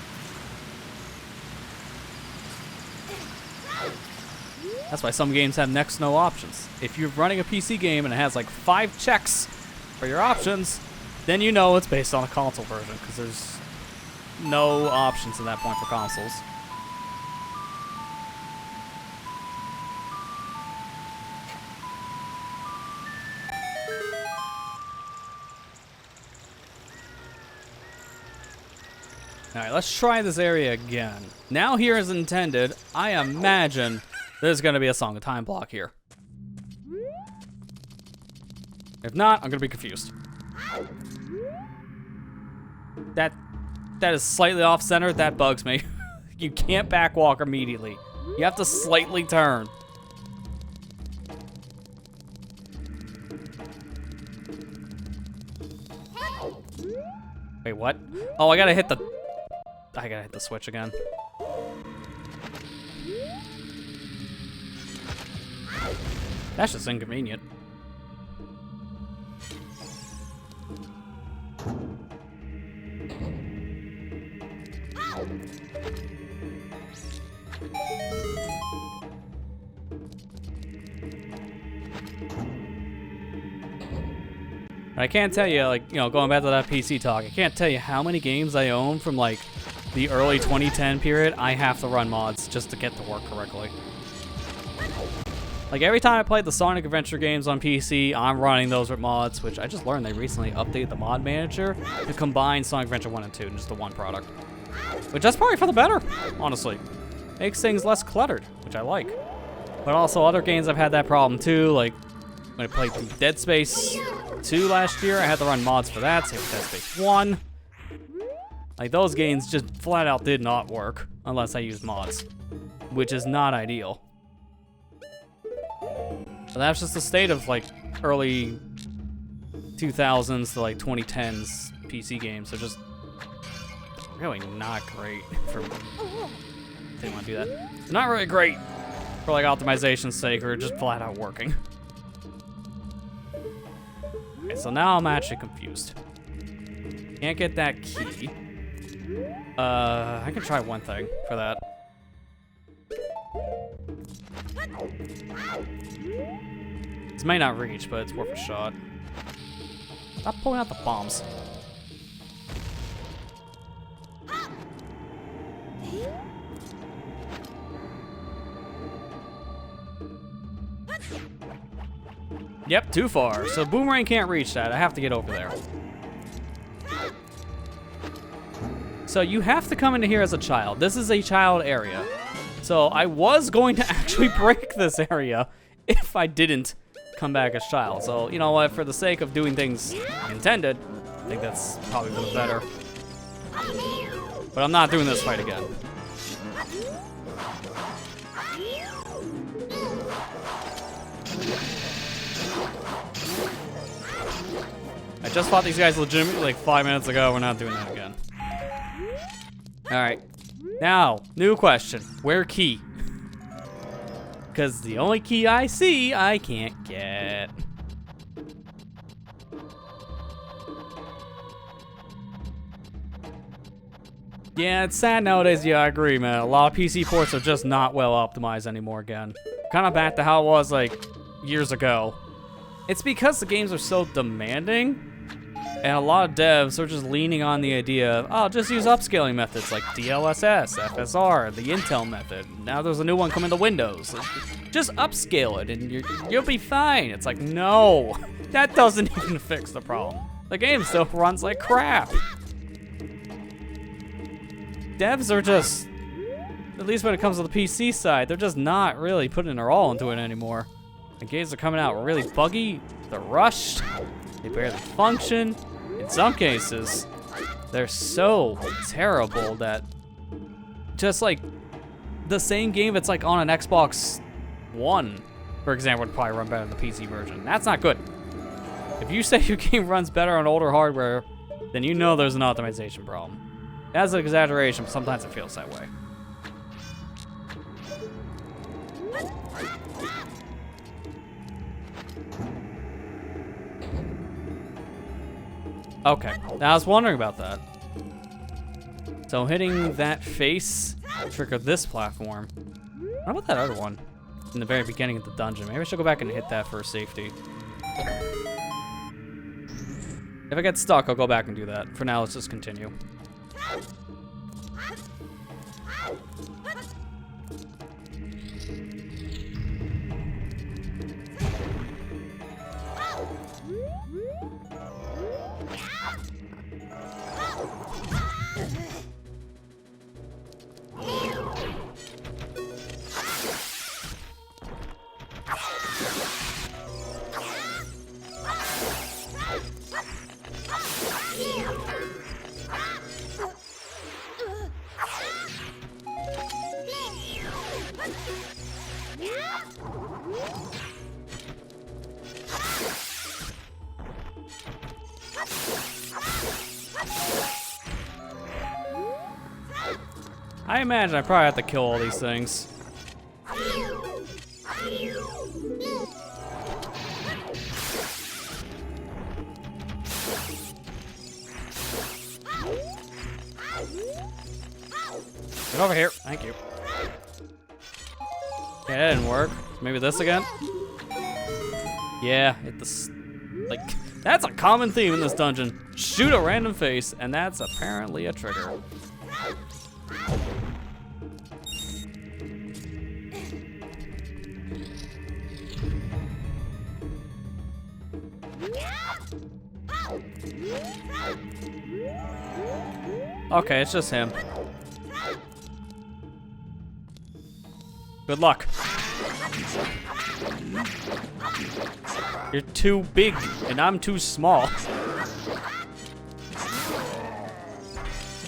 That's why some games have next to no options. If you're running a PC game and it has like 5 checks for your options, then you know it's based on a console version, because there's no options at that point for consoles. Alright, let's try this area again. Now here is intended, I imagine there's gonna be a Song of Time block here. If not, I'm gonna be confused. That is slightly off center, that bugs me. You can't back walk immediately. You have to slightly turn. Wait, what? Oh, I gotta hit the switch again. That's just inconvenient. I can't tell you, like, you know, going back to that PC talk, I can't tell you how many games I own from, like, the early 2010 period. I have to run mods just to get to work correctly. Like, every time I played the Sonic Adventure games on PC, I'm running those with mods, which I just learned they recently updated the mod manager to combine Sonic Adventure 1 and 2 in just the one product. Which that's probably for the better, honestly. Makes things less cluttered, which I like. But also, other games I've had that problem too, like when I played through Dead Space 2 last year, I had to run mods for that, same with Dead Space 1. Like, those games just flat out did not work unless I used mods, which is not ideal. So that's just the state of, like, early 2000s to, like, 2010s PC games. They're just really not great for... Didn't want to do that. They're not really great for, like, optimization's sake, or just flat out working. Okay, so now I'm actually confused. Can't get that key. I can try one thing for that. This might not reach, but it's worth a shot. Stop pulling out the bombs. Yep, too far. So Boomerang can't reach that. I have to get over there. So you have to come into here as a child. This is a child area. So I was going to actually break this area if I didn't come back as child. So, you know what, for the sake of doing things intended, I think that's probably a little better. But I'm not doing this fight again. I just fought these guys legitimately like 5 minutes ago. We're not doing that again. Alright. Now, new question. Where key? Because the only key I see, I can't get. Yeah, it's sad nowadays. Yeah, I agree, man. A lot of PC ports are just not well optimized anymore again. Kind of back to how it was like years ago. It's because the games are so demanding, and a lot of devs are just leaning on the idea of, oh, just use upscaling methods like DLSS, FSR, the Intel method. Now there's a new one coming to Windows. Just upscale it and you'll be fine. It's like, no, that doesn't even fix the problem. The game still runs like crap. Devs are just, at least when it comes to the PC side, they're just not really putting their all into it anymore. The games are coming out really buggy, they're rushed, they barely function. In some cases, they're so terrible that just like the same game that's like on an Xbox One, for example, would probably run better than the PC version. That's not good. If you say your game runs better on older hardware, then you know there's an optimization problem. That's an exaggeration, but sometimes it feels that way. Okay, now I was wondering about that. So hitting that face triggered this platform. What about that other one? In the very beginning of the dungeon. Maybe I should go back and hit that for safety. If I get stuck, I'll go back and do that. For now, let's just continue. I imagine I probably have to kill all these things. Get over here. Thank you. Okay, that didn't work. Maybe this again? Yeah, hit the... Like, that's a common theme in this dungeon. Shoot a random face, and that's apparently a trigger. Okay, it's just him. Good luck. You're too big, and I'm too small.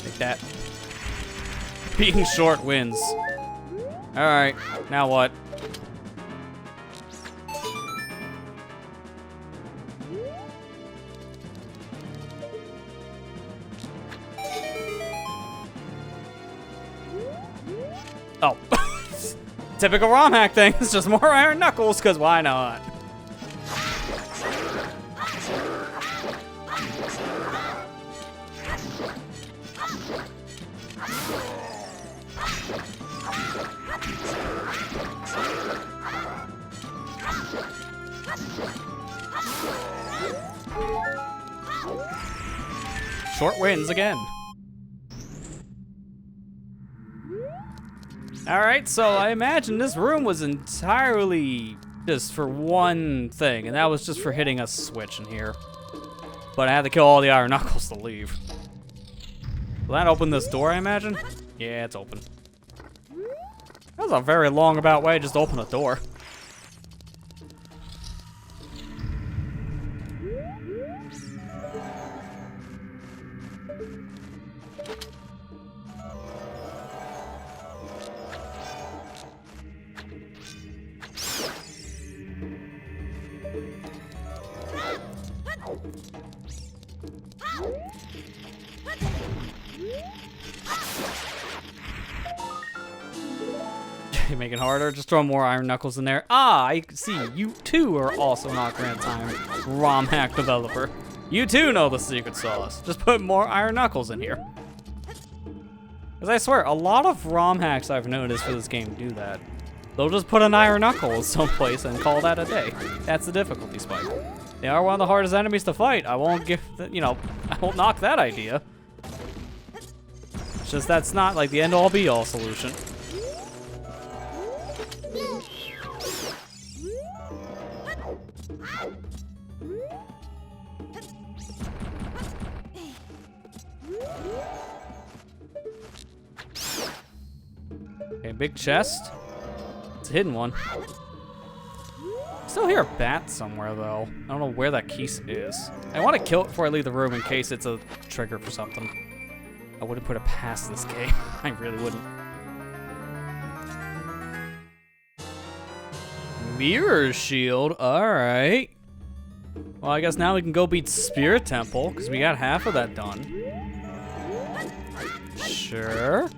Take that. Being short wins. Alright, now what? Oh. Typical ROM hack thing. It's just more iron knuckles, because why not? Short wins again. Alright, so I imagine this room was entirely just for one thing, and that was just for hitting a switch in here. But I had to kill all the iron knuckles to leave. Will that open this door, I imagine? Yeah, it's open. That was a very long about way just to open a door. Make it harder. Just throw more iron knuckles in there. Ah, I see. You too are also an Ocarina of Time ROM hack developer. You too know the secret sauce. Just put more iron knuckles in here. Because I swear, a lot of ROM hacks I've noticed for this game do that. They'll just put an iron knuckle someplace and call that a day. That's the difficulty spike. They are one of the hardest enemies to fight. I won't give, I won't knock that idea. It's just that's not like the end-all be-all solution. Okay, big chest. It's a hidden one. Still hear a bat somewhere though. I don't know where that keys is. I want to kill it before I leave the room in case it's a trigger for something. I wouldn't put it past this game. I really wouldn't. Mirror shield, alright. Well, I guess now we can go beat Spirit Temple, because we got half of that done. Sure.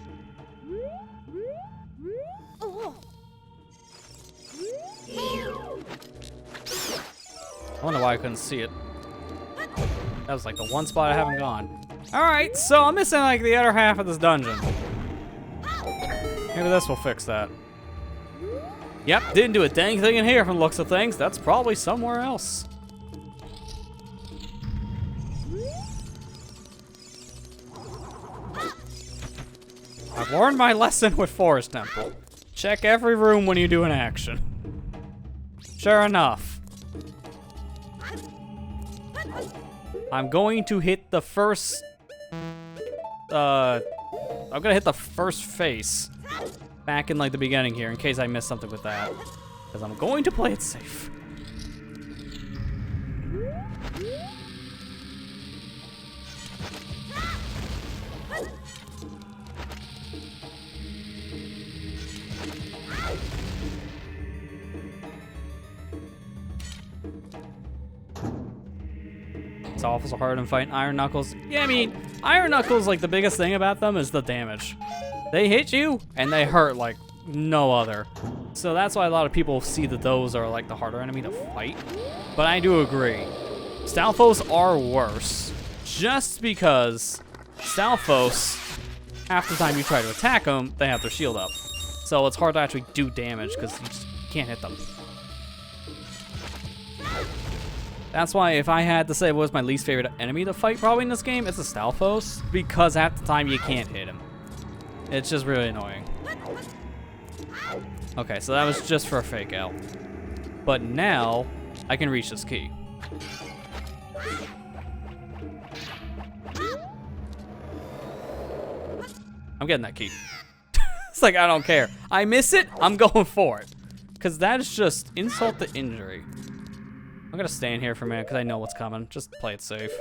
I wonder why I couldn't see it. That was like the one spot I haven't gone. Alright, so I'm missing like the other half of this dungeon. Maybe this will fix that. Yep, didn't do a dang thing in here from the looks of things. That's probably somewhere else. I've learned my lesson with Forest Temple. Check every room when you do an action. Sure enough. I'm going to hit the first... I'm gonna hit the first face. Back in like the beginning here, in case I missed something with that. Because I'm going to play it safe. It's awful so hard in fighting Iron Knuckles. Yeah, I mean, Iron Knuckles, like the biggest thing about them is the damage. They hit you and they hurt like no other. So that's why a lot of people see that those are like the harder enemy to fight. But I do agree. Stalfos are worse. Just because Stalfos, half the time you try to attack them, they have their shield up. So it's hard to actually do damage because you just can't hit them. That's why if I had to say what was my least favorite enemy to fight probably in this game, it's a Stalfos. Because half the time you can't hit him. It's just really annoying. Okay, so that was just for a fake out. But now, I can reach this key. I'm getting that key. It's like, I don't care. I miss it, I'm going for it. Because that is just insult to injury. I'm gonna stay in here for a minute because I know what's coming. Just play it safe.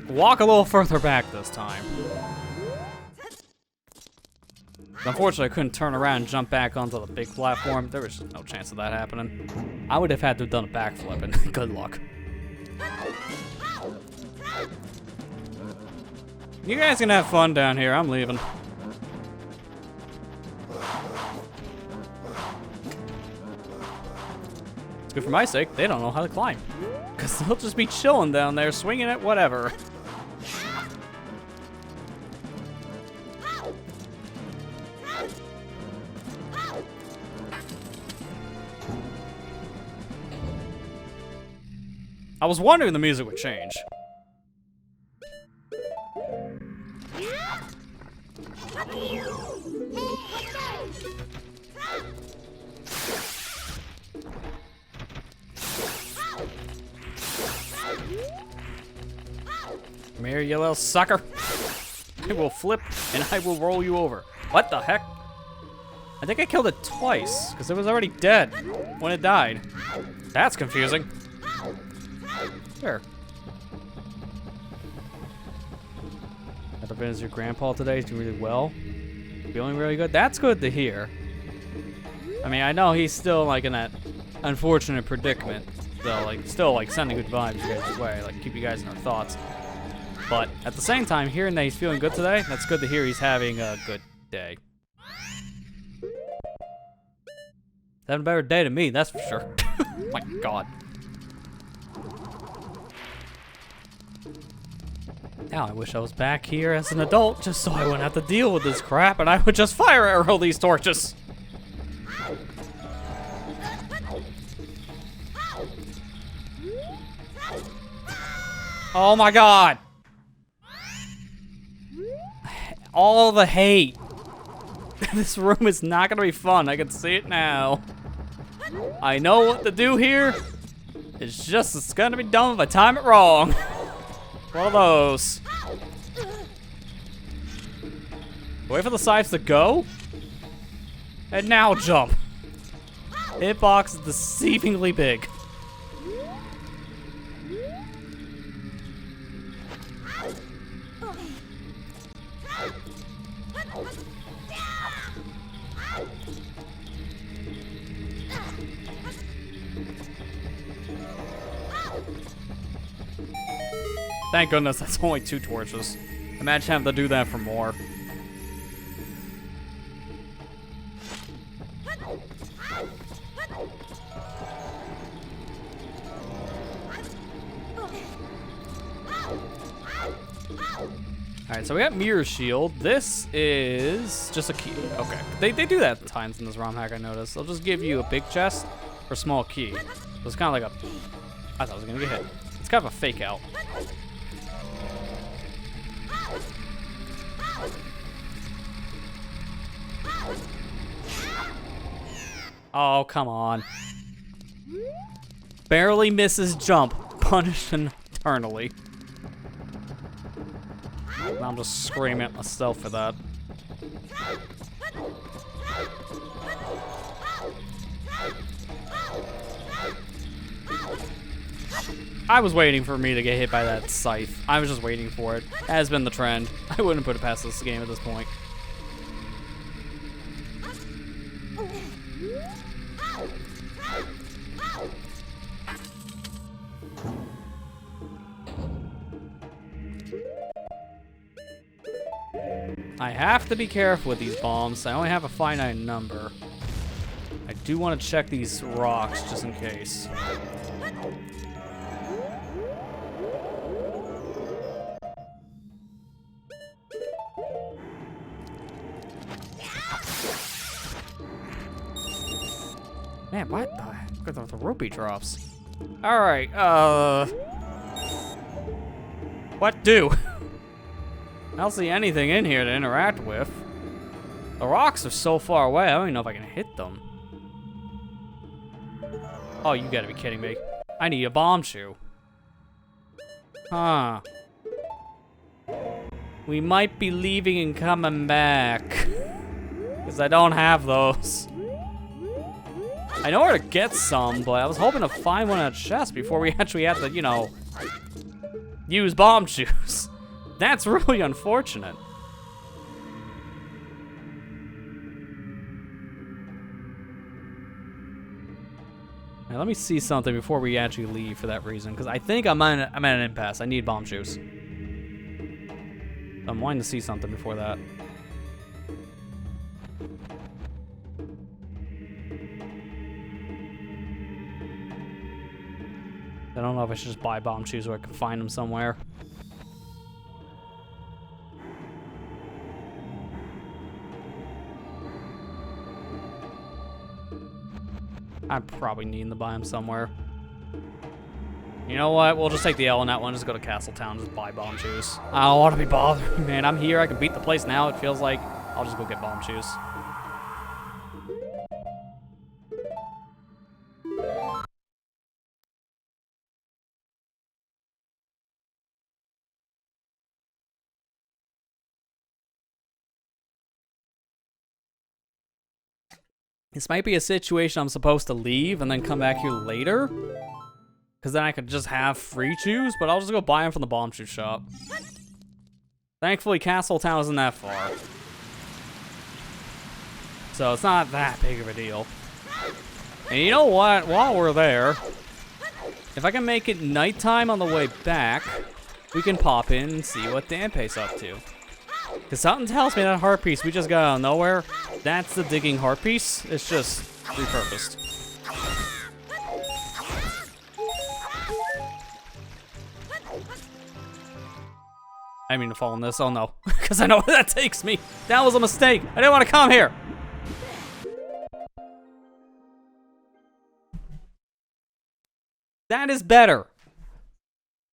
Walk a little further back this time. Unfortunately, I couldn't turn around and jump back onto the big platform. There was no chance of that happening. I would have had to have done a backflip, and good luck. You guys can have fun down here. I'm leaving. It's good for my sake. They don't know how to climb. Because they'll just be chilling down there, swinging at whatever. I was wondering the music would change. Come here, you little sucker. I will flip and I will roll you over. What the heck? I think I killed it twice because it was already dead when it died. That's confusing. Sure. Ever been as your grandpa today? He's doing really well. Feeling really good? That's good to hear. I mean, I know he's still like in that unfortunate predicament. So like still like sending good vibes you guys' way. Like keep you guys in our thoughts. But at the same time, hearing that he's feeling good today, that's good to hear he's having a good day. Having a better day than me, that's for sure. My God. Now I wish I was back here as an adult just so I wouldn't have to deal with this crap and I would just fire arrow these torches. Oh my God. All the hate. This room is not gonna be fun. I can see it now. I know what to do here. It's gonna be dumb if I time it wrong. One of those. Wait for the sides to go. And now jump. Hitbox is deceivingly big. Thank goodness that's only 2 torches. Imagine having to do that for more. Alright, so we got Mirror Shield. This is just a key. Okay. They do that at times in this ROM hack, I noticed. They'll just give you a big chest or a small key. So it's kind of like a... I thought I was going to get hit. It's kind of a fake out. Oh, come on. Barely misses jump. Punished eternally. Now I'm just screaming at myself for that. I was waiting for me to get hit by that scythe. I was just waiting for it. Has been the trend. I wouldn't put it past this game at this point. I have to be careful with these bombs. I only have a finite number. I do want to check these rocks just in case. Man, what the heck? Look at the rupee drops. Alright, what do? I don't see anything in here to interact with. The rocks are so far away, I don't even know if I can hit them. Oh, you gotta be kidding me. I need a bomb shoe. Huh. We might be leaving and coming back. Because I don't have those. I know where to get some, but I was hoping to find one in a chest before we actually have to, you know, use bomb shoes. That's really unfortunate. Now, let me see something before we actually leave for that reason, because I think I'm at an impasse. I need bomb shoes. I'm wanting to see something before that. I don't know if I should just buy bomb shoes or I can find them somewhere. I'm probably needing to buy them somewhere. You know what? We'll just take the L on that one. Just go to Castletown. Just buy bomb shoes. I don't want to be bothered, man. I'm here. I can beat the place now. It feels like I'll just go get bomb shoes. This might be a situation I'm supposed to leave and then come back here later. Because then I could just have free shoes, but I'll just go buy them from the bomb shoe shop. Thankfully, Castletown isn't that far. So it's not that big of a deal. And you know what? While we're there, if I can make it nighttime on the way back, we can pop in and see what Nimpize's up to. Because something tells me that heart piece we just got out of nowhere, that's the digging heart piece. It's just repurposed. I mean to fall in this. Oh no. Because I know where that takes me. That was a mistake. I didn't want to come here. That is better.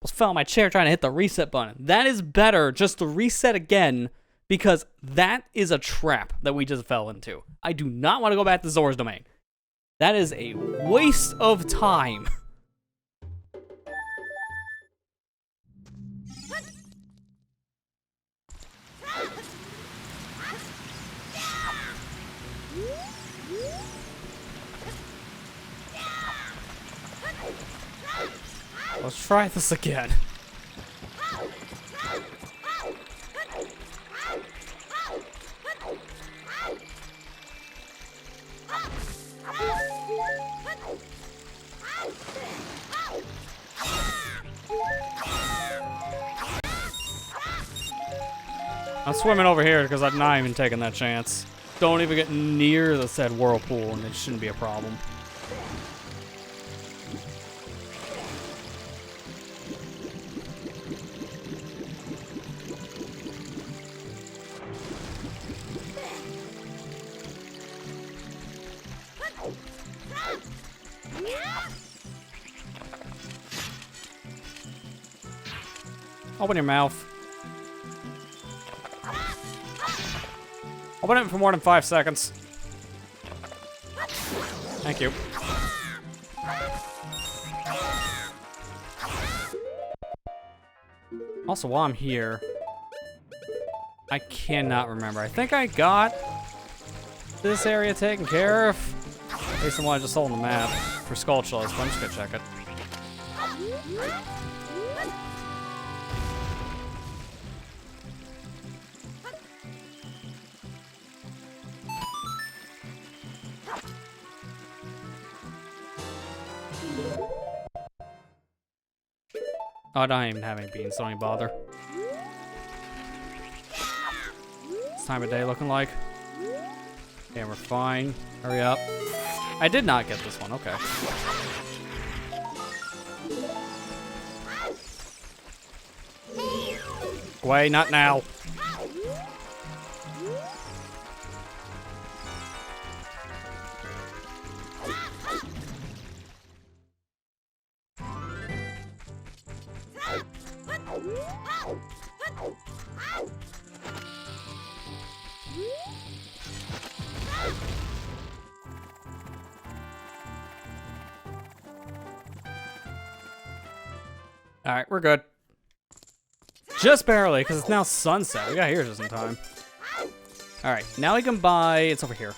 Almost fell on my chair trying to hit the reset button. That is better just to reset again because that is a trap that we just fell into. I do not want to go back to Zora's Domain. That is a waste of time. Let's try this again. I'm swimming over here because I'm not even taking that chance. Don't even get near the said whirlpool and it shouldn't be a problem. Open your mouth. Open it for more than 5 seconds. Thank you. Also, while I'm here, I cannot remember. I think I got this area taken care of. At least the one I just saw on the map for Skull Shells, but I'm just gonna check it. Oh, I don't even have any beans, don't even bother. What's time of day looking like? Okay, we're fine. Hurry up. I did not get this one, okay. Wait, not now. Alright, we're good. Just barely, because it's now sunset. We got here just in time. Alright, now we can buy... It's over here.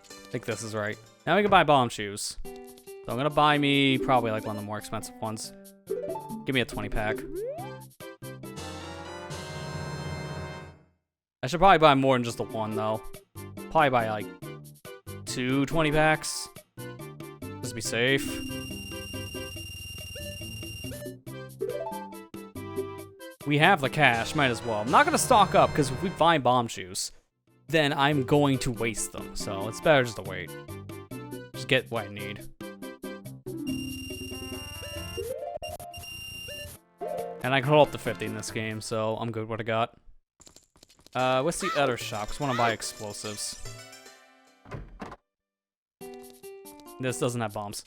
I think this is right. Now we can buy bomb shoes. So I'm gonna buy me probably like one of the more expensive ones. Give me a 20 pack. I should probably buy more than just the one though. Probably buy like 2 20 packs. Just to be safe. We have the cash, might as well. I'm not gonna stock up because if we find bomb shoes, then I'm going to waste them. So it's better just to wait. Just get what I need. And I can hold up to 50 in this game, so I'm good with what I got. What's the other shop? Because I want to buy explosives. This doesn't have bombs.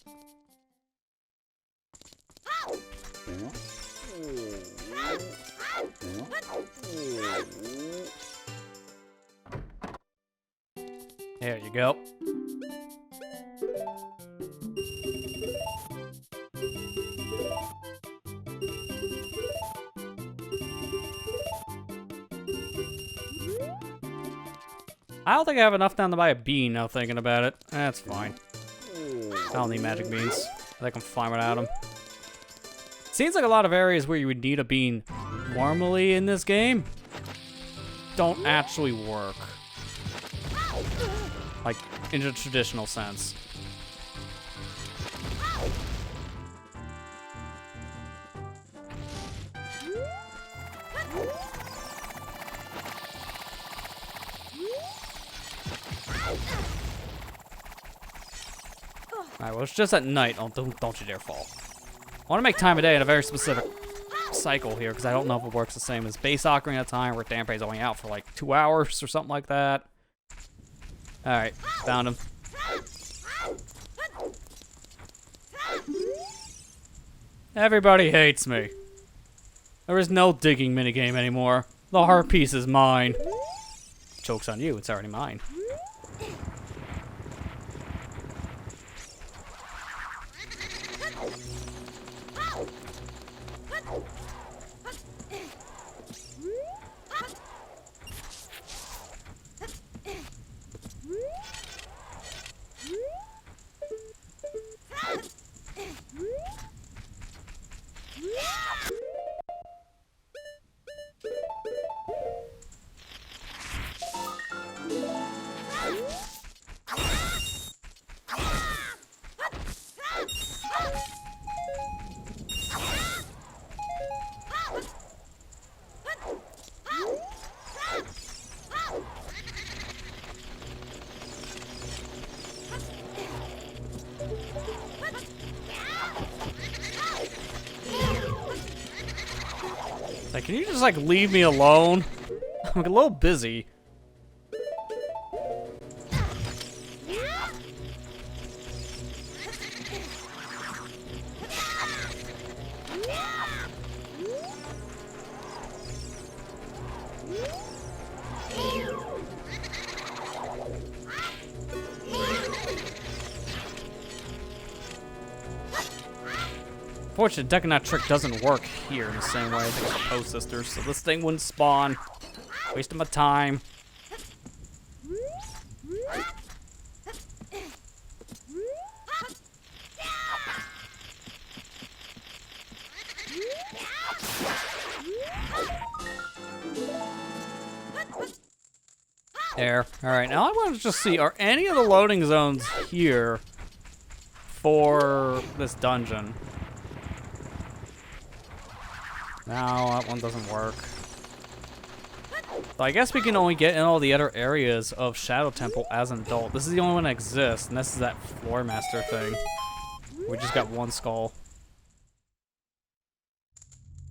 There you go. I don't think I have enough down to buy a bean now thinking about it. That's fine. I don't need magic beans. I think I'm fine without them. Seems like a lot of areas where you would need a bean normally in this game don't actually work. Like, in a traditional sense. Alright, well, it's just at night. Don't you dare fall. I want to make time of day in a very specific cycle here, because I don't know if it works the same as base Ocarina of Time, where Dampé's only out for like 2 hours or something like that. Alright, found him. Everybody hates me. There is no digging minigame anymore. The heart piece is mine. Joke's on you, it's already mine. Like, can you just, like, leave me alone? I'm a little busy. Unfortunately, decking that trick doesn't work here in the same way I think it's supposed to, so this thing wouldn't spawn. Wasting my time. There. Alright, now I want to just see, are any of the loading zones here for this dungeon? No, that one doesn't work. So I guess we can only get in all the other areas of Shadow Temple as an adult. This is the only one that exists, and this is that Floor Master thing. We just got one skull.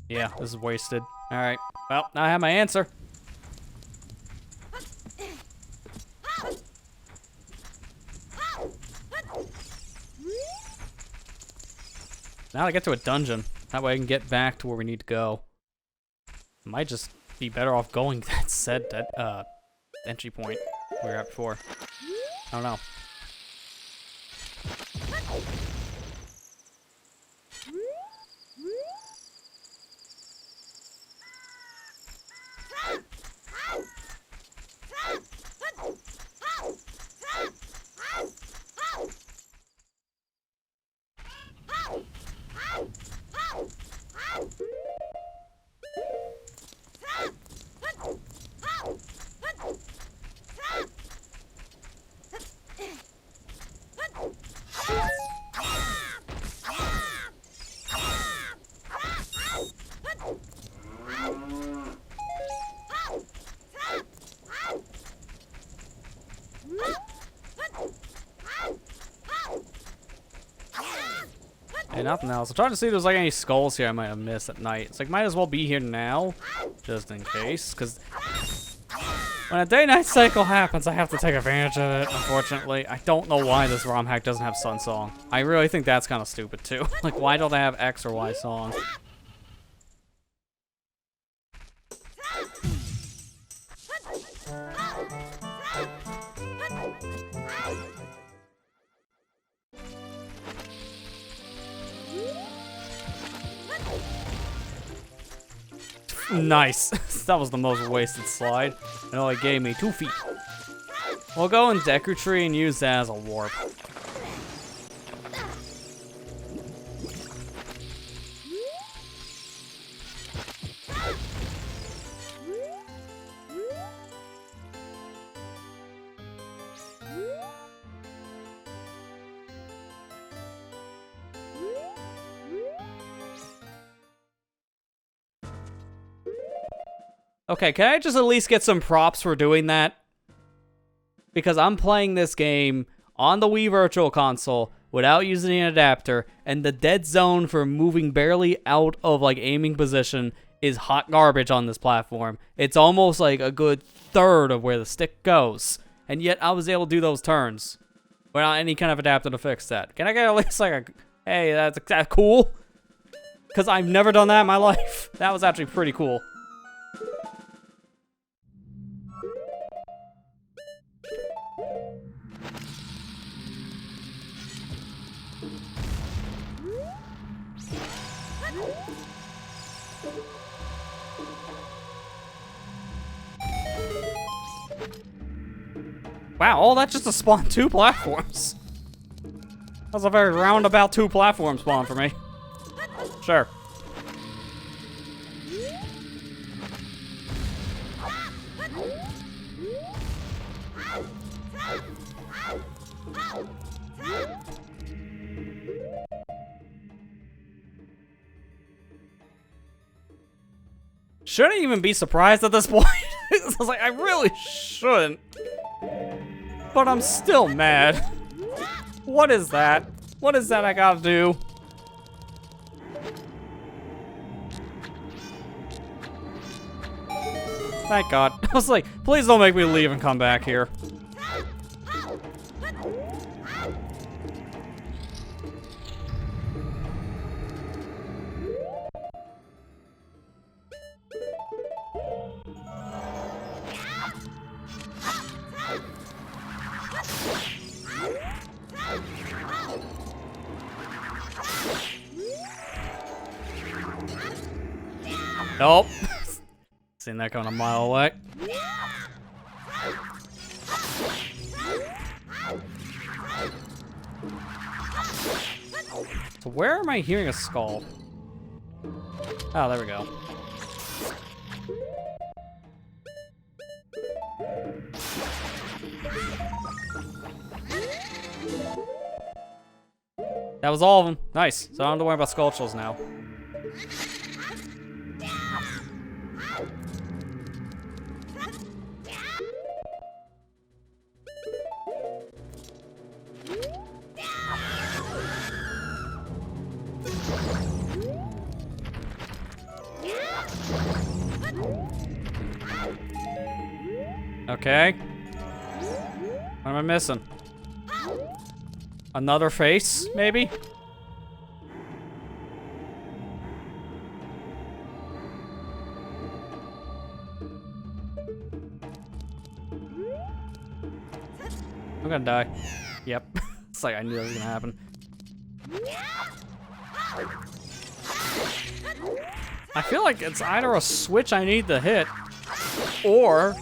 Yeah, this is wasted. Alright, well, now I have my answer. Now I get to a dungeon. That way I can get back to where we need to go. Might just be better off going that said entry point we were at before. I don't know. Hey, nothing else. I'm trying to see if there's like any skulls here I might have missed at night. It's like, might as well be here now, just in case, because when a day-night cycle happens, I have to take advantage of it, unfortunately. I don't know why this ROM hack doesn't have Sun Song. I really think that's kind of stupid, too. Like, why don't they have X or Y song? Nice. That was the most wasted slide. It only gave me 2 feet. We'll go in Deku Tree and use that as a warp. Okay, can I just at least get some props for doing that? Because I'm playing this game on the Wii Virtual Console without using an adapter, and the dead zone for moving barely out of like aiming position is hot garbage on this platform. It's almost like a good third of where the stick goes, and yet I was able to do those turns without any kind of adapter to fix that. Can I get at least like a, hey, that's cool? Because I've never done that in my life. That was actually pretty cool. Wow, all that just to spawn 2 platforms. That was a very roundabout 2 platform spawn for me. Sure. Shouldn't even be surprised at this point. I was like, I really shouldn't. But I'm still mad. What is that? What is that I gotta do? Thank God. I was like, please don't make me leave and come back here. Nope. Seen that coming a mile away. So where am I hearing a skull? Oh, there we go. That was all of them. Nice. So I don't have to worry about sculptures now. Okay. What am I missing? Another face, maybe? I'm gonna die. Yep. It's like I knew that was gonna happen. I feel like it's either a switch I need to hit, or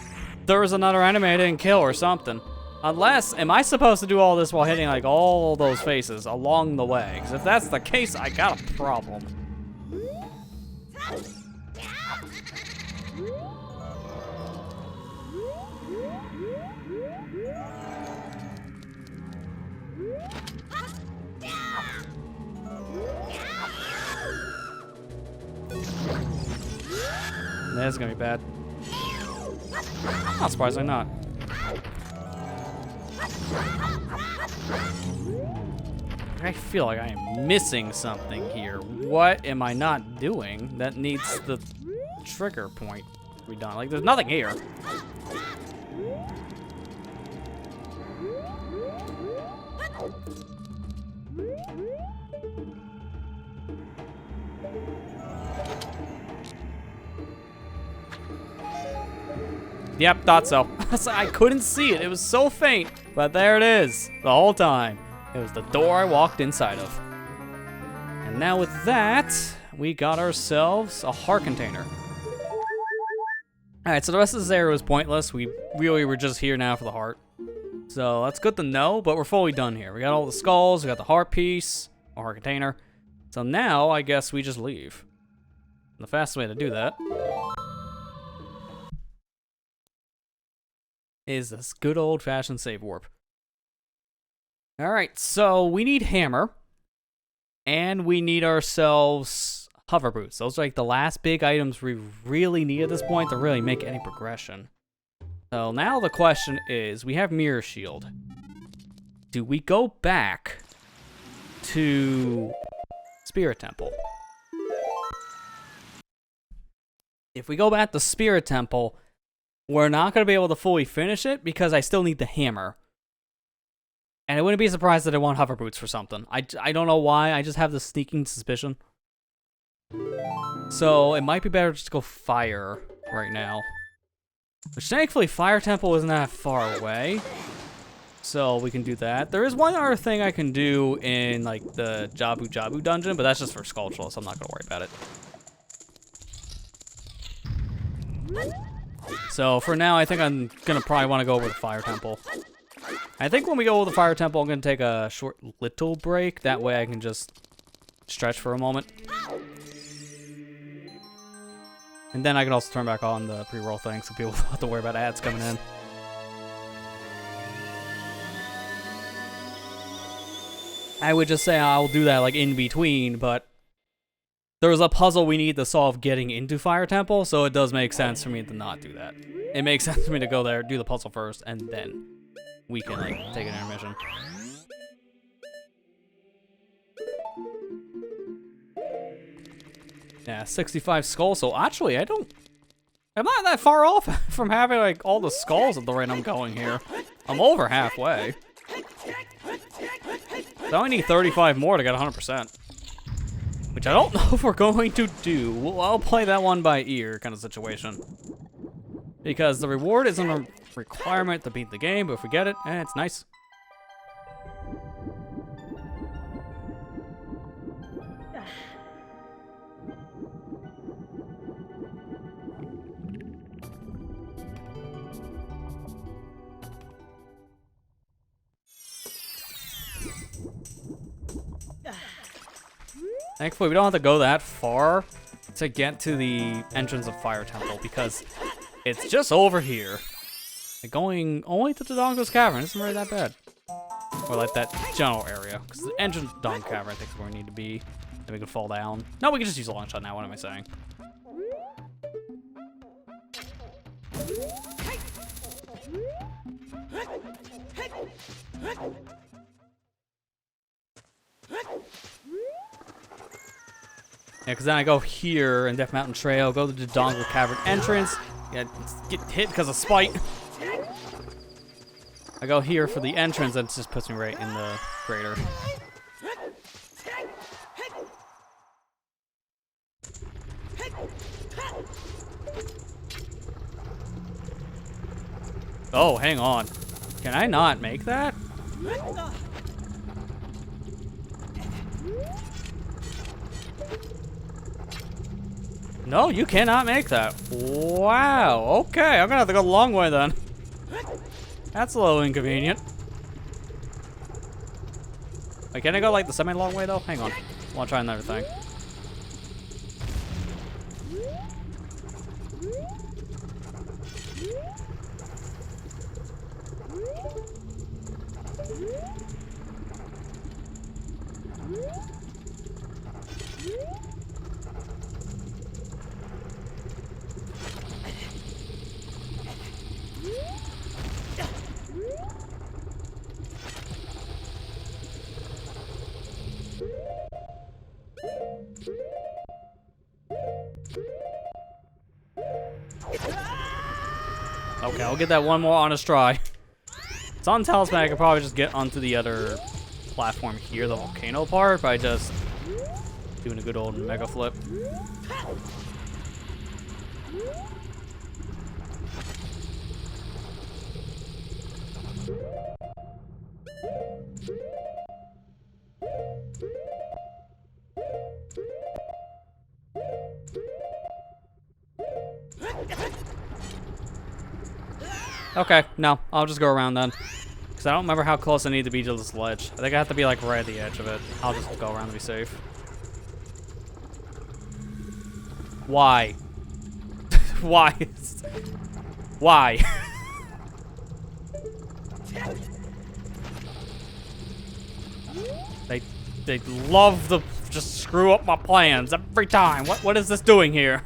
there was another enemy I didn't kill or something. Unless, am I supposed to do all this while hitting like all those faces along the way? Because if that's the case, I got a problem. That's gonna be bad. Not surprisingly not. I feel like I am missing something here. What am I not doing that needs the trigger point to be done? Like, there's nothing here. Yep, thought so. I couldn't see it. It was so faint. But there it is. The whole time. It was the door I walked inside of. And now with that, we got ourselves a heart container. Alright, so the rest of this area was pointless. We really were just here now for the heart. So that's good to know, but we're fully done here. We got all the skulls, we got the heart piece, a heart container. So now, I guess we just leave. And the fastest way to do that is this good old-fashioned save warp. Alright, so we need hammer, and we need ourselves hover boots. Those are like the last big items we really need at this point to really make any progression. So now the question is, we have mirror shield. Do we go back to Spirit Temple? If we go back to Spirit Temple, we're not going to be able to fully finish it because I still need the hammer. And I wouldn't be surprised that I want hover boots for something. I don't know why, I just have this sneaking suspicion. So it might be better just to go fire right now. Which thankfully Fire Temple isn't that far away. So we can do that. There is one other thing I can do in like the Jabu Jabu dungeon, but that's just for Skulltula, so I'm not going to worry about it. So for now, I think I'm gonna probably want to go over the Fire Temple. I think when we go over the Fire Temple, I'm gonna take a short little break. That way I can just stretch for a moment. And then I can also turn back on the pre-roll thing so people don't have to worry about ads coming in. I would just say I'll do that like in between, but there was a puzzle we need to solve getting into Fire Temple, so it does make sense for me to not do that. It makes sense for me to go there, do the puzzle first, and then we can like take an intermission. Yeah, 65 skulls, so actually I'm not that far off from having like all the skulls at the rate I'm going here. I'm over halfway. So I only need 35 more to get 100%. Which I don't know if we're going to do. I'll play that one by ear kind of situation. Because the reward isn't a requirement to beat the game, but if we get it, it's nice. Thankfully, we don't have to go that far to get to the entrance of Fire Temple, because it's just over here. Like going only to the Dongo's Cavern isn't really that bad. Or like that general area. Because the entrance down cavern, I think, is where we need to be. Then we can fall down. No, we can just use a long shot now. What am I saying? Yeah, because then I go here in Death Mountain Trail, go to the Dongle Cavern entrance, get hit because of spite. I go here for the entrance, and it just puts me right in the crater. Oh, hang on. Can I not make that? No, you cannot make that. Wow, okay, I'm gonna have to go the long way then. That's a little inconvenient. Wait, can I go like the semi-long way though? Hang on, I wanna try another thing. Okay, I'll get that one more honest try. It's on Talisman, I could probably just get onto the other platform here, the volcano part, by just doing a good old mega flip. Okay, no, I'll just go around then. Because I don't remember how close I need to be to this ledge. I think I have to be like right at the edge of it. I'll just go around to be safe. Why? Why? Why? They love to just screw up my plans every time. What is this doing here?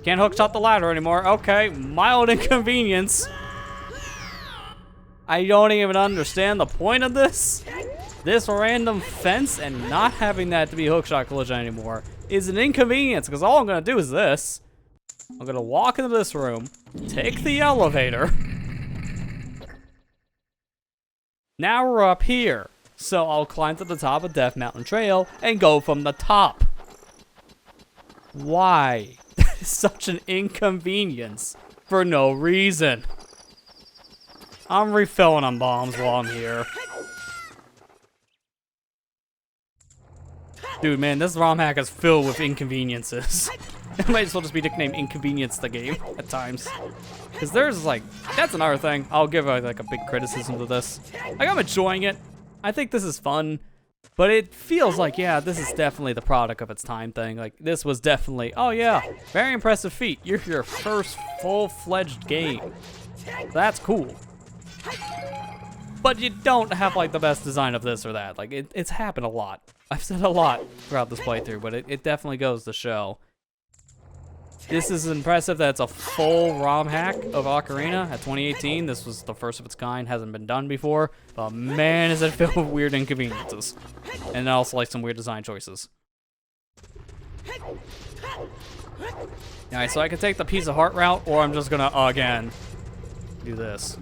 Can't hookshot the ladder anymore. Okay, mild inconvenience. I don't even understand the point of this. This random fence and not having that to be hookshot collision anymore is an inconvenience because all I'm gonna do is this. I'm gonna walk into this room, take the elevator. Now we're up here. So I'll climb to the top of Death Mountain Trail and go from the top. Why? That is such an inconvenience for no reason. I'm refilling on bombs while I'm here. Dude, man, this ROM hack is filled with inconveniences. It might as well just be nicknamed Inconvenience the Game at times. Because there's like, that's another thing. I'll give like a big criticism to this. Like, I'm enjoying it. I think this is fun. But it feels like, yeah, this is definitely the product of its time thing. Like, this was definitely, oh yeah, very impressive feat. You're your first full-fledged game. That's cool. But you don't have, like, the best design of this or that. Like, it's happened a lot. I've said a lot throughout this playthrough, but it definitely goes to show. This is impressive that it's a full ROM hack of Ocarina at 2018. This was the first of its kind, hasn't been done before. But man, is it filled with weird inconveniences. And also like some weird design choices. Alright, so I can take the piece of heart route, or I'm just gonna, again, do this.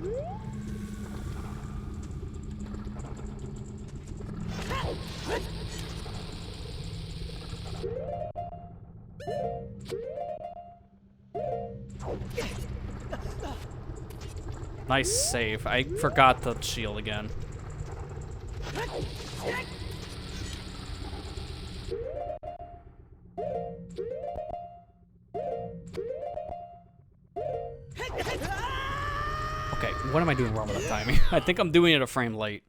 Nice save. I forgot the shield again. Okay, what am I doing wrong with that timing? I think I'm doing it a frame late.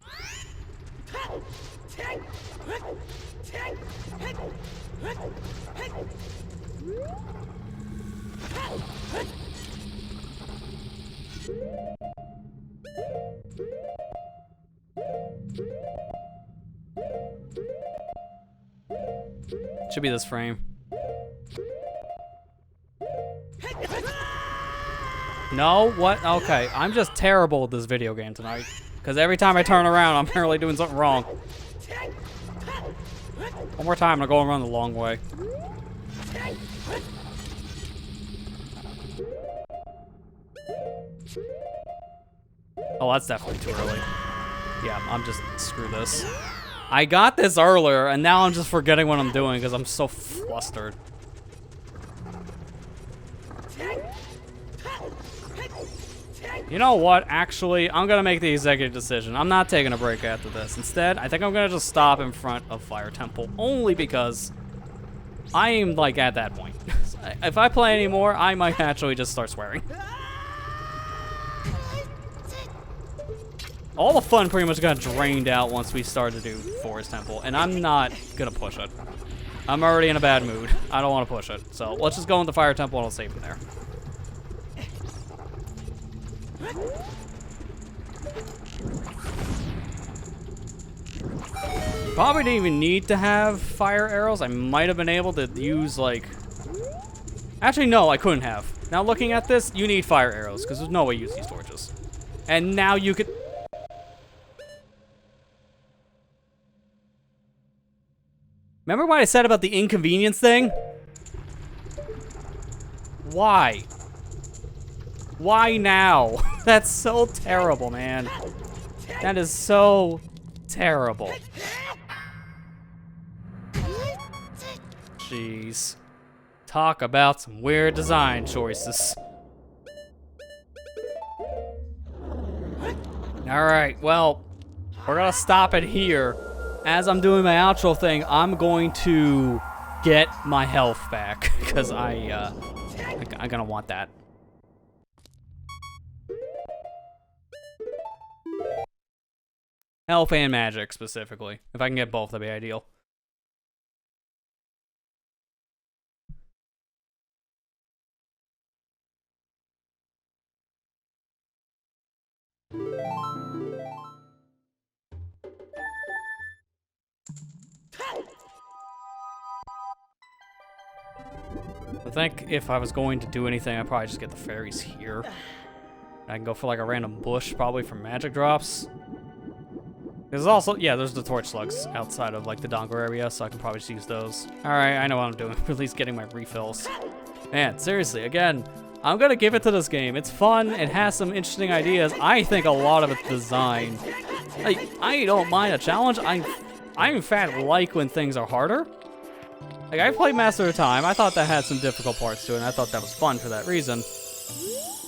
Should be this frame. No? What? Okay, I'm just terrible at this video game tonight. Because every time I turn around, I'm apparently doing something wrong. One more time, I'm going around the long way. Oh, that's definitely too early. Yeah, I'm just, screw this. I got this earlier, and now I'm just forgetting what I'm doing because I'm so flustered. You know what? Actually, I'm gonna make the executive decision. I'm not taking a break after this. Instead, I think I'm gonna just stop in front of Fire Temple, only because I am, like, at that point. If I play anymore, I might actually just start swearing. All the fun pretty much got drained out once we started to do Forest Temple, and I'm not gonna push it. I'm already in a bad mood. I don't want to push it. So let's just go into Fire Temple and I'll save from there. Probably didn't even need to have fire arrows. I might have been able to use, like... Actually, no, I couldn't have. Now looking at this, you need fire arrows, because there's no way you use these torches. And now you could... Remember what I said about the inconvenience thing? Why? Why now? That's so terrible, man. That is so terrible. Jeez. Talk about some weird design choices. Alright, well, we're gonna stop it here. As I'm doing my outro thing, I'm going to get my health back, because I'm gonna want that. Health and magic, specifically. If I can get both, that'd be ideal. I think if I was going to do anything, I'd probably just get the fairies here. I can go for like a random bush, probably for magic drops. There's also, yeah, there's the torch slugs outside of like the Dongo area, so I can probably just use those. Alright, I know what I'm doing. At least getting my refills. Man, seriously, again, I'm gonna give it to this game. It's fun, it has some interesting ideas. I think a lot of it's design. Like, I don't mind a challenge. I in fact like when things are harder. Like, I played Master of Time. I thought that had some difficult parts to it, and I thought that was fun for that reason.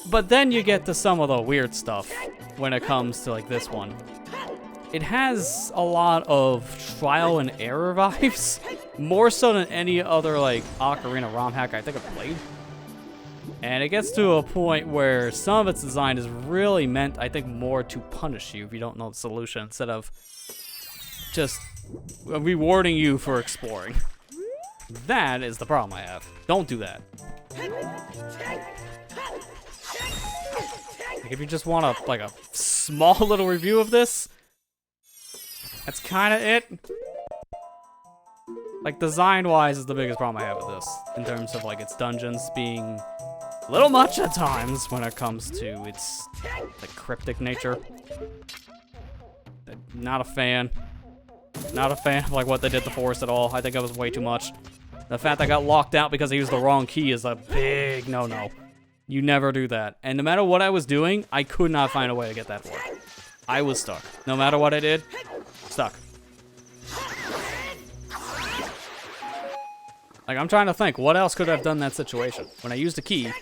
But then you get to some of the weird stuff when it comes to, like, this one. It has a lot of trial and error vibes, more so than any other, like, Ocarina ROM hack I think I've played. And it gets to a point where some of its design is really meant, I think, more to punish you if you don't know the solution, instead of just rewarding you for exploring. That is the problem I have. Don't do that. Like, if you just want a, like, a small little review of this, that's kind of it. Like, design-wise is the biggest problem I have with this, in terms of, like, its dungeons being a little much at times when it comes to its, like, cryptic nature. Not a fan. Not a fan of, like, what they did to Forest at all. I think it was way too much. The fact I got locked out because I used the wrong key is a big no-no. You never do that. And no matter what I was doing, I could not find a way to get that to work. I was stuck. No matter what I did, stuck. Like, I'm trying to think, what else could I have done in that situation? When I used a key,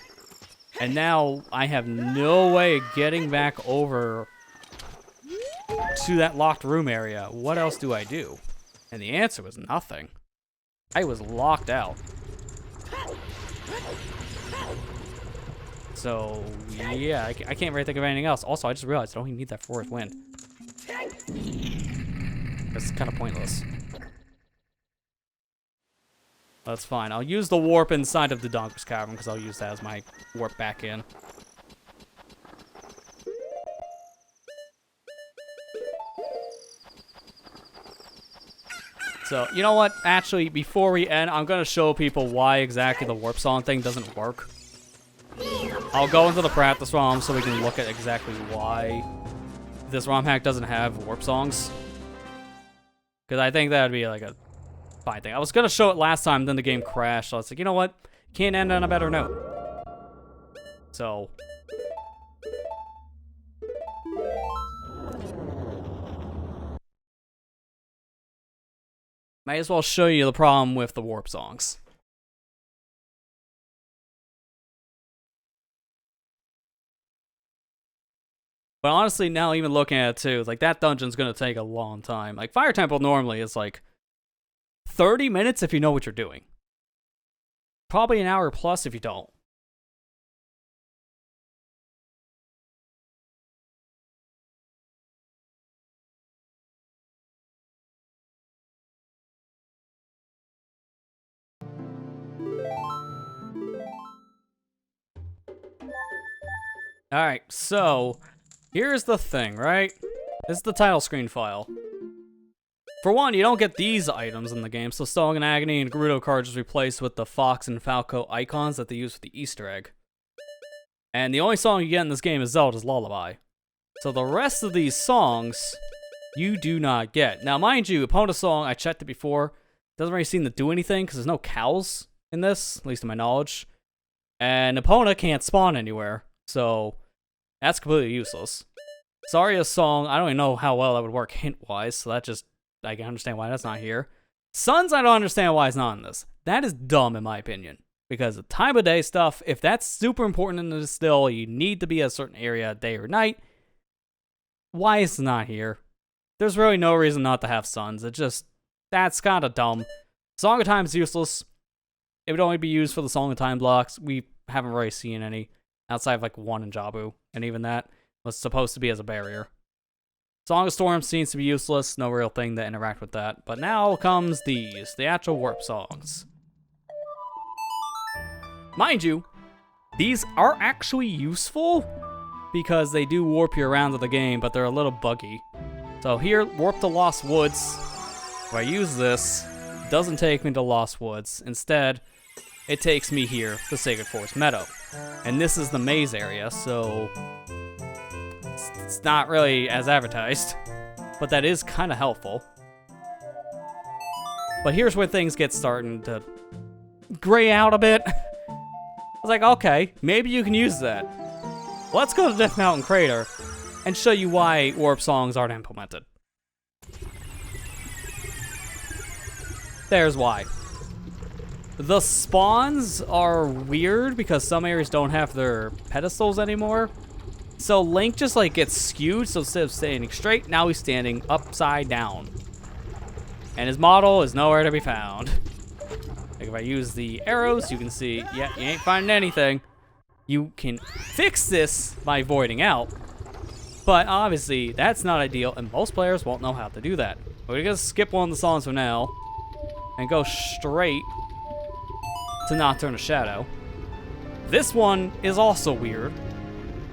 and now I have no way of getting back over to that locked room area. What else do I do? And the answer was nothing. I was locked out. So, yeah, I can't really think of anything else. Also, I just realized I don't even need that forest wind. It's kind of pointless. That's fine. I'll use the warp inside of the Donker's Cavern, because I'll use that as my warp back in. So, you know what? Actually, before we end, I'm going to show people why exactly the warp song thing doesn't work. I'll go into the practice ROM so we can look at exactly why this ROM hack doesn't have warp songs. Because I think that would be like a fine thing. I was going to show it last time, then the game crashed. So I was like, you know what? Can't end on a better note. So... might as well show you the problem with the warp songs. But honestly, now even looking at it too, like that dungeon's gonna take a long time. Like Fire Temple normally is like 30 minutes if you know what you're doing. Probably an hour plus if you don't. Alright, so here's the thing, right? This is the title screen file. For one, you don't get these items in the game, so Song and Agony and Gerudo cards is replaced with the Fox and Falco icons that they use for the Easter egg. And the only song you get in this game is Zelda's Lullaby. So the rest of these songs, you do not get. Now, mind you, Epona's song, I checked it before, doesn't really seem to do anything, because there's no cows in this, at least in my knowledge. And Epona can't spawn anywhere. So, that's completely useless. Saria's song, I don't even know how well that would work hint-wise, so that just, I can understand why that's not here. Suns, I don't understand why it's not in this. That is dumb, in my opinion. Because the time of day stuff, if that's super important in the still, you need to be at a certain area day or night, why is it not here? There's really no reason not to have suns. It just, that's kind of dumb. Song of Time is useless. It would only be used for the Song of Time blocks. We haven't really seen any. Outside of like one in Jabu, and even that was supposed to be as a barrier. Song of Storm seems to be useless, no real thing to interact with that. But now comes these, the actual warp songs. Mind you, these are actually useful because they do warp you around to the game, but they're a little buggy. So here, Warp to Lost Woods. If I use this, it doesn't take me to Lost Woods. Instead, it takes me here to Sacred Forest Meadow. And this is the maze area, so it's not really as advertised, but that is kind of helpful. But here's where things get starting to gray out a bit. I was like, okay, maybe you can use that. Let's go to Death Mountain Crater and show you why warp songs aren't implemented. There's why. The spawns are weird because some areas don't have their pedestals anymore. So Link just like gets skewed, so instead of standing straight, now he's standing upside down. And his model is nowhere to be found. Like if I use the arrows, you can see, yeah, you ain't finding anything. You can fix this by voiding out. But obviously, that's not ideal, and most players won't know how to do that. We're gonna skip one of the songs for now and go straight to Nocturne of Shadow. This one is also weird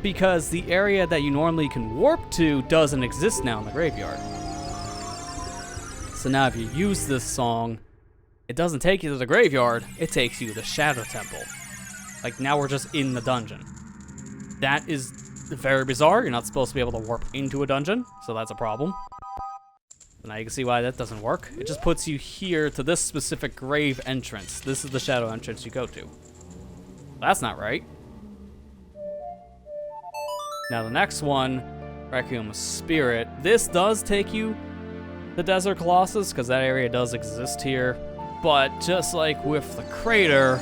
because the area that you normally can warp to doesn't exist now in the graveyard. So now if you use this song, it doesn't take you to the graveyard, it takes you to the Shadow Temple. Like now we're just in the dungeon. That is very bizarre. You're not supposed to be able to warp into a dungeon, so that's a problem. Now you can see why that doesn't work. It just puts you here to this specific grave entrance. This is the shadow entrance you go to. That's not right. Now the next one, Requiem of Spirit. This does take you to Desert Colossus, because that area does exist here. But just like with the crater,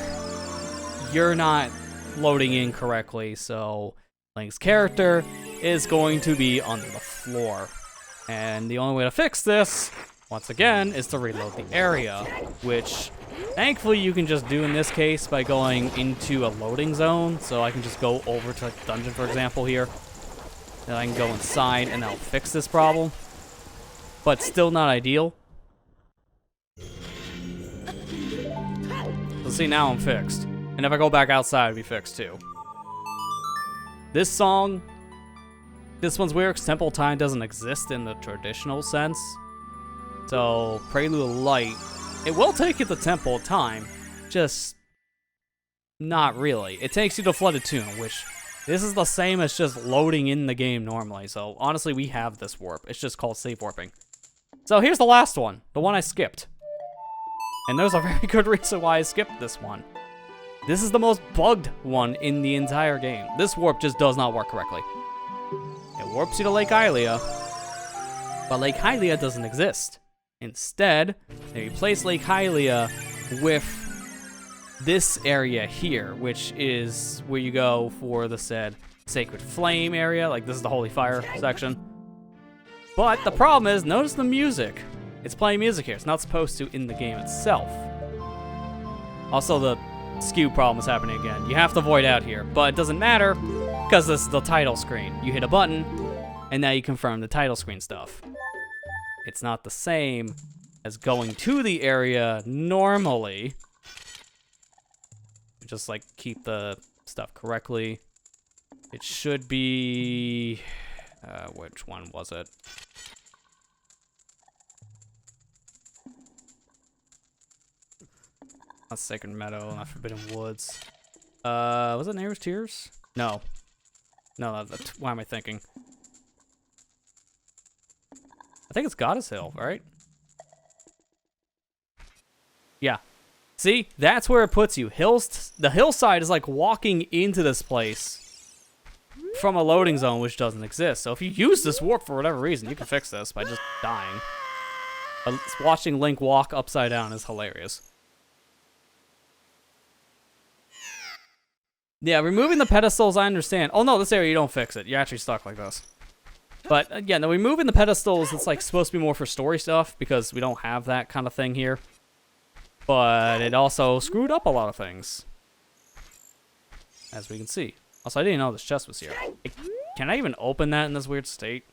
you're not loading in correctly, so Link's character is going to be under the floor. And the only way to fix this, once again, is to reload the area, which thankfully you can just do in this case by going into a loading zone. So I can just go over to like, the dungeon, for example, here. Then I can go inside and that'll fix this problem. But still not ideal. So see, now I'm fixed. And if I go back outside, it'll be fixed too. This song, this one's weird because Temple Time doesn't exist in the traditional sense. So So, Prelude Light. It will take you to Temple of Time, just not really. It takes you to Flooded Tomb, which this is the same as just loading in the game normally. So, honestly, we have this warp. It's just called save warping. So, here's the last one, the one I skipped. And there's a very good reason why I skipped this one. This is the most bugged one in the entire game. This warp just does not work correctly. It warps you to Lake Hylia, but Lake Hylia doesn't exist. Instead, they replace Lake Hylia with this area here, which is where you go for the said Sacred Flame area. Like, this is the Holy Fire section. But the problem is, notice the music. It's playing music here. It's not supposed to in the game itself. Also, the skew problem is happening again. You have to void out here, but it doesn't matter because this is the title screen. You hit a button, and now you confirm the title screen stuff. It's not the same as going to the area normally. Just like keep the stuff correctly. It should be, which one was it? Not Sacred Meadow, not Forbidden Woods. Was it Neighbor's Tears? No. No, why am I thinking? I think it's Goddess Hill, right? Yeah. See? That's where it puts you. The hillside is like walking into this place from a loading zone which doesn't exist. So if you use this warp for whatever reason, you can fix this by just dying. But watching Link walk upside down is hilarious. Yeah, removing the pedestals, I understand. Oh no, this area you don't fix it. You're actually stuck like this. But again, the removing the pedestals, it's like supposed to be more for story stuff because we don't have that kind of thing here. But it also screwed up a lot of things, as we can see. Also, I didn't know this chest was here. Can I even open that in this weird state?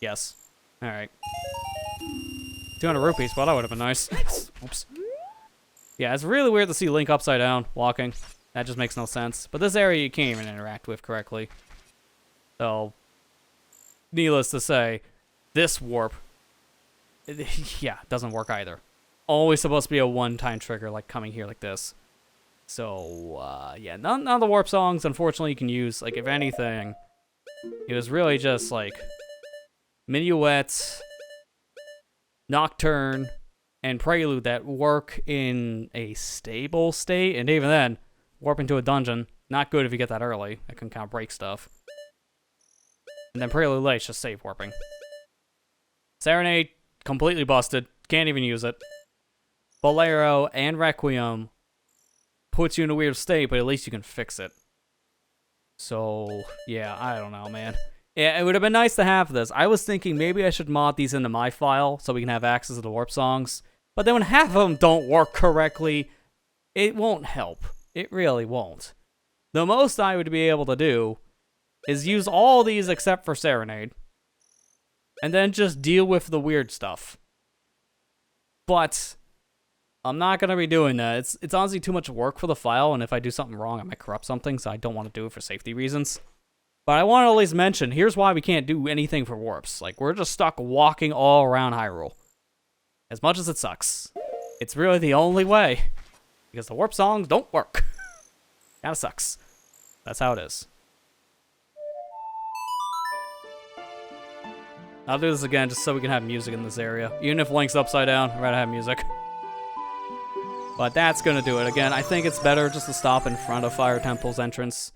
Yes. All right. 200 rupees. Well, that would have been nice. Oops. Yeah, it's really weird to see Link upside down walking. That just makes no sense. But this area you can't even interact with correctly. So, needless to say, this warp, yeah, doesn't work either. Always supposed to be a one-time trigger, like coming here like this. So, yeah, none of the warp songs, unfortunately, you can use. Like, if anything, it was really just, like, Minuet, Nocturne, and Prelude that work in a stable state. And even then, warp into a dungeon, not good if you get that early. That can kind of break stuff. And then Prelude Light's just save warping. Serenade, completely busted. Can't even use it. Bolero and Requiem puts you in a weird state, but at least you can fix it. So, yeah, I don't know, man. Yeah, it would have been nice to have this. I was thinking maybe I should mod these into my file so we can have access to the warp songs. But then when half of them don't work correctly, it won't help. It really won't. The most I would be able to do is use all these except for Serenade. And then just deal with the weird stuff. But I'm not going to be doing that. It's honestly too much work for the file, and if I do something wrong, I might corrupt something, so I don't want to do it for safety reasons. But I want to at least mention, here's why we can't do anything for warps. Like, we're just stuck walking all around Hyrule. As much as it sucks. It's really the only way. Because the warp songs don't work. Kinda sucks. That's how it is. I'll do this again just so we can have music in this area. Even if Link's upside down, I'd rather have music. But that's gonna do it. Again, I think it's better just to stop in front of Fire Temple's entrance.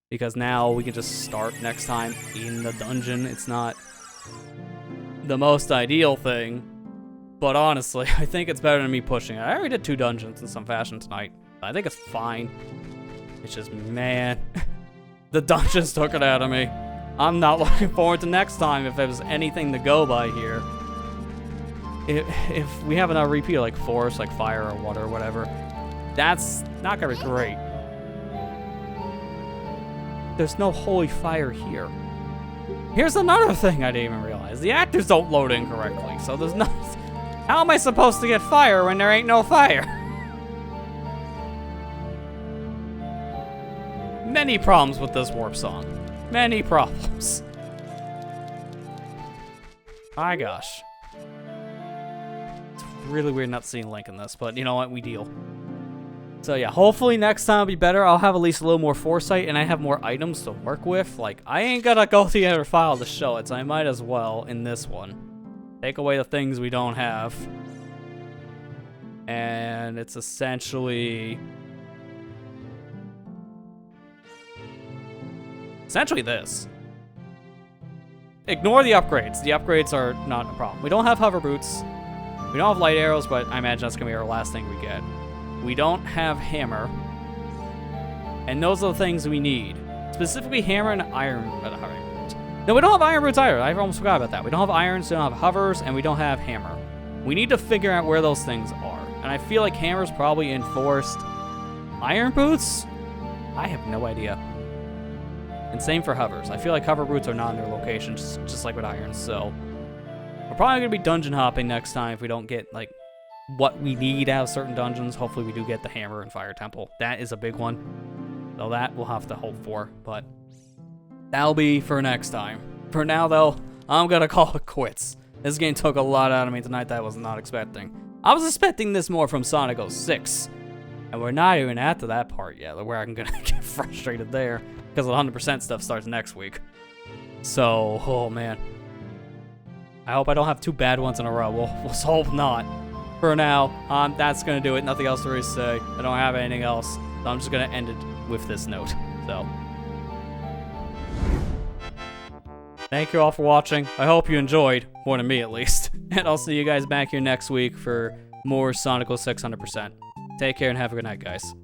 Because now we can just start next time in the dungeon. It's not the most ideal thing. But honestly, I think it's better than me pushing it. I already did 2 dungeons in some fashion tonight. I think it's fine. It's just, man, the dungeons took it out of me. I'm not looking forward to next time if there's anything to go by here. If we have another repeat like forest, like fire or water or whatever, that's not gonna be great. There's no holy fire here. Here's another thing I didn't even realize. The actors don't load in correctly, so there's no... How am I supposed to get fire when there ain't no fire? Many problems with this warp song. Many problems. My gosh. really weird not seeing Link in this, but you know what? We deal. So yeah, hopefully next time will be better. I'll have at least a little more foresight, and I have more items to work with. Like, I ain't gonna go through the other file to show it, so I might as well in this one. Take away the things we don't have. And it's essentially this. Ignore the upgrades. The upgrades are not a problem. We don't have hover boots. We don't have light arrows, but I imagine that's gonna be our last thing we get. We don't have hammer. And those are the things we need. Specifically hammer and iron. No, we don't have iron boots either. I almost forgot about that. We don't have irons, we don't have hovers, and we don't have hammer. We need to figure out where those things are. And I feel like hammer's probably enforced. Iron boots? I have no idea. And same for hovers. I feel like hover boots are not in their locations, just like with irons, so. We're probably gonna be dungeon hopping next time if we don't get, like, what we need out of certain dungeons. Hopefully we do get the hammer and fire temple. That is a big one. So that we'll have to hope for, but that'll be for next time. For now, though, I'm gonna call it quits. This game took a lot out of me tonight that I was not expecting. I was expecting this more from SonicGhost 6. And we're not even at to that part yet, where I'm gonna get frustrated there. Because the 100% stuff starts next week. So, oh man. I hope I don't have 2 bad ones in a row. We'll hope not. For now, that's gonna do it. Nothing else to really say. I don't have anything else. So I'm just gonna end it with this note. So. Thank you all for watching. I hope you enjoyed. More than me, at least. And I'll see you guys back here next week for more SonicGhost 600%. Take care and have a good night, guys.